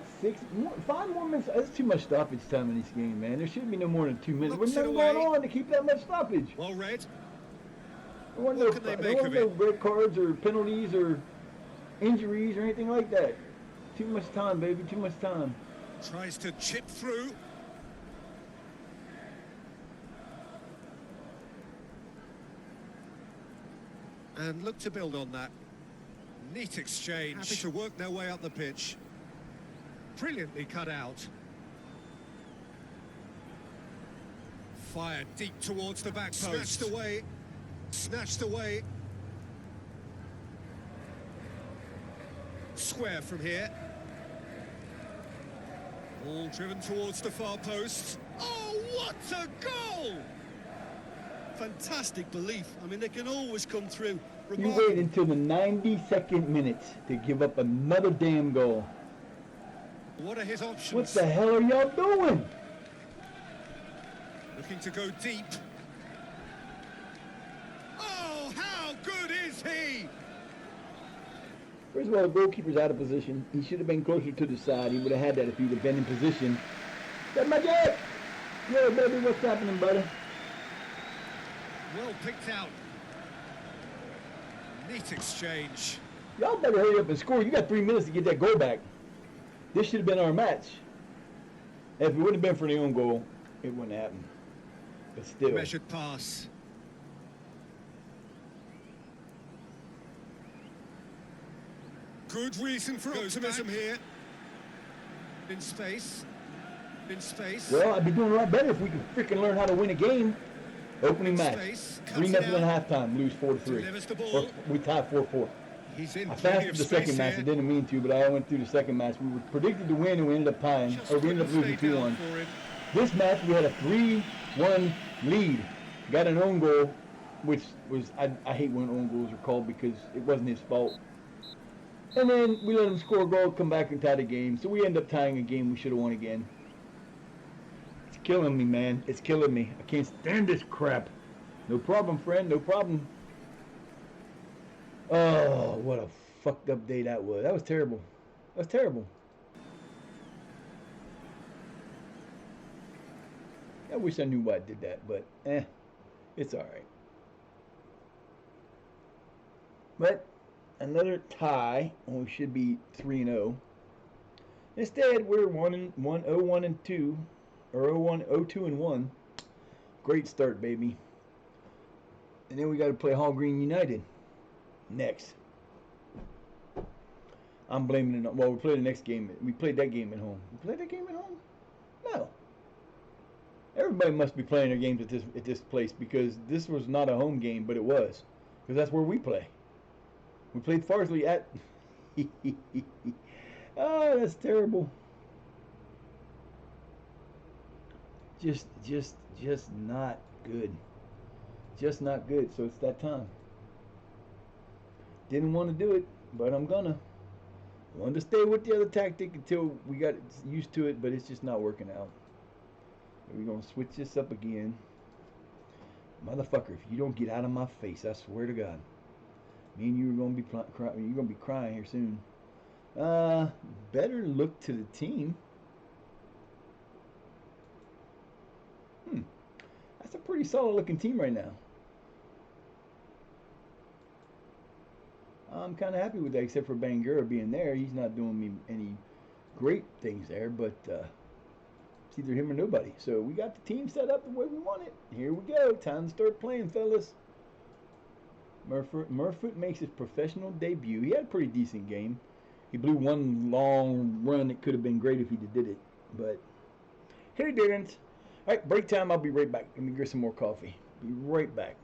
5 more minutes. That's too much stoppage time in this game, man. There should be no more than 2 minutes. There's nothing going on to keep that much stoppage. Well read. There weren't no red cards or penalties or injuries or anything like that. Too much time, baby. Too much time. Tries to chip through. And look to build on that. Neat exchange. Happy to work their way up the pitch. Brilliantly cut out. Fired deep towards the back post. Snatched away. Snatched away. Square from here. Ball driven towards the far post. Oh, what a goal! Fantastic belief. I mean, they can always come through. You wait until the 92nd minute to give up another damn goal. What are his options? What the hell are y'all doing? Looking to go deep. Oh, how good is he? First of all, the goalkeeper's out of position. He should have been closer to the side. He would have had that if he'd have been in position. That's my jack! Yeah, baby, what's happening, buddy? Well picked out. Neat exchange. Y'all better hurry up and score. You got 3 minutes to get that goal back. This should have been our match. If it wouldn't have been for the own goal, it wouldn't happen. But still. Measured pass. Good reason for optimism here. In space. In space. Well, I'd be doing a lot better if we could freaking learn how to win a game. Opening match. 3-0 at halftime, lose 4-3. Or we tied 4-4. I fasted the second match. I didn't mean to, but I went through the second match. We were predicted to win, and we ended up tying, or we ended up losing 2-1. This match, we had a 3-1 lead. Got an own goal, which was I hate when own goals are called because it wasn't his fault. And then we let him score a goal, come back and tie the game. So we end up tying a game we should have won again. It's killing me, man. It's killing me. I can't stand this crap. No problem, friend. No problem. Oh, what a fucked up day that was. That was terrible. That was terrible. I wish I knew why I did that, but it's alright. But another tie, and we should be 3-0. Instead, we're 0-1-2, or 0-2-1. Great start, baby. And then we got to play Hall Green United next. I'm blaming it. Well, we played the next game. We played that game at home. We played that game at home? No. Everybody must be playing their games at this place because this was not a home game, but it was because that's where we play. We played Farsley at. Oh, that's terrible. Just not good. Just not good. So it's that time. Didn't want to do it, but I'm gonna. Wanted to stay with the other tactic until we got used to it, but it's just not working out. We're gonna switch this up again. Motherfucker, if you don't get out of my face, I swear to God. Me and you are gonna be crying. You're gonna be crying here soon. Better look to the team. That's a pretty solid looking team right now. I'm kind of happy with that, except for Bangura being there. He's not doing me any great things there, but it's either him or nobody. So we got the team set up the way we want it. Here we go. Time to start playing, fellas. Murfoot makes his professional debut. He had a pretty decent game. He blew one long run. It could have been great if he did it, but he didn't. All right, break time. I'll be right back. Let me get some more coffee. Be right back.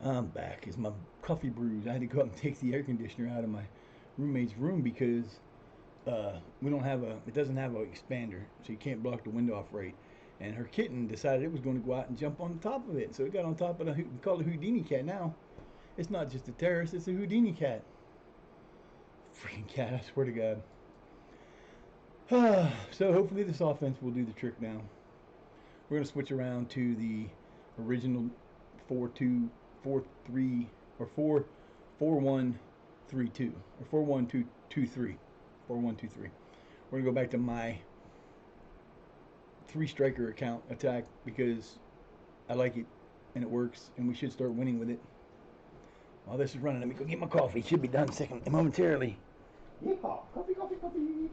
I'm back. It's my coffee brews. I had to go up and take the air conditioner out of my roommate's room because we don't have a. It doesn't have an expander, so you can't block the window off right. And her kitten decided it was going to go out and jump on top of it, so it got on top of the. We call it a Houdini cat now. It's not just a terrorist; it's a Houdini cat. Freaking cat! I swear to God. So hopefully this offense will do the trick now. We're going to switch around to the original 4-2, 4-3, or 4-1-3-2, or 4-1-2-2-3, 4-1-2-3. We're going to go back to my three striker account attack because I like it and it works, and we should start winning with it. While this is running, let me go get my coffee. It should be done momentarily. Yeehaw! Coffee, coffee, coffee!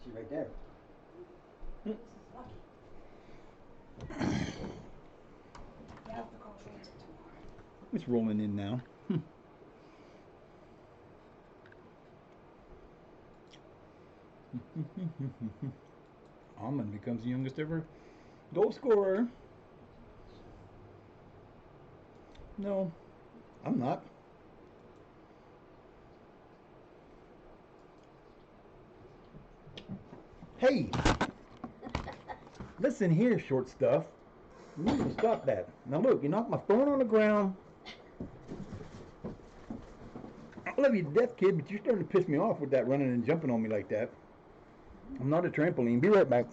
See right there. Hmm. This is lucky. You have to call transit tomorrow. It's rolling in now. Almond becomes the youngest ever goal scorer. No, I'm not. Hey, listen here, short stuff. You need to stop that. Now look, you knocked my phone on the ground. I love you to death, kid, but you're starting to piss me off with that running and jumping on me like that. I'm not a trampoline. Be right back.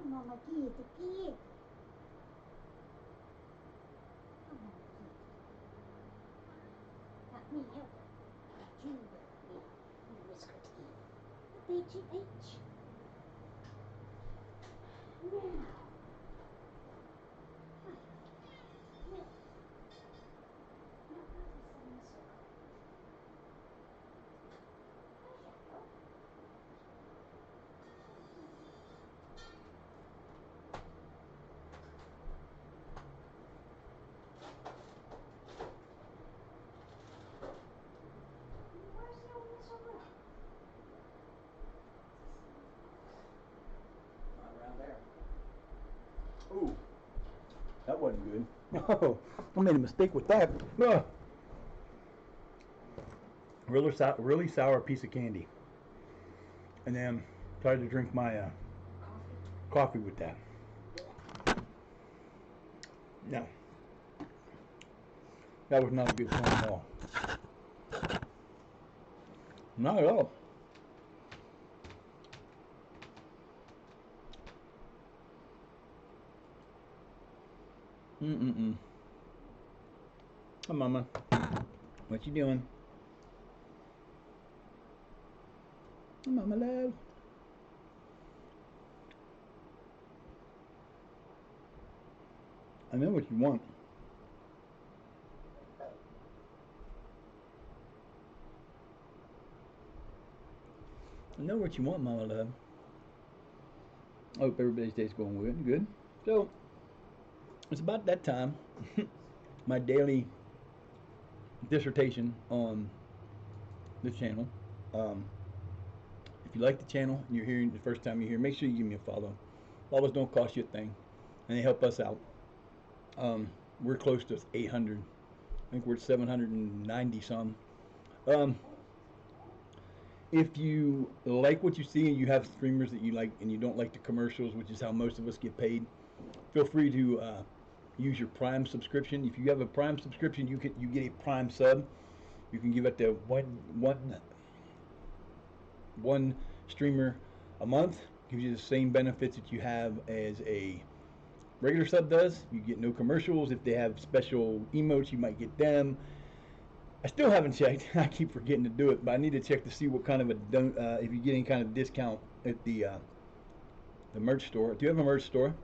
Mama, kid, the kid. Not me, help her. You help me. You whisker teeth. H. Now. Look. Now, this is in the circle. There you go. Where's the old circle? Not around there. Ooh, that wasn't good. Oh, I made a mistake with that. Ugh. Really sour piece of candy. And then tried to drink my coffee with that. No, that was not a good plan at all. Not at all. Hi, Mama. What you doing? Hi, Mama love. I know what you want. I know what you want, Mama love. I hope everybody's day's going good. Good. So it's about that time. My daily dissertation on the channel. Um, if you like the channel and you're hearing the first time you're here, make sure you give me a follow. Follows don't cost you a thing, and they help us out. We're close to 800. I think we're at 790 some. Um, if you like what you see and you have streamers that you like and you don't like the commercials, which is how most of us get paid, feel free to use your Prime subscription. If you have a Prime subscription, you get a Prime sub. You can give it to one streamer a month. Gives you the same benefits that you have as a regular sub does. You get no commercials. If they have special emotes, you might get them. I still haven't checked. I keep forgetting to do it, but I need to check to see what kind of if you get any kind of discount at the merch store. If you have a merch store,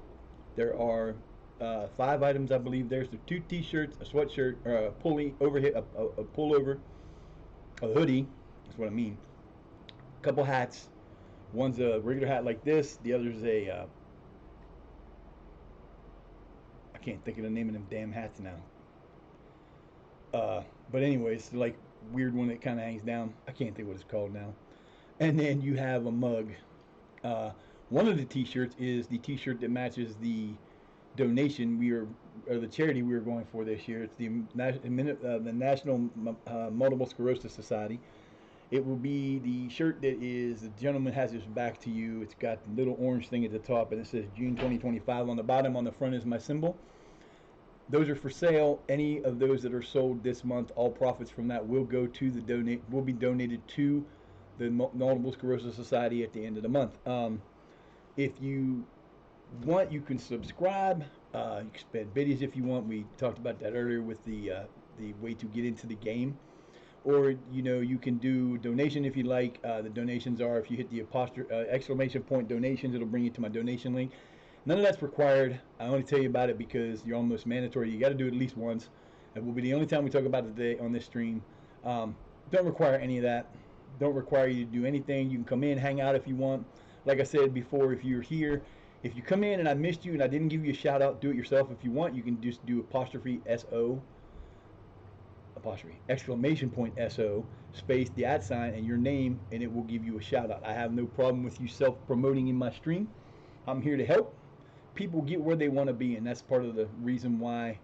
there are 5 items, I believe. There's the 2 T-shirts, a sweatshirt, or a pullover, a hoodie. That's what I mean. A couple hats. One's a regular hat like this. The other's a I can't think of the name of them damn hats now. But anyways, like weird one that kind of hangs down. I can't think what it's called now. And then you have a mug. One of the T-shirts is the T-shirt that matches the donation or the charity we are going for this year. It's the National Multiple Sclerosis Society. It will be the shirt that is, the gentleman has his back to you. It's got the little orange thing at the top, and it says June 2025 on the bottom. On the front is my symbol. Those are for sale. Any of those that are sold this month, all profits from that will go to will be donated to the Multiple Sclerosis Society at the end of the month. If you want, you can subscribe. You can spend biddies if you want. We talked about that earlier with the way to get into the game. Or you can do donation if you like. The donations are, if you hit the exclamation point donations, it'll bring you to my donation link. None of that's required. I only tell you about it because you're almost mandatory. You got to do it at least once. It will be the only time we talk about it today on this stream. Don't require any of that. Don't require you to do anything. You can come in, hang out if you want. Like I said before, if you're here, if you come in and I missed you and I didn't give you a shout out, do it yourself. If you want, you can just do 'SO, exclamation point SO, space the @ and your name, and it will give you a shout out. I have no problem with you self-promoting in my stream. I'm here to help people get where they want to be, and that's part of the reason why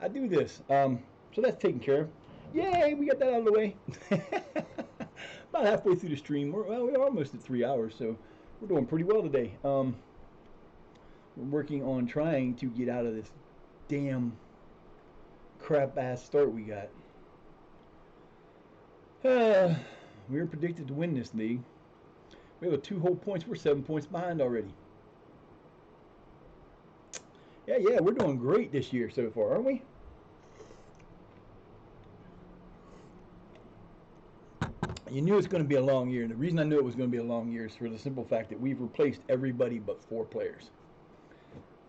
I do this. So that's taken care of. Yay, we got that out of the way. About halfway through the stream. We're almost at 3 hours, so we're doing pretty well today. We're working on trying to get out of this damn crap ass start we got. We were predicted to win this league. We have a 2 whole points. We're 7 points behind already. Yeah, we're doing great this year so far, aren't we? You knew it's going to be a long year. And the reason I knew it was going to be a long year is for the simple fact that we've replaced everybody but 4 players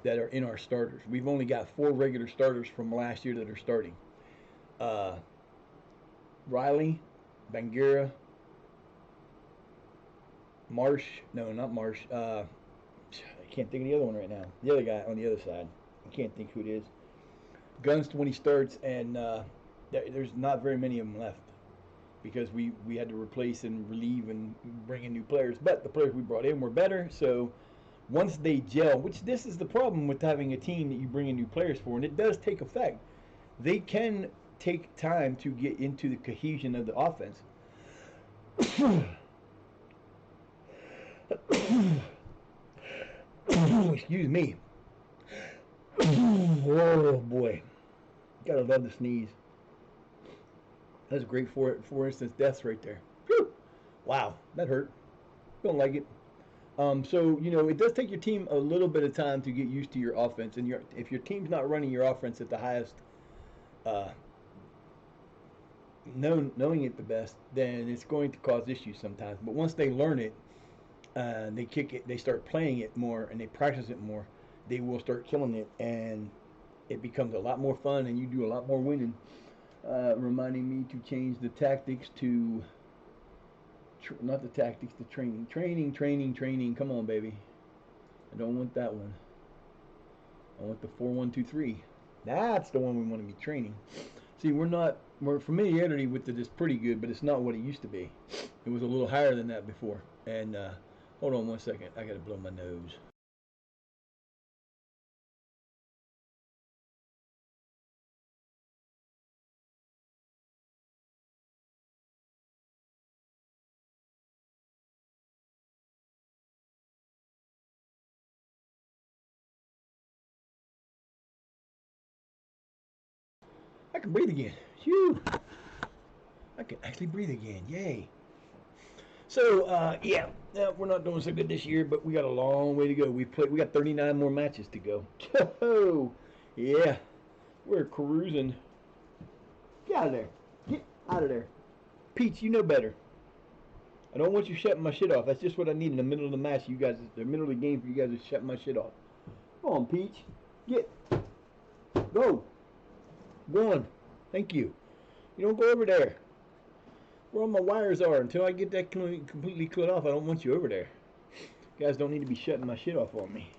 that are in our starters. We've only got 4 regular starters from last year that are starting. Riley, Bangira, Marsh. No, not Marsh. I can't think of the other one right now. The other guy on the other side. I can't think who it is. Guns when he starts, and there's not very many of them left because we had to replace and relieve and bring in new players. But the players we brought in were better, so once they gel, which this is the problem with having a team that you bring in new players for, and it does take effect. They can take time to get into the cohesion of the offense. Excuse me. Oh boy, gotta love the sneeze. That's great for instance deaths right there. Whew. Wow, that hurt. Don't like it. So it does take your team a little bit of time to get used to your offense, and if your team's not running your offense at the highest, knowing it the best, then it's going to cause issues sometimes. But once they learn it, they kick it, they start playing it more, and they practice it more, they will start killing it, and it becomes a lot more fun, and you do a lot more winning. Reminding me to change the tactics to, not the tactics, the training. Training. Come on, baby. I don't want that one. I want the 4123. That's the one we want to be training. See, we're familiarity with it is pretty good, but it's not what it used to be. It was a little higher than that before. And hold on one second. I got to blow my nose. I can breathe again. Phew. I can actually breathe again. Yay. So, yeah, we're not doing so good this year, but we got a long way to go. We got 39 more matches to go. Oh, yeah, we're cruising. Get out of there. Get out of there. Peach, you know better. I don't want you shutting my shit off. That's just what I need in the middle of the match. You guys, the middle of the game for you guys to shut my shit off. Come on, Peach. Get. Go. Go on. Thank you. You don't go over there. Where all my wires are. Until I get that completely cut off, I don't want you over there. You guys don't need to be shutting my shit off on me.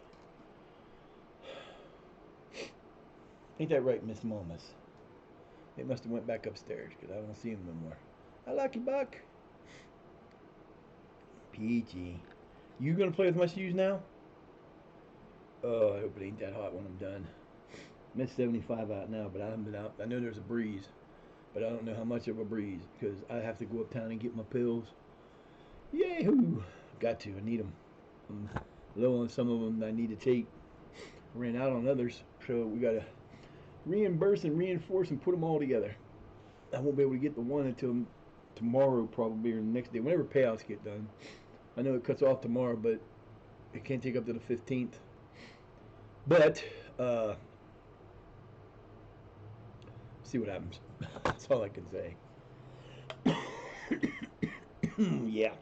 Ain't that right, Miss Mamas? They must have went back upstairs because I don't see them no more. I like you, Buck. Peachy. You gonna play with my shoes now? Oh, I hope it ain't that hot when I'm done. I'm at 75 out now, but I haven't been out. I know there's a breeze, but I don't know how much of a breeze because I have to go uptown and get my pills. Yahoo! Got to. I need them. I'm low on some of them that I need to take. Ran out on others, so we gotta reimburse and reinforce and put them all together. I won't be able to get the one until tomorrow, probably, or the next day, whenever payouts get done. I know it cuts off tomorrow, but it can't take up to the 15th. But see what happens. That's all I can say. Yeah.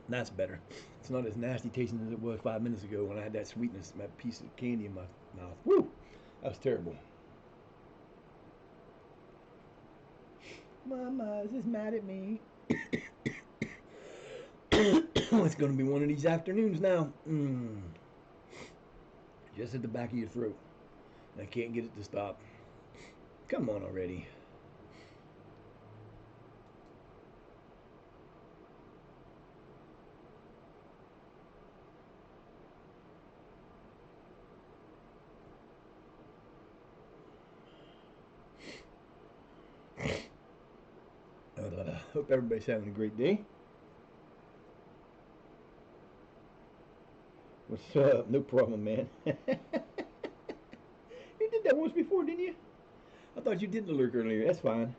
That's better. It's not as nasty tasting as it was 5 minutes ago when I had that sweetness, that piece of candy in my mouth. Woo! That was terrible. Mama is just mad at me. It's going to be one of these afternoons now. Just at the back of your throat. I can't get it to stop. Come on already. Hope everybody's having a great day. What's up? No problem, man. You did that once before, didn't you? I thought you did the lurk earlier. That's fine.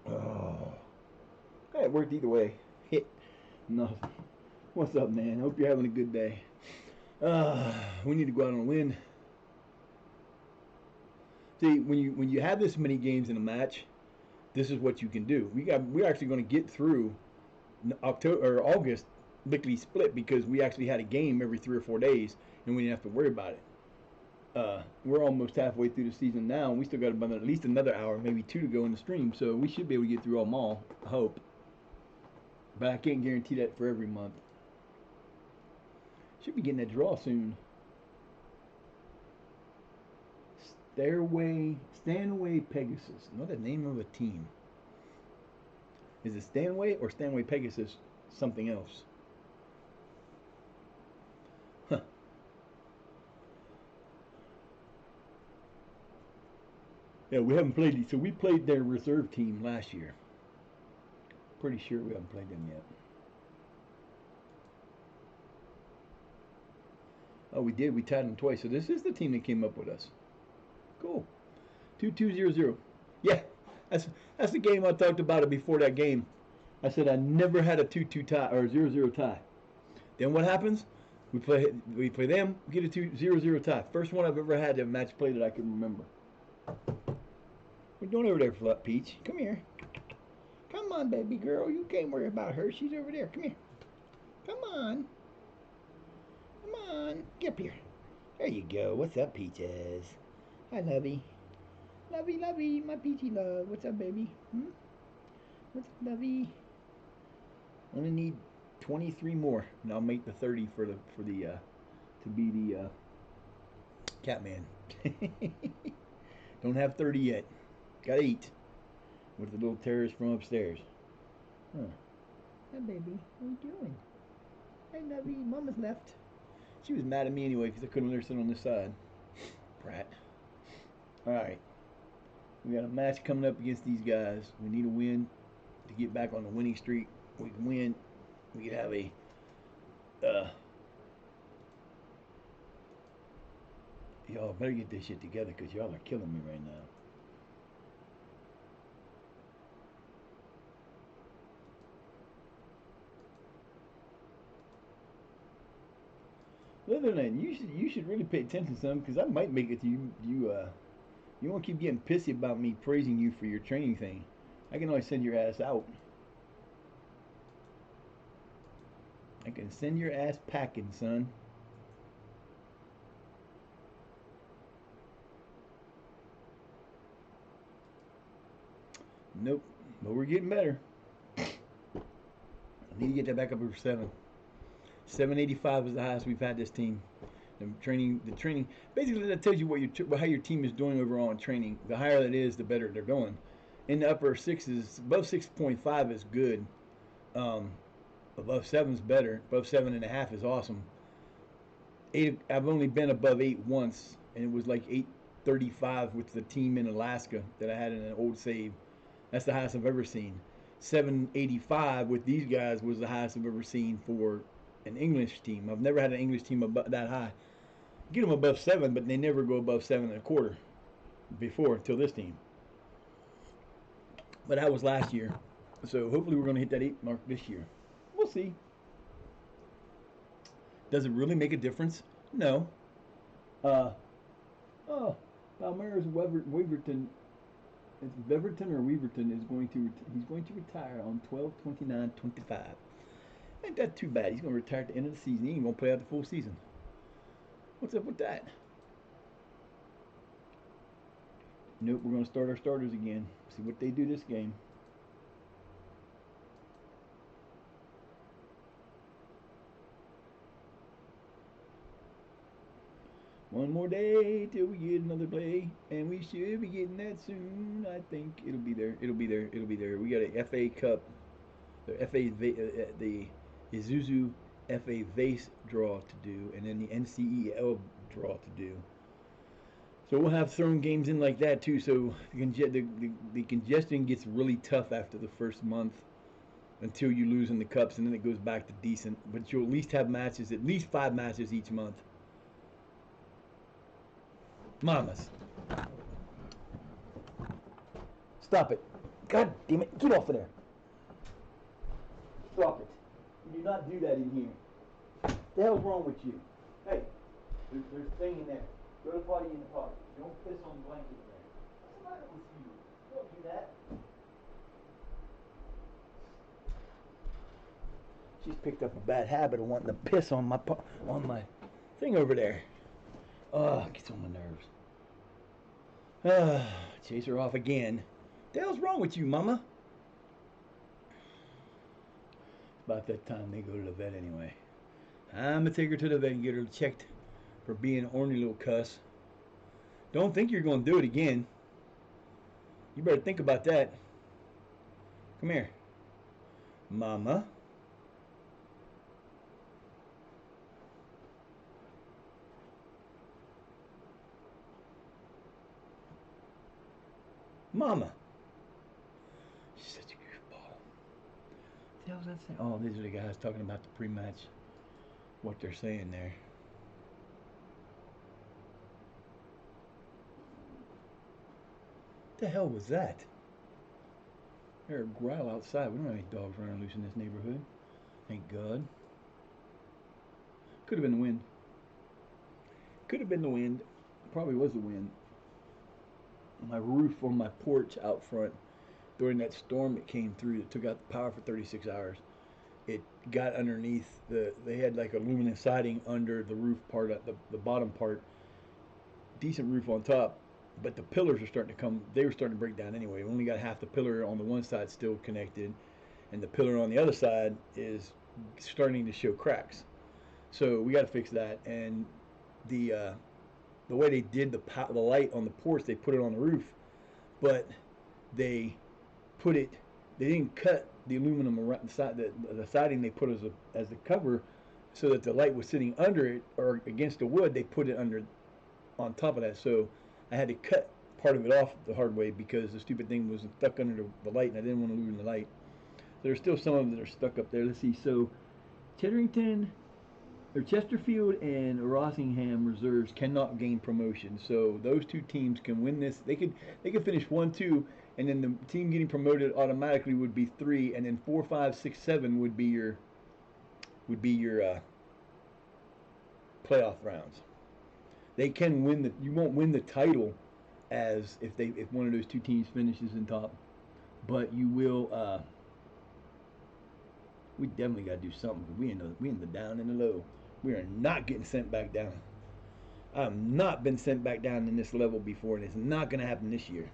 Oh, it worked either way. No. What's up, man? Hope you're having a good day. We need to go out on a win. See, when you have this many games in a match, this is what you can do. We're actually going to get through October or August lickety split because we actually had a game every 3 or 4 days and we didn't have to worry about it. We're almost halfway through the season now, and we still got about at least another hour, maybe 2 to go in the stream. So we should be able to get through them all. I hope, but I can't guarantee that for every month. Should be getting that draw soon. Stanway Pegasus. Not the name of a team. Is it Stanway or Stanway Pegasus something else? Huh. Yeah, we haven't played. So we played their reserve team last year. Pretty sure we haven't played them yet. Oh, we did. We tied them twice. So this is the team that came up with us. Cool. 2-2-0-0. Yeah, that's the game I talked about it before that game. I said I never had a 2-2 tie or 0-0 tie. Then what happens? We play them, get a 2-0-0 tie. First one I've ever had a match play that I can remember. What you doing over there, Flut Peach? Come here. Come on, baby girl. You can't worry about her. She's over there. Come here. Come on. Come on. Get up here. There you go. What's up, Peaches? Hi, Lovey. Lovey, my peachy love. What's up, baby? What's up, Lovey? Only need 23 more, and I'll make the 30 for the to be the Catman. Don't have 30 yet. Got 8 with the little terrorist from upstairs. Huh. Hi, baby. What are you doing? Hey, Lovey. Mama's left. She was mad at me anyway because I couldn't let her sit on this side. Brat. All right. We got a match coming up against these guys. We need a win to get back on the winning streak. We can win. We can have a y'all better get this shit together because y'all are killing me right now. Other than that, you should really pay attention, son, because I might make it to you won't keep getting pissy about me praising you for your training thing. I can always send your ass out. I can send your ass packing, son. Nope, but we're getting better. I need to get that back up over 7. 785 is the highest we've had this team. The training, basically that tells you how your team is doing overall in training. The higher that is, the better they're going. In the upper 6s, above 6.5 is good. Above 7 is better. Above 7.5 is awesome. 8, I've only been above 8 once, and it was like 835 with the team in Alaska that I had in an old save. That's the highest I've ever seen. 785 with these guys was the highest I've ever seen for an English team. I've never had an English team that high. Get them above 7, but they never go above 7.25 before until this team. But that was last year. So hopefully we're going to hit that 8 mark this year. We'll see. Does it really make a difference? No. Palmeiras Weaverton. It's Beverton or Weaverton is going to he's going to retire on 12/29/25. Ain't that too bad? He's going to retire at the end of the season. He ain't going to play out the full season. What's up with that? Nope, we're going to start our starters again. See what they do this game. One more day till we get another play, and we should be getting that soon. I think it'll be there. It'll be there. It'll be there. We got a FA Cup, the Isuzu FA Vase draw to do, and then the NCEL draw to do. So we'll have thrown games in like that too. So the congestion gets really tough after the first month until you lose in the cups, and then it goes back to decent. But you'll at least have matches, at least 5 matches each month. Mamas. Stop it. God damn it. Get off of there. Stop it. You do not do that in here. What the hell's wrong with you? Hey, there's a thing in there. Go to potty in the potty. Don't piss on the blanket in there. What's the matter with you? Don't do that. She's picked up a bad habit of wanting to piss on my thing over there. Oh, it gets on my nerves. Chase her off again. What the hell's wrong with you, Mama? It's about that time they go to the vet anyway. I'm gonna take her to the vet and get her checked for being an ornery little cuss. Don't think you're gonna do it again. You better think about that. Come here. Mama. Mama. She's such a goofball. What the hell's that saying? Oh, these are the guys talking about the pre-match. What they're saying there. What the hell was that? There's a growl outside. We don't have any dogs running loose in this neighborhood. Thank God. Could have been the wind. Could have been the wind. Probably was the wind. My roof on my porch out front during that storm that came through that took out the power for 36 hours. It got underneath they had like aluminum siding under the roof part, the bottom part, decent roof on top, but the pillars are starting to come. They were starting to break down anyway. We only got half the pillar on the one side still connected, and the pillar on the other side is starting to show cracks. So we got to fix that. And the way they did the light on the porch, they put it on the roof, but they put it. They didn't cut the aluminum around the side. The siding they put as the cover, so that the light was sitting under it or against the wood. They put it under on top of that. So I had to cut part of it off the hard way because the stupid thing was stuck under the light, and I didn't want to lose the light. So there's still some of them that are stuck up there. Let's see. So Chedrington or Chesterfield and Rossingham reserves cannot gain promotion. So those two teams can win this. They could finish 1-2, and then the team getting promoted automatically would be 3, and then 4, 5, 6, 7 would be your playoff rounds. They can win the. You won't win the title as if one of those two teams finishes in top, but you will. We definitely got to do something. We in the down and the low. We are not getting sent back down. I have not been sent back down in this level before, and it's not going to happen this year.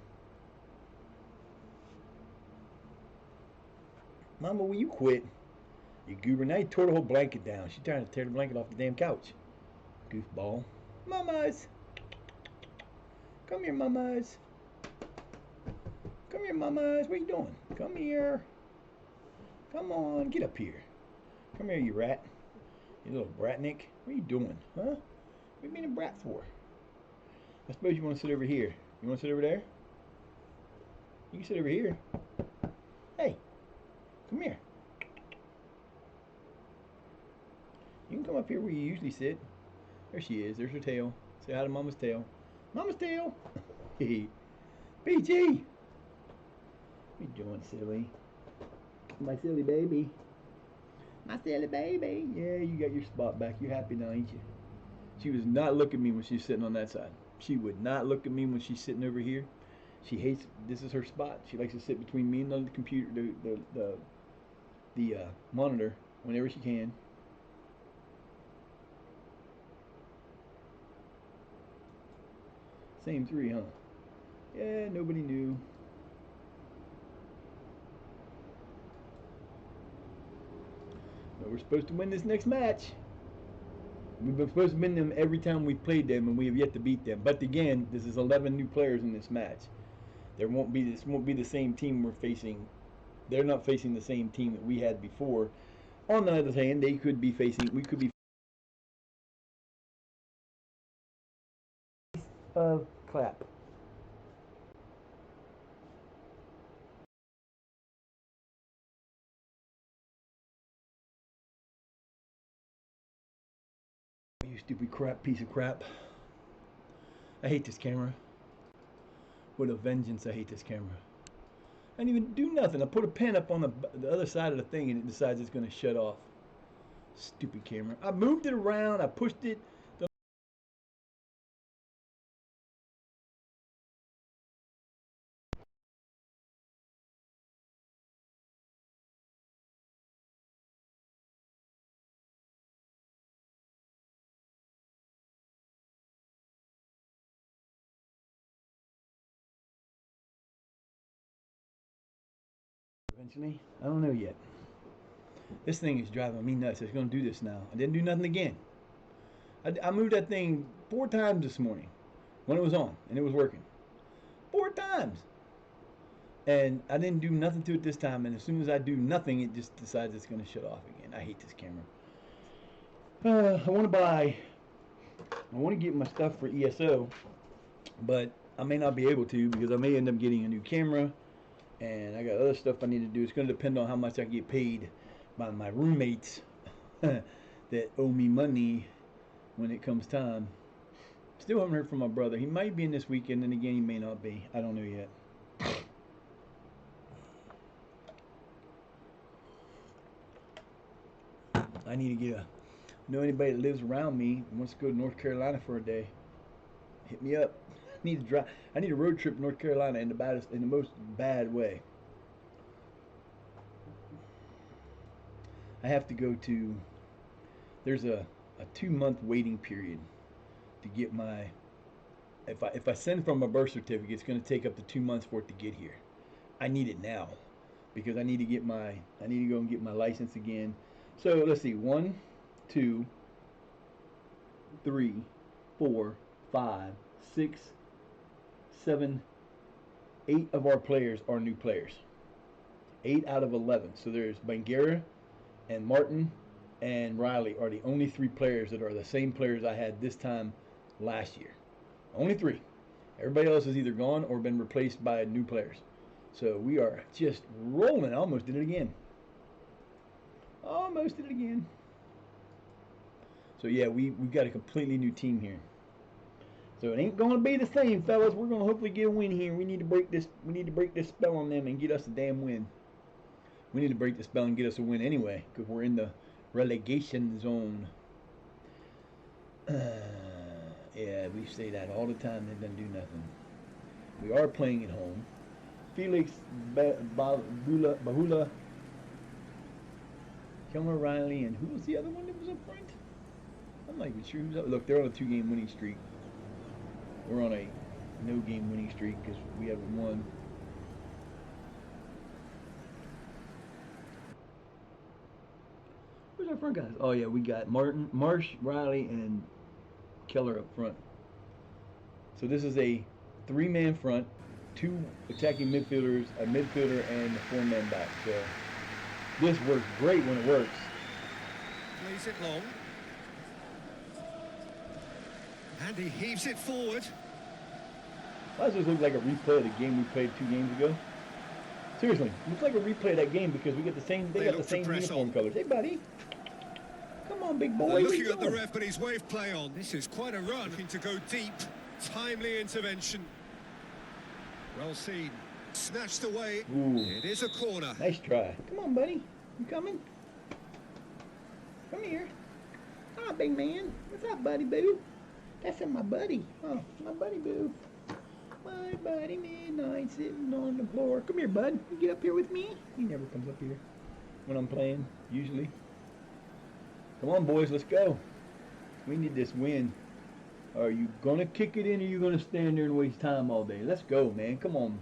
Mama, will you quit? You goober. Now you tore the whole blanket down. She's trying to tear the blanket off the damn couch. Goofball. Mamas. Come here, mamas. Come here, mamas. What are you doing? Come here. Come on, get up here. Come here, you rat. You little bratnik. What are you doing? Huh? What are you being a brat for? I suppose you want to sit over here. You want to sit over there? You can sit over here. Hey, come here. You can come up here where you usually sit. There she is. There's her tail. Say hi to Mama's tail. Mama's tail. Hey, PG. What are you doing, silly? My silly baby. My silly baby. Yeah, you got your spot back. You're happy now, ain't you? She was not looking at me when she's sitting on that side. She would not look at me when she's sitting over here. She hates. This is her spot. She likes to sit between me and the computer, the monitor, whenever she can. Same 3, huh? Yeah, nobody knew. But we're supposed to win this next match. We've been supposed to win them every time we've played them, and we have yet to beat them. But again, this is 11 new players in this match. This won't be the same team we're facing. They're not facing the same team that we had before. On the other hand, we could be clap. You stupid crap piece of crap. I hate this camera. With a vengeance, I hate this camera. I didn't even do nothing. I put a pen up on the other side of the thing, and it decides it's going to shut off. Stupid camera. I moved it around. I pushed it. Eventually, I don't know yet. This thing is driving me nuts. It's going to do this now. I didn't do nothing again. I moved that thing 4 times this morning when it was on and it was working. 4 times. And I didn't do nothing to it this time. And as soon as I do nothing, it just decides it's going to shut off again. I hate this camera. I want to get my stuff for ESO, but I may not be able to because I may end up getting a new camera. And I got other stuff I need to do. It's going to depend on how much I get paid by my roommates that owe me money when it comes time. Still haven't heard from my brother. He might be in this weekend, and again, he may not be. I don't know yet. I need to know anybody that lives around me and wants to go to North Carolina for a day. Hit me up. I need a road trip to North Carolina in the most bad way. I have to go to. There's a 2-month waiting period to get my if I send from my birth certificate, it's going to take up to 2 months for it to get here. I need it now because I need to go and get my license again. So let's see, 1, 2, 3, 4, 5, 6, 7, 8 of our players are new players. 8 out of 11. So there's Bangera and Martin and Riley are the only 3 players that are the same players I had this time last year. Only 3. Everybody else is either gone or been replaced by new players. So we are just rolling. I almost did it again. Almost did it again. So yeah, we've got a completely new team here. So it ain't gonna be the same, fellas. We're gonna hopefully get a win here. We need to break this. We need to break this spell on them and get us a damn win. We need to break the spell and get us a win anyway, because we're in the relegation zone. Yeah, we say that all the time. They doesn't do nothing. We are playing at home. Felix Bahula, Kelmer Riley, and who was the other one that was up front? I'm not even sure who's up. Look, they're on a 2-game winning streak. We're on a no-game winning streak because we haven't won. Where's our front guys? Oh yeah, we got Marsh, Riley, and Keller up front. So this is a 3-man front, 2 attacking midfielders, a midfielder, and a 4-man back. So this works great when it works. Plays it long. And he heaves it forward. Why does this look like a replay of the game we played 2 games ago? Seriously, it looks like a replay of that game because we get the same. They got the same uniform colors. Hey, buddy, come on, big boy. Looking at the ref, but he's waved play on. This is quite a run. Looking to go deep. Timely intervention. Well seen. Snatched away. Ooh. It is a corner. Nice try. Come on, buddy. You coming? Come here. Hi, big man. What's up, buddy boo? That's my buddy. Oh, my buddy boo. My buddy Midnight sitting on the floor. Come here, bud. You get up here with me? He never comes up here when I'm playing, usually. Come on, boys. Let's go. We need this win. Are you going to kick it in or are you going to stand there and waste time all day? Let's go, man. Come on.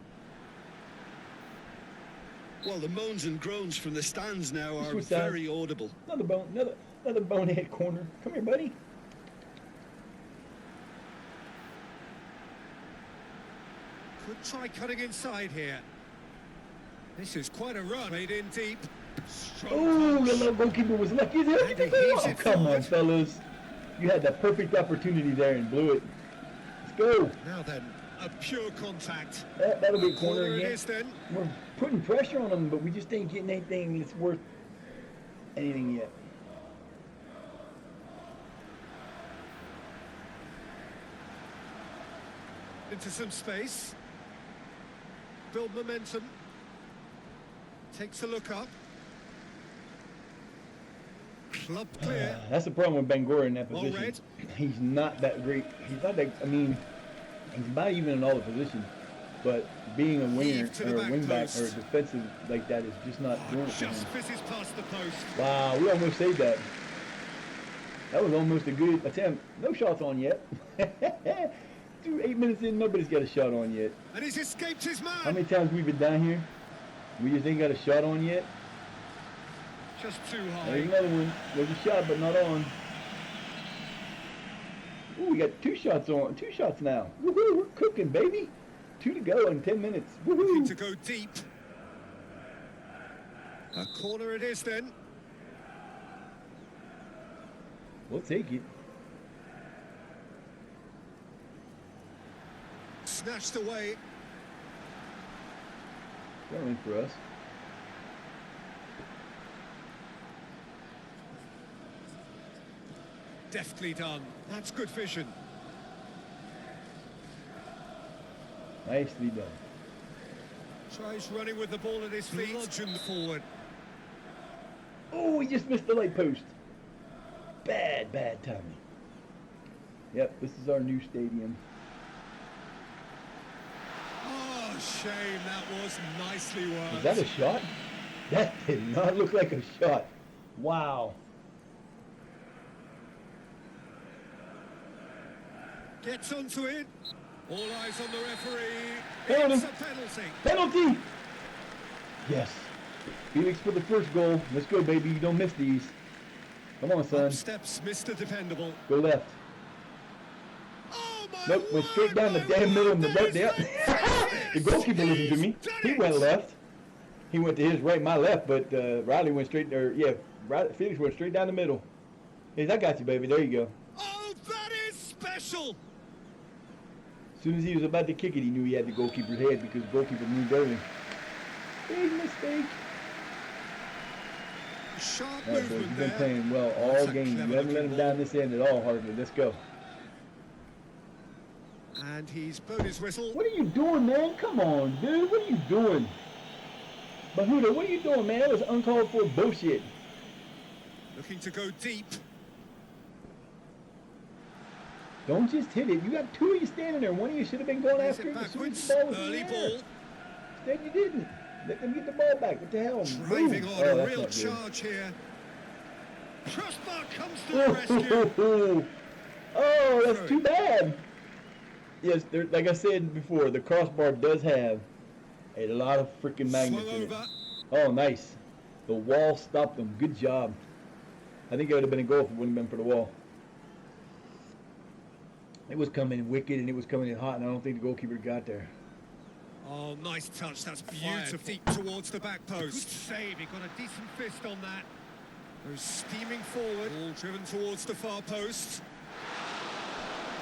Well, the moans and groans from the stands now are very audible. Another bonehead corner. Come here, buddy. Could try cutting inside here. This is quite a run. Made in deep. Oh, the little goalkeeper was lucky there. Oh, come on, fellas. You had that perfect opportunity there and blew it. Let's go. Now then, a pure contact. That'll be a corner It again. is then. We're putting pressure on them, but we just ain't getting anything that's worth anything yet. Into some space. Build momentum. Takes a look up. Club clear. That's the problem with Bangor in that Well position. read. He's not that great. He's not that. I mean, he's about even in all the positions. But being a winger Heave to the or a back wingback post. or a defensive like that is just not doing it for Just him. fizzes past the post. Wow, we almost saved that. That was almost a good attempt. No shots on yet. 8 minutes in, nobody's got a shot on yet. And he's escaped his man. How many times we've been down here? We just ain't got a shot on yet. Just too There's high. another one. There's a shot, but not on. Ooh, we got 2 shots on. 2 shots now. Woohoo, we're cooking, baby. 2 to go in 10 minutes. Looking to Woohoo. go deep. A corner it is then. We'll take it. Snatched away. Going for us. Deftly done. That's good vision. Nicely done. Tries running with the ball at his feet. Bludgeoned forward. Oh, he just missed the light post. Bad timing. Yep, this is our new stadium. Oh, shame. That was nicely worked. Is that a shot? That did not look like a shot. Wow. Gets onto it. All eyes on the referee. Penalty. It's a penalty. Penalty! Yes. Felix for the first goal. Let's go, baby. You don't miss these. Come on, son. Up steps Mr. Dependable. Go left. Oh my Nope, went straight down the damn middle of the right there. The goalkeeper listened to me. He went left. He went to his right, my left, but Riley went straight there. Yeah, Felix went straight down the middle. Hey, I got you, baby. There you go. Oh, that is special. As soon as he was about to kick it, he knew he had the goalkeeper's head because the goalkeeper moved early. Big mistake. Sharp All right, boys, movement you've been there. playing well all That's a game. You clever haven't let looking him down this end at all, hardly. Let's go. And he's blown his whistle. What are you doing, man? Come on, dude. What are you doing? Bahuda, what are you doing, man? That was uncalled for bullshit. Looking to go deep. Don't just hit it. You got two of you standing there. One of you should have been going Plays after it it as soon as backwards. the ball was Early in the air. ball. Instead, you didn't. Let them get the ball back. What the hell? Driving Move. on Oh, a that's real not good. charge here. Crossbar comes to the rescue. Oh, that's Sorry. too bad. Yes, like I said before, the crossbar does have a lot of freaking magnets Swung in it. over. Oh, nice. The wall stopped them. Good job. I think it would have been a goal if it wouldn't have been for the wall. It was coming wicked and it was coming in hot, and I don't think the goalkeeper got there. Oh, nice touch. That's beautiful. Deep towards the back post. Good save. He got a decent fist on that. Goes steaming forward. All driven towards the far post.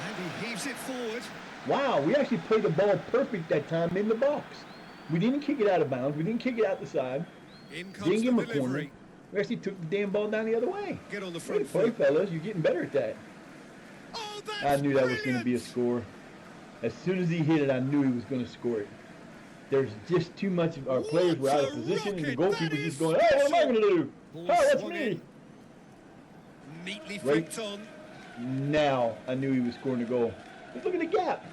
And he heaves it forward. Wow, we actually played the ball perfect that time in the box. We didn't kick it out of bounds. We didn't kick it out the side. In Didn't comes give him the a corner. delivery. We actually took the damn ball down the other way. Get on the Way front to play, foot. fellas. You're getting better at that. Oh, that's I knew that was going to be a brilliant. score. As soon as he hit it, I knew he was going to score it. There's just too much of our players were out of What a position, and the rocket. goalkeeper's That just is going, hey, what am I going to do? Ball Oh, that's swung me. in. Neatly Right. flicked on. Now I knew he was scoring the goal. Just look at the gap.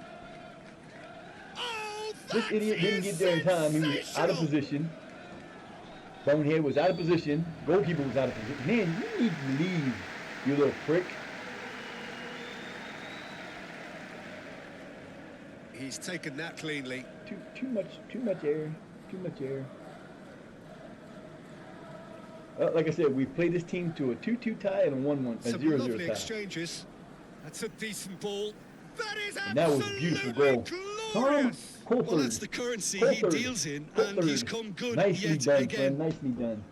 Oh, This that idiot didn't is get there in time. He was out of sensational. position. Bonehead was out of position. Goalkeeper was out of position. Man, you need to leave, you little prick. He's taken that cleanly. Too much air. Too much air. Like I said, we played this team to a 2-2 tie and a 1-1, a Some 0-0 lovely tie. exchanges. That's a decent ball. That is And that was a beautiful goal. glorious. Coulthard. Well, that's the currency he Coulthard. deals in, and Coulthard. he's come good Nicely yet done, again. friend. Nicely done.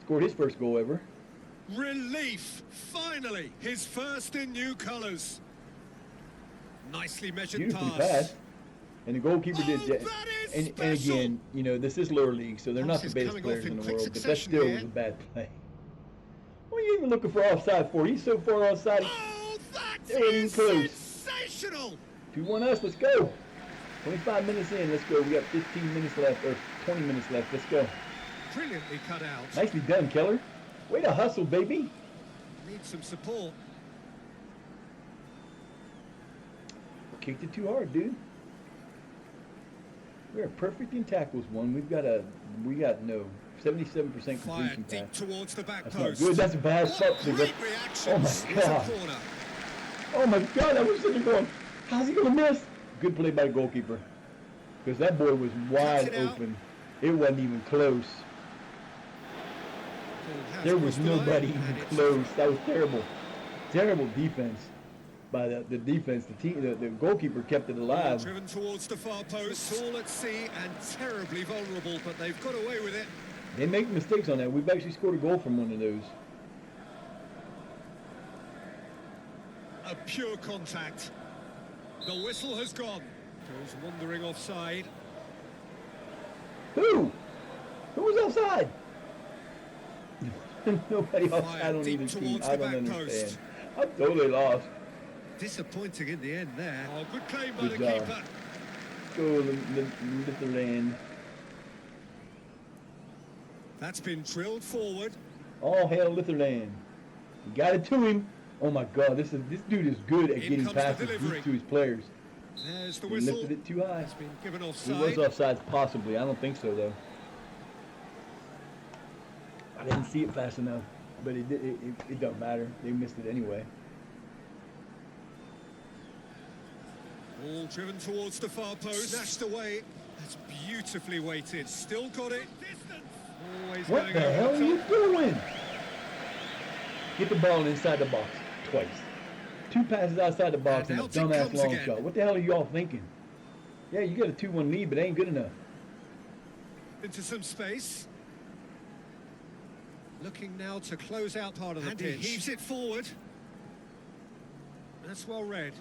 Scored his first goal ever. Relief. Finally, his first in new colours. Nicely measured Beautifully pass. passed. And the goalkeeper did Oh, that. that is And special. again, you know, this is lower league, so they're not the Passes best coming players off in in the quick world, but that succession still here. was a bad play. What are you even looking for offside for? He's so far offside. Oh, that They weren't even is close. sensational. 2-1 us, let's go. 25 minutes in, let's go. We got 15 minutes left, or 20 minutes left, let's go. Brilliantly cut out. Nicely done, Keller. Way to hustle, baby. Needs some support. Kicked it too hard, dude. We're perfect in tackles, one. We got 77% Fire completion deep pass. towards the back That's not post. good. That's a bad What stop. great reaction. Oh my It's a God. corner. Oh my God, I was sitting there going, how's he gonna miss? Good play by the goalkeeper. Because that boy was wide it out. open. It wasn't even close. Ball has There was crossed the line, nobody and even it's- close. That was terrible. Terrible defense by the defense. The goalkeeper kept it alive. Driven towards the far post, all at sea and terribly vulnerable, but they've got away with it. They make mistakes on that. We've actually scored a goal from one of those. A pure contact. The whistle has gone. Goes wandering offside. Who? Who was offside? Nobody Fire offside on deep either team. towards I the don't back understand. post. I'm totally lost. Disappointing in the end there. Oh, good claim by Good the job. keeper. Go, Litherland. That's been drilled forward. All hail Litherland. We got it to him. Oh my God, this dude is good at In getting comes the passes delivery. deep to his players. There's the He whistle. lifted it too high. It's been given He was offside. offside, possibly. I don't think so though. I didn't see it fast enough, but it don't matter. They missed it anyway. Ball driven towards the far post. Snatched away. That's beautifully weighted. Still got it. Distance. Always What going the over hell are you top. doing? Get the ball inside the box twice. 2 passes outside the box And and a out it dumbass comes long again. shot. What the hell are you all thinking? Yeah, you got a 2-1 lead, but it ain't good enough. Into some space. Looking now to close out part of the pitch. And he heaves it forward. That's well read.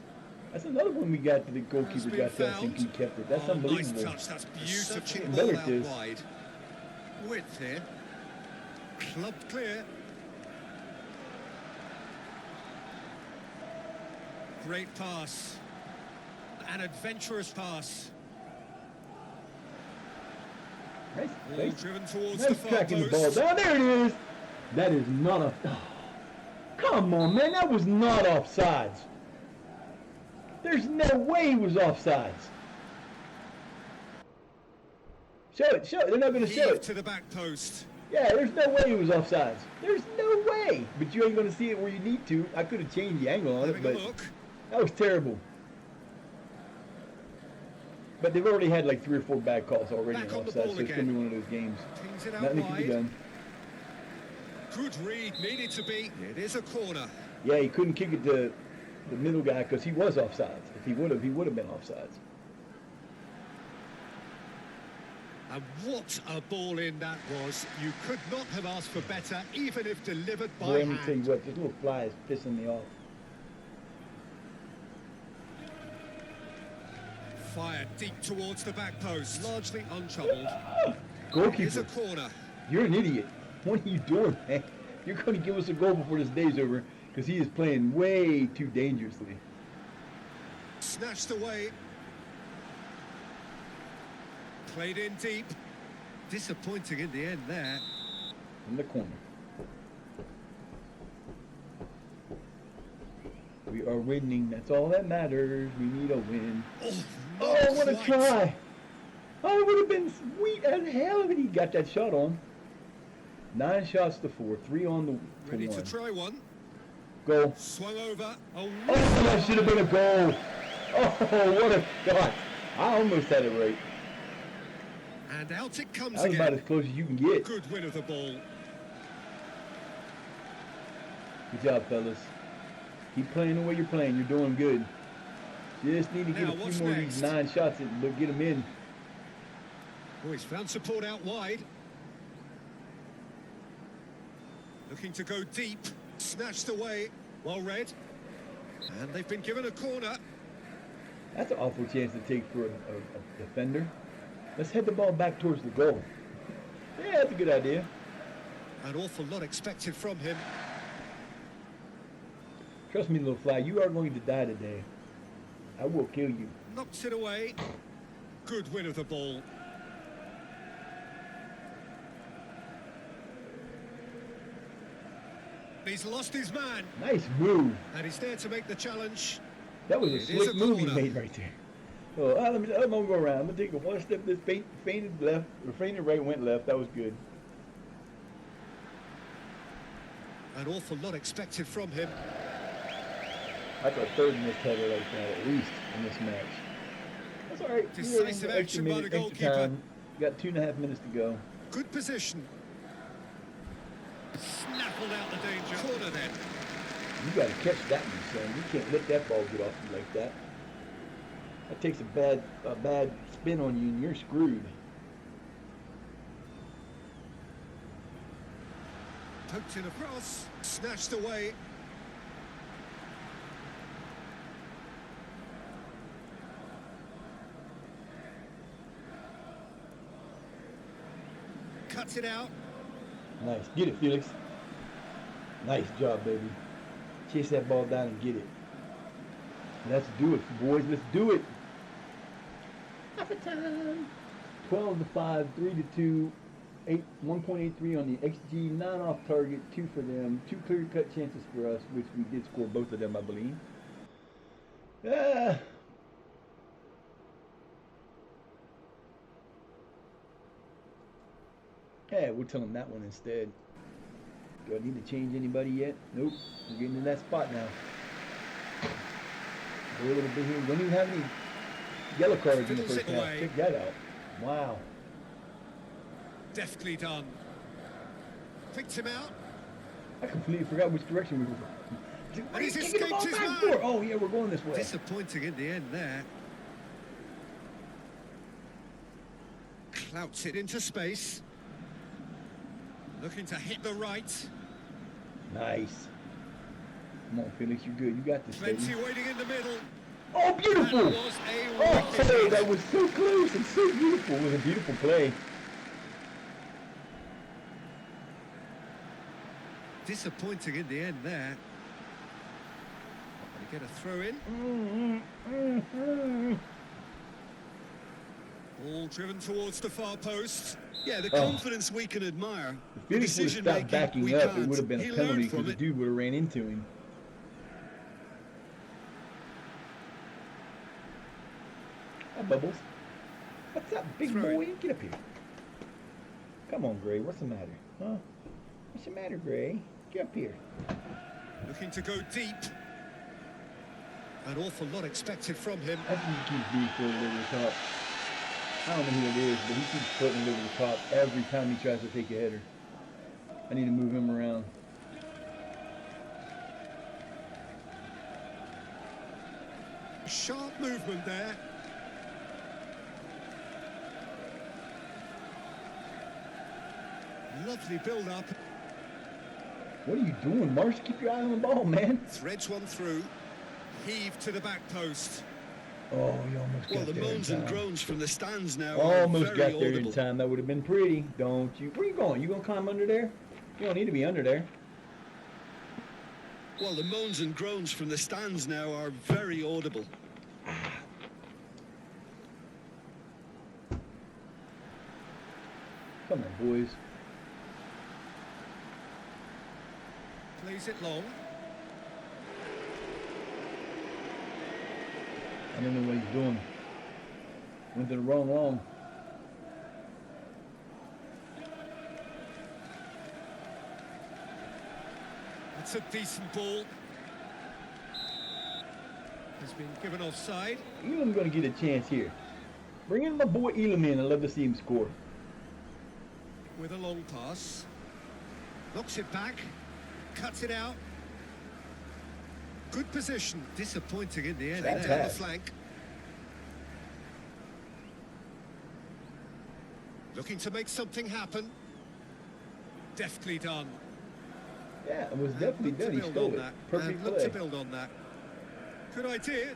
That's another one we got that the goalkeeper Has been got to. I think found. he kept it. That's Oh, unbelievable. nice touch. That's beautifully Getting ball better out at this. wide. Width here. Clubbed clear. Great pass. An adventurous pass. Nice, Ball nice, driven towards nice the far tracking the ball post. down. There it is. That is not a... Oh, come on, man. That was not offsides. There's no way he was offsides. Show it, show it. They're not going to show Heave it. to the back post. Yeah, there's no way he was offsides. There's no way. But you ain't going to see it where you need to. I could have changed the angle on it, Having a but look. that was terrible. But they've already had like 3 or 4 bad calls already Back on on the offside, ball so it's going to again. be one of those games. Pings it out Nothing can be wide. done. Good read. Needed to be. It is a corner. Yeah, he couldn't kick it to the middle guy because he was offsides. If he would have been offsides. And what a ball in that was. You could not have asked for better, even if delivered by Boy, let me tell you hand. what, this little fly is pissing me off. Fired deep towards the back post. Largely untroubled. Here's a Goalkeeper, corner. you're an idiot. What are you doing, man? You're going to give us a goal before this day's over because he is playing way too dangerously. Snatched away. Played in deep. Disappointing in the end there. In the corner. We are winning. That's all that matters. We need a win. Oh, Oh, what a quite. try. Oh, it would have been sweet as hell if he got that shot on. 9 shots to 4. 3 on the Ready to 1. try one. Goal. Swung over. Oh, Oh, that should have been a goal. Oh, what a shot. I almost had it right. and out it comes That was about again. as close as you can get. Good win of the ball. Good job, fellas. Keep playing the way you're playing. You're doing good. Just need to get Now, a what's few more of these next? 9 shots and get them in. Oh, he's found support out wide. Looking to go deep. Snatched away. Well read. And they've been given a corner. That's an awful chance to take for a defender. Let's head the ball back towards the goal. Yeah, that's a good idea. An awful lot expected from him. Trust me, little fly, you are going to die today. I will kill you. Knocks it away. Good win of the ball. He's lost his man. Nice move. And he's there to make the challenge. That was a It is slick a move he corner. made right there. Oh, I'm gonna go around. I'm gonna take a one step. This fainted left, or fainted right, went left. That was good. An awful lot expected from him. That's our 3rd missed header like that, at least in this match. That's all right. Decisive action by the extra goalkeeper. time. Got 2.5 minutes to go. Good position. Snaffled out the danger. Corner then. You got to catch that one, son. You can't let that ball get off you like that. That takes a bad spin on you, and you're screwed. Poked in across. Snatched away. Cuts it out. Nice. Get it, Felix. Nice job, baby. Chase that ball down and get it. Let's do it, boys. Let's do it. Half a time. 12 to 5, 3 to 2, 1.83 on the XG, 9 off target, 2 for them, 2 clear-cut chances for us, which we did score both of them, I believe. Yeah, we'll tell them that one instead. Do I need to change anybody yet? Nope. We're getting to that spot now. Go a little bit here. We don't even have any yellow cards in the Fiddles first it half. away. Check that out. Wow. Deftly done. Picked him out. I completely forgot which direction we were going. And he's Kicking the ball escaped his back man. for. Oh, yeah, we're going this way. Disappointing in the end there. Clouts it into space. Looking to hit the right. Nice. Come on, Felix, you're good. You got this, Plenty baby. waiting in the middle. Oh, That beautiful. was a Oh, rocket hey, shot. that was so close and so beautiful. It was a beautiful play. Disappointing in the end there. Going to get a throw in. Ball driven towards the far post. Yeah, the Oh. confidence we can admire. If The Felix would have decision stopped making backing we up, can't. it would have been He a penalty learned because from the it. dude would have ran into him. Hi, Bubbles. What's up, big Throw boy? it. Get up here. Come on, Gray. What's the matter? Huh? What's the matter, Gray? Get up here. Looking to go deep. An awful lot expected from him. I think he keeps being floated over the top. I don't know who it is, but he keeps floating over the top every time he tries to take a header. I need to move him around. Sharp movement there. Lovely build-up. What are you doing, Marsh? Keep your eye on the ball, man. Threads one through. Heave to the back post. Oh, you almost Well, got the there in moans and time. groans from the stands now are Almost very got there audible. in time. That would have been pretty. Don't you? Where you going? You gonna climb under there? You don't need to be under there. Well, the moans and groans from the stands now are very audible. Come on, boys. Plays it long. I don't know what he's doing. Went to the wrong. It's a decent ball. Has been given offside. Elam gonna get a chance here. Bring in my boy Elam in. I'd love to see him score. With a long pass. Knocks it back. Cuts it out. Good position. Disappointing in the end. That Down the pass. flank. Looking to make something happen. Deftly done. Yeah, it was And definitely look to done. He build stole on it. that. Perfect And look to play. build on that. Good idea.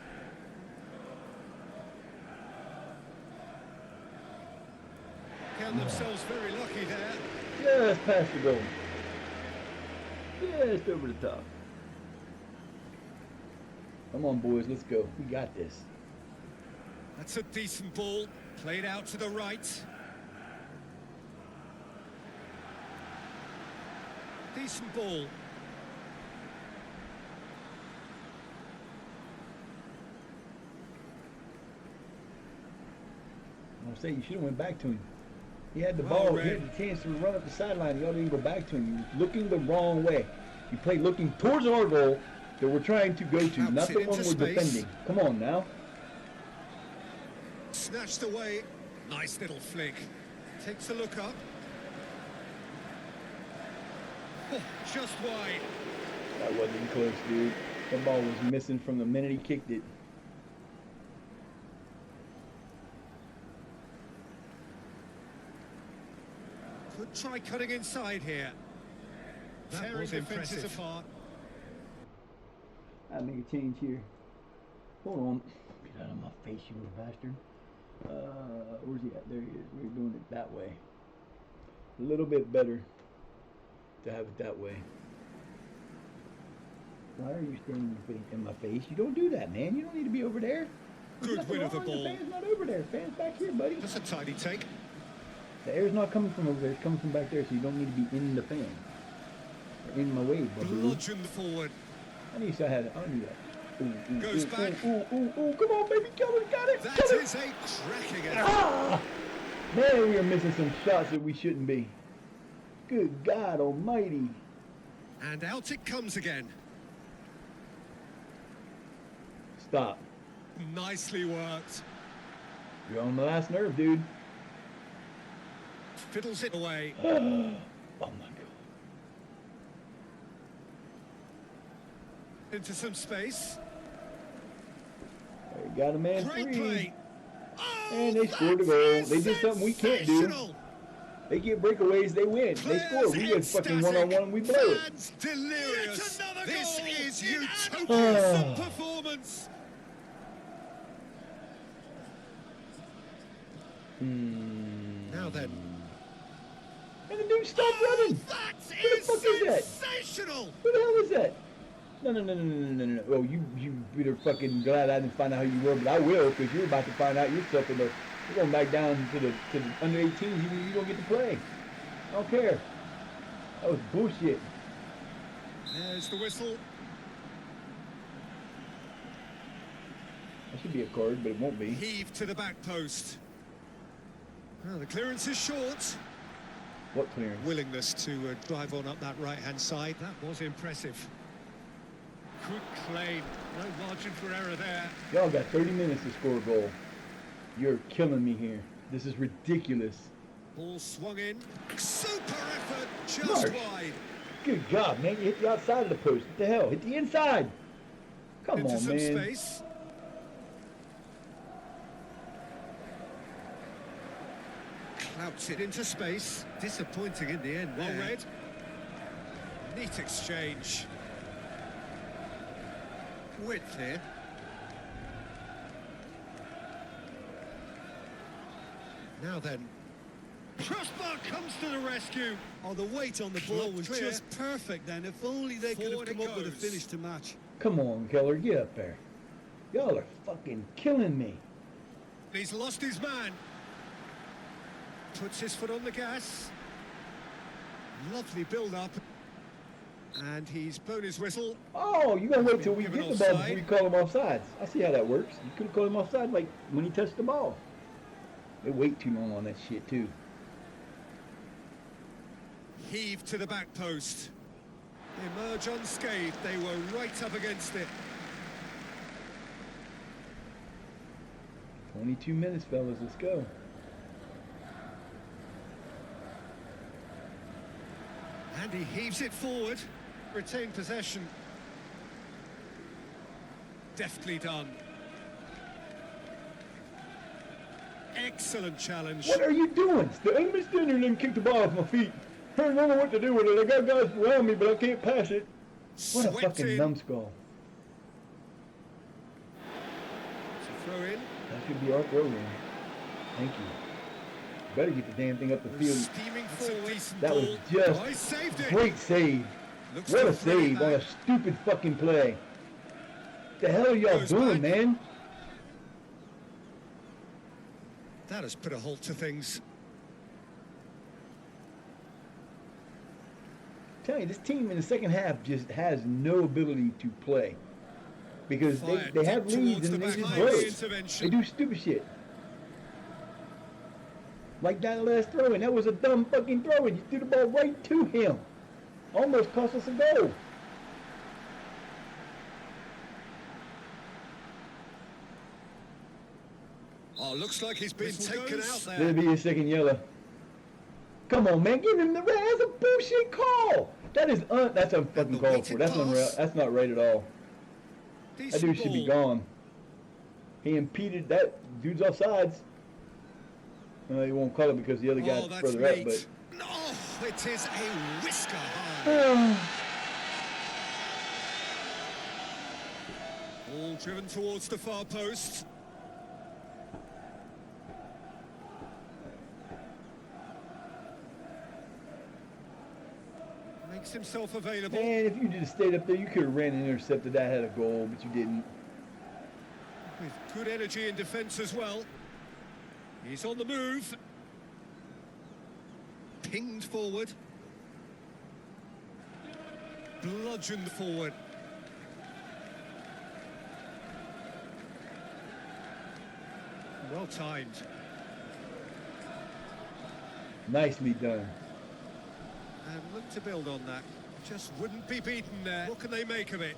Count themselves very lucky there. Just past the goal. Just over the top. Come on, boys. Let's go. We got this. That's a decent ball. Played out to the right. Decent ball. I'm saying you should have went back to him. He had the Well ball. He read. had the chance to run up the sideline. He ought to even go back to him. He was looking the wrong way. He played looking towards our goal that we're trying to go to, Outs not it the one into we're space. defending. Come on now. Snatched away. Nice little flick. Takes a look up. Oh, just wide. That wasn't close, dude. The ball was missing from the minute he kicked it. Could try cutting inside here. Tearing defences apart. I'll make a change here. Hold on. Get out of my face, you little bastard. Where's he at? There he is. We're doing it that way. A little bit better to have it that way. Why are you standing in my face? You don't do that, man. You don't need to be over there. There's Good nothing win of the wrong. ball. The fan's not over there. Fan's back here, buddy. That's a tidy take. The air's not coming from over there. It's coming from back there, so you don't need to be in the fan. Or in my way, buddy. Bludgeoned forward. I knew I had it. I knew that. Ooh, Goes back. Ooh, come on, baby. Kill it. Got it. That Kill it. is a cracking effort. Ah! Man, we are missing some shots that we shouldn't be. Good God almighty. And out it comes again. Stop. Nicely worked. You're on the last nerve, dude. Fiddles it away. Oh my God. Into some space. They got a man Great free. play. Oh, And they scored the that goal. is They did something we can't do. sensational. They get breakaways, they win. They score. We get fucking one-on-one, we blow it. Fans delirious. Yet another This goal is in utopian performance. Now then. And the dude stopped running. That Who the is fuck is that? sensational. Who the hell is that? No. Oh, you better fucking glad I didn't find out who you were, but I will, because you're about to find out yourself in the. You're going back down to the under 18s. You don't get to play. I don't care. That was bullshit. There's the whistle. That should be a card, but it won't be. Heave to the back post. Well, the clearance is short. What clearance? Willingness to drive on up that right-hand side. That was impressive. Good claim. No margin for error there. Y'all got 30 minutes to score a goal. You're killing me here. This is ridiculous. Ball swung in. Super effort. Just Marsh. wide. Good God, man. You hit the outside of the post. What the hell? Hit the inside. Come Into on, some man. space. Clouts it into space. Disappointing in the end. Well read. Neat exchange. Width here. Now then. Crossbar comes to the rescue. Oh, the weight on the ball Not was clear. just perfect then. If only they could have Forward it come up with a goes. finish to match. Come on, Keller. Get up there. Y'all are fucking killing me. He's lost his man. Puts his foot on the gas. Lovely build-up. And he's blown his whistle. Oh, you gotta wait till we Given get the ball offside. before you call him offsides. I see how that works. You could have called him offside like when he touched the ball. They wait too long on that shit too. Heave to the back post. They emerge unscathed. They were right up against it. 22 minutes, fellas. Let's go. And he heaves it forward. Retain possession. Deftly done. Excellent challenge. What are you doing? The enemy standing there and kick the ball off my feet. I don't know what to do with it. I got guys around me, but I can't pass it. What a Swept fucking in. numbskull. It's a throw in. That should be our throw in. Thank you. Better get the damn thing up the field. Steaming forward. That was just Oh, he saved it. great save. Looks What to a bring it save on a back. stupid fucking play. The hell are y'all Goes doing, back. man? That has put a halt to things. I'm telling you, this team in the second half just has no ability to play. Because Fired they have deep leads towards and the they back just line. blow Nice it. intervention. They do stupid shit. Like that last throw in. That was a dumb fucking throw in. You threw the ball right to him. Almost cost us a goal. Oh, looks like he's been Whistle taken goes. out That'll there. be his second yellow. Come on, man. Give him the red. That's a bullshit call. That is that's unfucking the called for. weighted That's pass. unreal. That's not right at all. That Decent dude should be ball. gone. He impeded that dude's offsides. He won't call it because the other Oh, guy's that's further up, neat. but Oh, it is a whisker high. Ball driven towards the far post. Makes himself available. man, if you just stayed up there, you could have ran and intercepted that, had a goal, but you didn't. With good energy in defence as well. He's on the move. Pinged forward. Bludgeoned forward. Well timed. Nicely done. And look to build on that. Just wouldn't be beaten there. What can they make of it?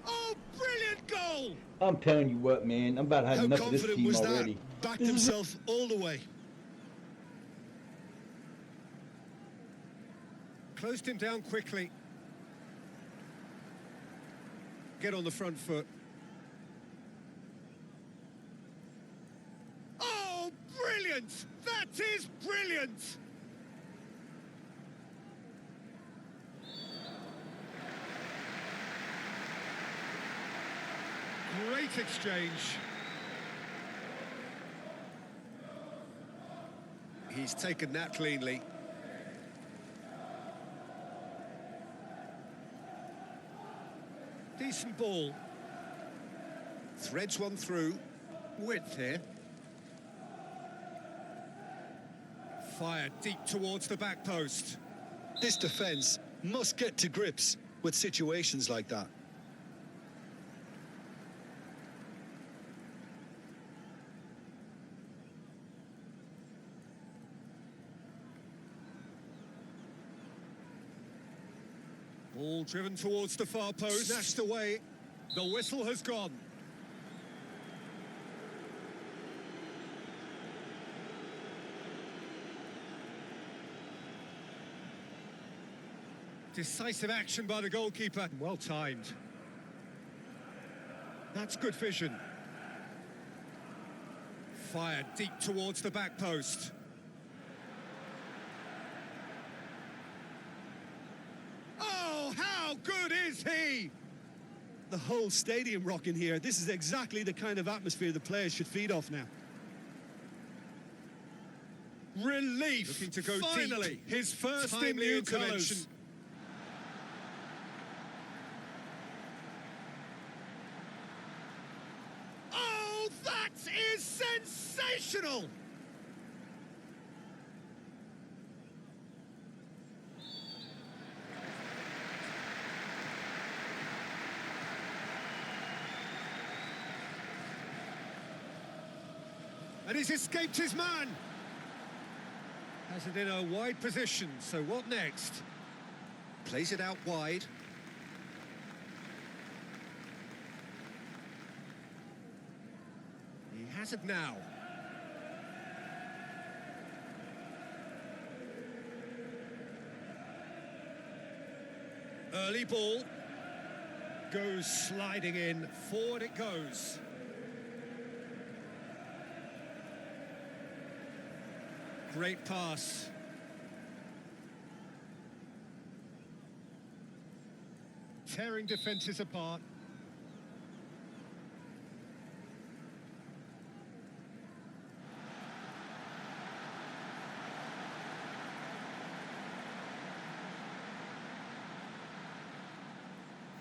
Oh, brilliant goal! I'm telling you what, man. I'm about to have How enough of this confident team was that? already. Backed This is himself all the way. Closed him down quickly. Get on the front foot. Oh, brilliant! That is brilliant! Great exchange. He's taken that cleanly. Decent ball. Threads one through. Width here. Fired deep towards the back post. This defence must get to grips with situations like that. Ball driven towards the far post. Snatched away. The whistle has gone. Decisive action by the goalkeeper. Well timed. That's good vision. Fired deep towards the back post. Oh, how good is he? The whole stadium rocking here. This is exactly the kind of atmosphere the players should feed off now. Relief. Looking to go Finally, deep. His first in timely new intervention. colours. Oh, that is sensational! And he's escaped his man. Has it in a wide position, so what next? Plays it out wide. He has it now. Early ball. Goes sliding in. Forward it goes. Great pass. Tearing defences apart.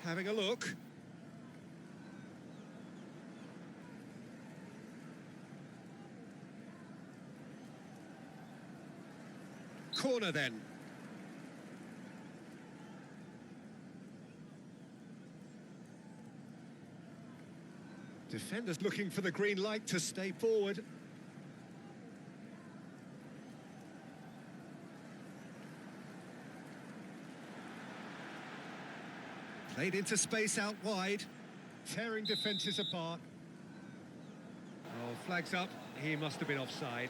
Having a look. Corner then. Defenders looking for the green light to stay forward. Played into space out wide. Tearing defences apart. Oh, flags up. He must have been offside.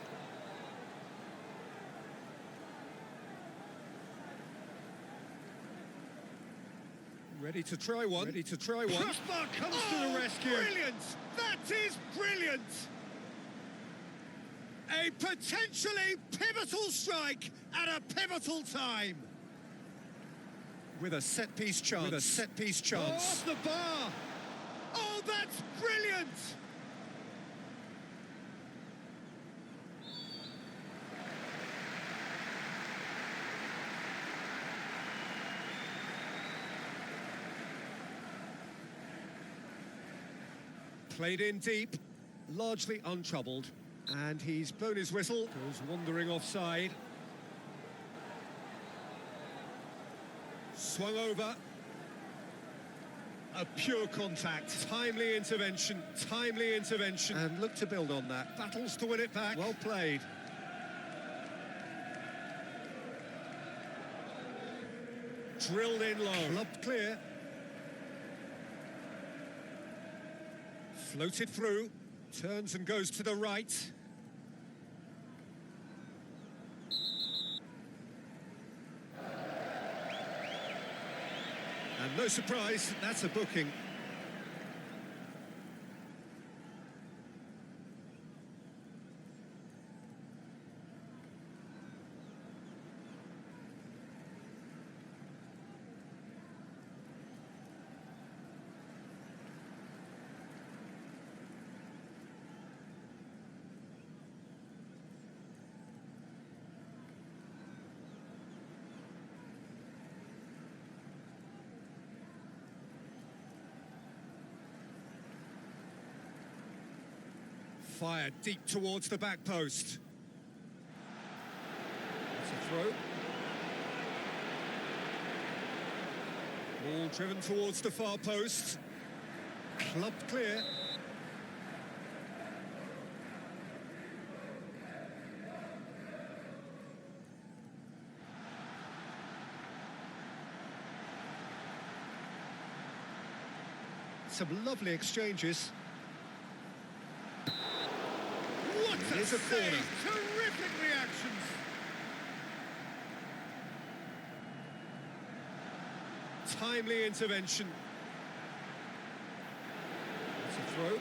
Ready to try one. Ready to try one. Crossbar comes to the rescue. Brilliant! That is brilliant! A potentially pivotal strike at a pivotal time. With a set-piece chance. With a set-piece chance. Off the bar! Oh, that's brilliant! Played in deep, largely untroubled, and he's blown his whistle, goes wandering offside. Swung over. A pure contact. Timely intervention, and look to build on that. Battles to win it back. Well played. Drilled in low. Clubbed clear. Floated through, turns and goes to the right. And no surprise, that's a booking. Fired deep towards the back post. That's a throw. Ball driven towards the far post. Clubbed clear. Some lovely exchanges. What a save! Terrific reactions! Timely intervention. That's a throw.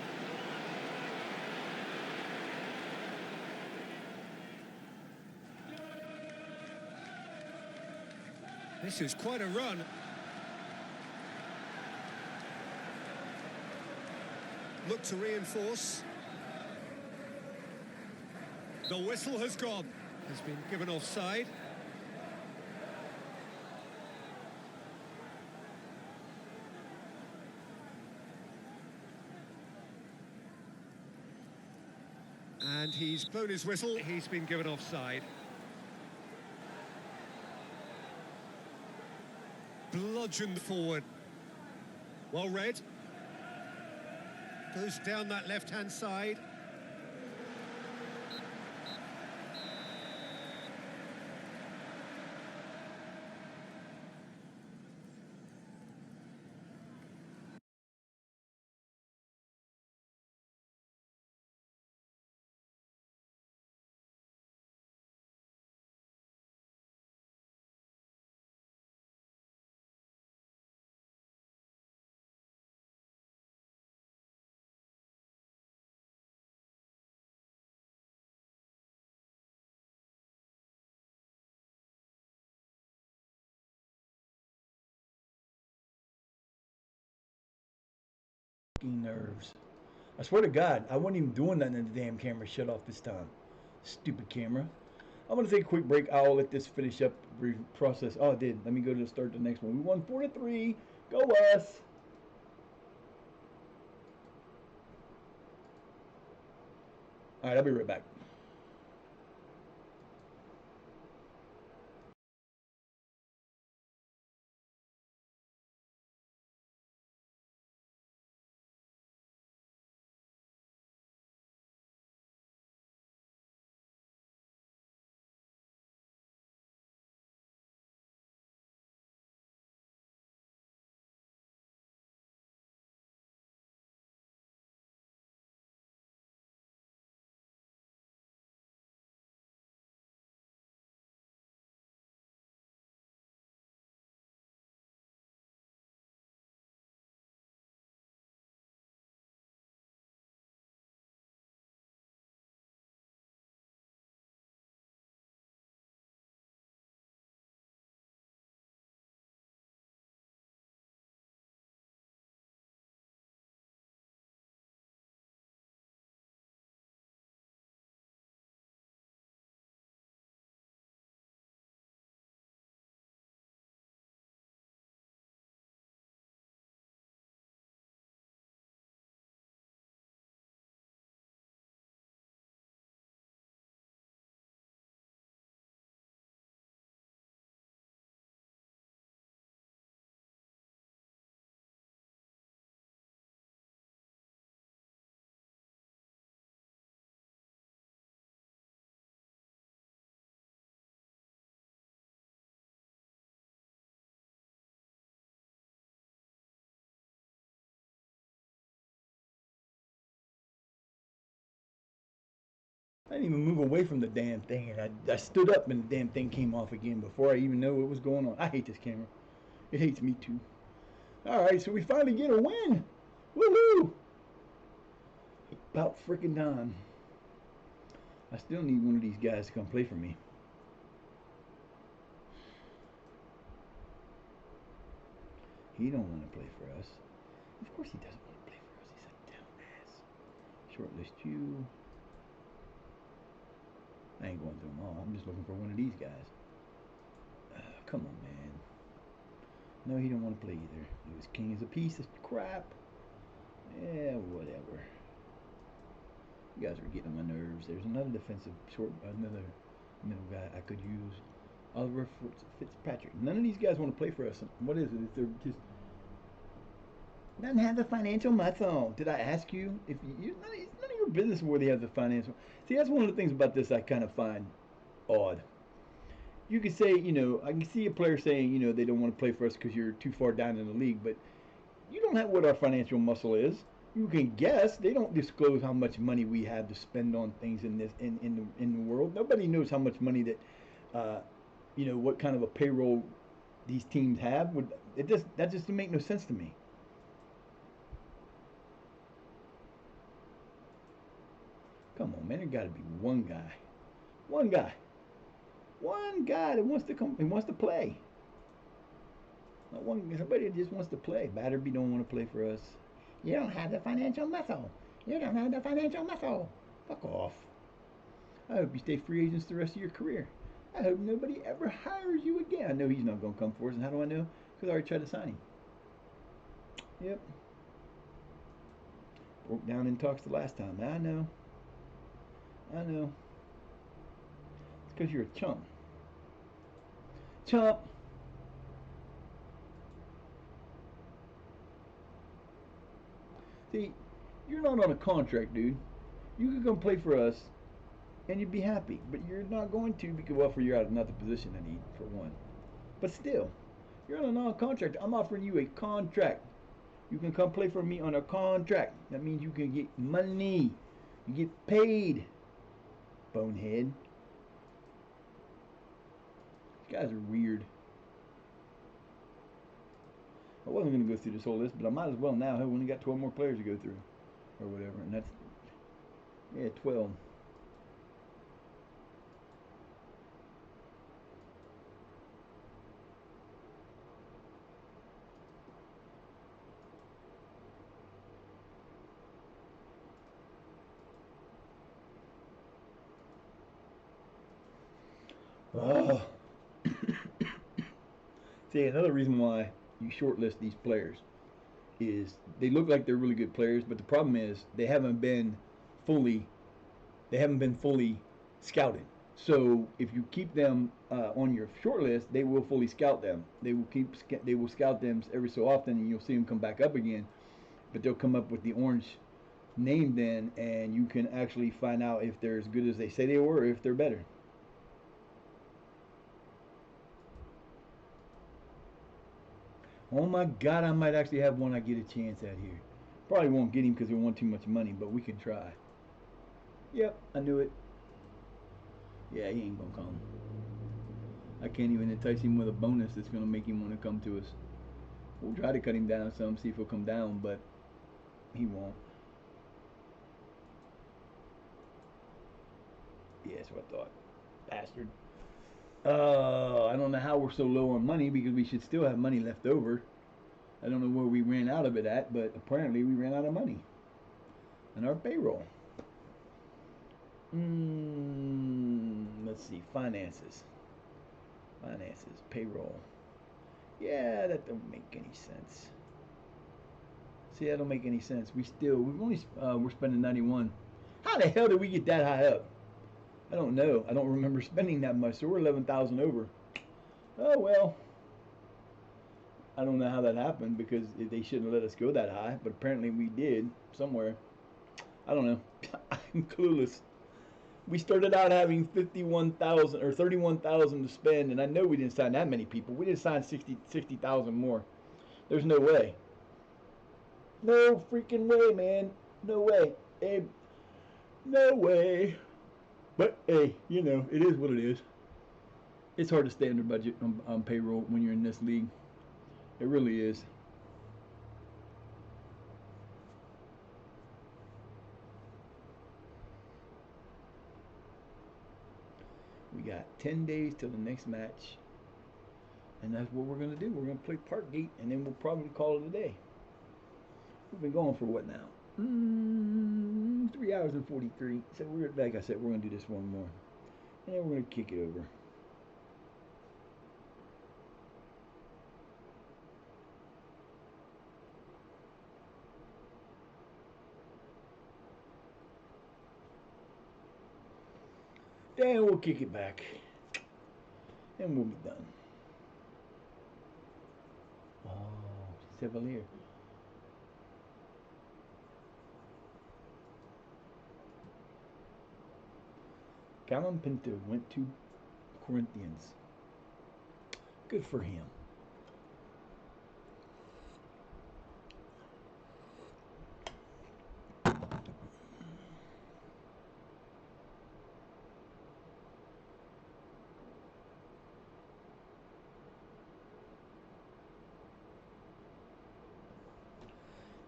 This is quite a run. Look to reinforce. The whistle has gone. Has been given offside. And he's blown his whistle. He's been given offside. Bludgeoned forward. Well read. Goes down that left-hand side. Nerves. I swear to God, I wasn't even doing nothing and the damn camera shut off this time. Stupid camera. I'm going to take a quick break. I'll let this finish up process. Oh, it did. Let me go to start the next one. We won 4-3. Go us. All right, I'll be right back. I didn't even move away from the damn thing, and I stood up and the damn thing came off again before I even know what was going on. I hate this camera. It hates me too. All right, so we finally get a win. Woohoo! About freaking time. I still need one of these guys to come play for me. He don't want to play for us. Of course he doesn't want to play for us. He's a dumbass. Shortlist you. I ain't going through them all. I'm just looking for one of these guys. Come on, man. No, he don't want to play either. He was king as a piece of crap. Yeah, whatever. You guys are getting on my nerves. There's another defensive another middle guy I could use. Oliver Fitzpatrick. None of these guys want to play for us. What is it? They're just doesn't have the financial muscle. Did I ask you if it's none of your business where they have the financial? See, that's one of the things about this I kind of find odd. You could say, I can see a player saying, they don't want to play for us because you're too far down in the league, but you don't have what our financial muscle is. You can guess. They don't disclose how much money we have to spend on things in the world. Nobody knows how much money that, what kind of a payroll these teams have. That just doesn't make no sense to me. Come on, man. There got to be one guy that wants to come and wants to play. Not somebody that just wants to play. Batterby don't want to play for us. You don't have the financial muscle. You don't have the financial muscle. Fuck off. I hope you stay free agents the rest of your career. I hope nobody ever hires you again. I know he's not going to come for us. And how do I know? Because I already tried to sign him. Yep. Broke down in talks the last time. I know. It's because you're a chump. Chump. See, you're not on a contract, dude. You could come play for us, and you'd be happy. But you're not going to because, well, you're out of another position I need, for one. But still, you're on a non-contract. I'm offering you a contract. You can come play for me on a contract. That means you can get money. You get paid. Bonehead. These guys are weird. I wasn't going to go through this whole list, but I might as well now. I've only got 12 more players to go through. Or whatever. And that's, 12. Oh. See, another reason why you shortlist these players is they look like they're really good players, but the problem is they haven't been fully scouted. So if you keep them on your short list, they will fully scout them. They will scout them every so often, and you'll see them come back up again. But they'll come up with the orange name then, and you can actually find out if they're as good as they say they were, or if they're better. Oh my God, I might actually have one I get a chance at here. Probably won't get him because we want too much money, but we can try. Yep, I knew it. Yeah, he ain't gonna come. I can't even entice him with a bonus that's gonna make him want to come to us. We'll try to cut him down some, see if he'll come down, but he won't. Yeah, that's what I thought. Bastard. I don't know how we're so low on money because we should still have money left over. I don't know where we ran out of it at, but apparently we ran out of money in our payroll. Let's see, finances, payroll. Yeah, that don't make any sense. See, that don't make any sense. We're spending 91. How the hell did we get that high up? I don't know. I don't remember spending that much, so we're 11,000 over. Oh well. I don't know how that happened because they shouldn't let us go that high, but apparently we did somewhere. I don't know. I'm clueless. We started out having 51,000 or 31,000 to spend, and I know we didn't sign that many people. We didn't sign 60,000 more. There's no way. No freaking way, man. No way. Abe, no way. But hey, you know, it is what it is. It's hard to stay under budget on payroll when you're in this league. It really is. We got 10 days till the next match. And that's what we're going to do. We're going to play Parkgate, and then we'll probably call it a day. We've been going for what now? 3 hours and 43. So we're, like I said, we're going to do this one more. And then we're going to kick it over. Then we'll kick it back. And we'll be done. Oh, Chevalier. Callum Pinto went to Corinthians. Good for him.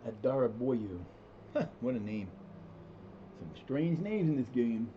Adara Boyu. Huh, what a name. Some strange names in this game.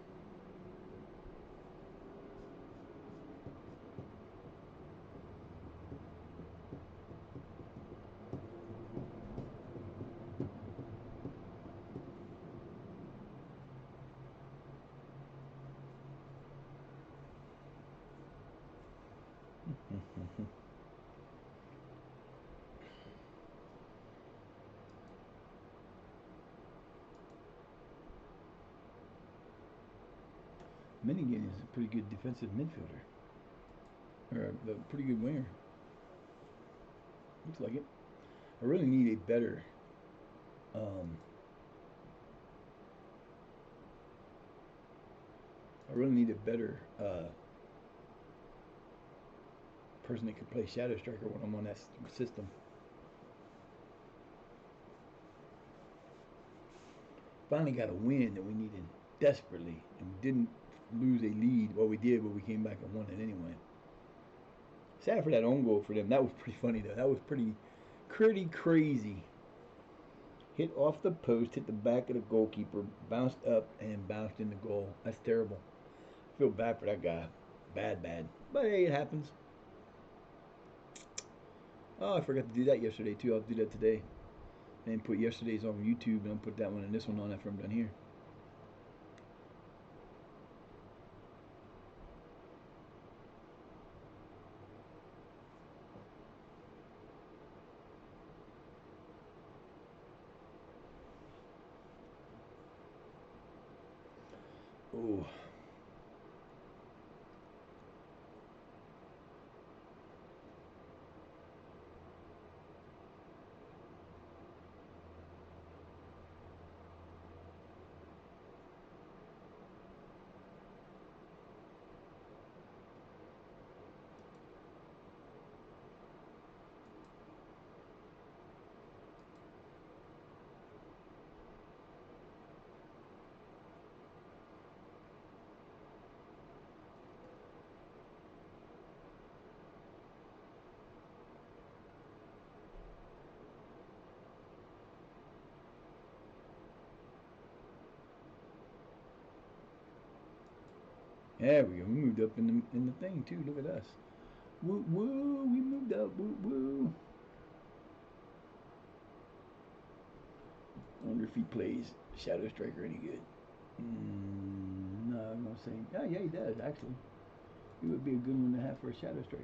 Minigan is a pretty good defensive midfielder. Or a pretty good winger. Looks like it. I really need a better person that could play Shadow Striker when I'm on that system. Finally got a win that we needed desperately, and we didn't lose a lead. Well, we did, but we came back and won it anyway. Sad for that own goal for them. That was pretty funny though. That was pretty crazy. Hit off the post, hit the back of the goalkeeper, bounced up, and bounced in the goal. That's terrible. I feel bad for that guy. Bad. But hey, it happens. Oh, I forgot to do that yesterday too. I'll do that today. And put yesterday's on YouTube, and I'll put that one and this one on after I'm done here. Oh. There we go. We moved up in the thing too. Look at us. Woo woo. We moved up. Woo woo. I wonder if he plays Shadow Striker any good. No, I'm gonna say. Oh yeah, he does actually. He would be a good one to have for a Shadow Striker.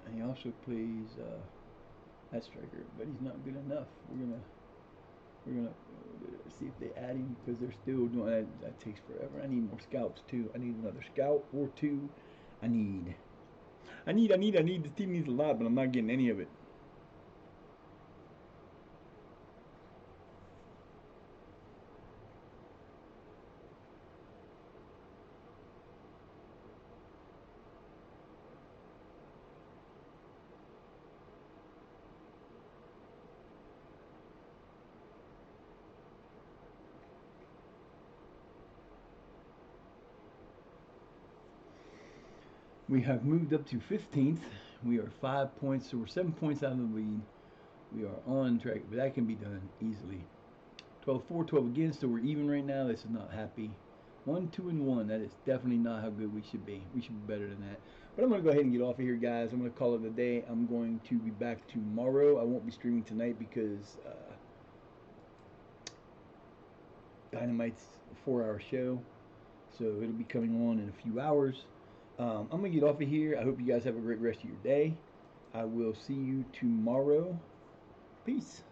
And he also plays that striker, but he's not good enough. We're gonna see if they add him because they're still doing that. That takes forever. I need more scouts too. I need another scout or two. I need. This team needs a lot, but I'm not getting any of it. We have moved up to 15th. We are 5 points, so we're 7 points out of the lead. We are on track, but that can be done easily. 12-4, 12 again, so we're even right now. This is not happy. 1, 2, and 1. That is definitely not how good we should be. We should be better than that. But I'm going to go ahead and get off of here, guys. I'm going to call it a day. I'm going to be back tomorrow. I won't be streaming tonight because Dynamite's a 4-hour show, so it'll be coming on in a few hours. I'm going to get off of here. I hope you guys have a great rest of your day. I will see you tomorrow. Peace.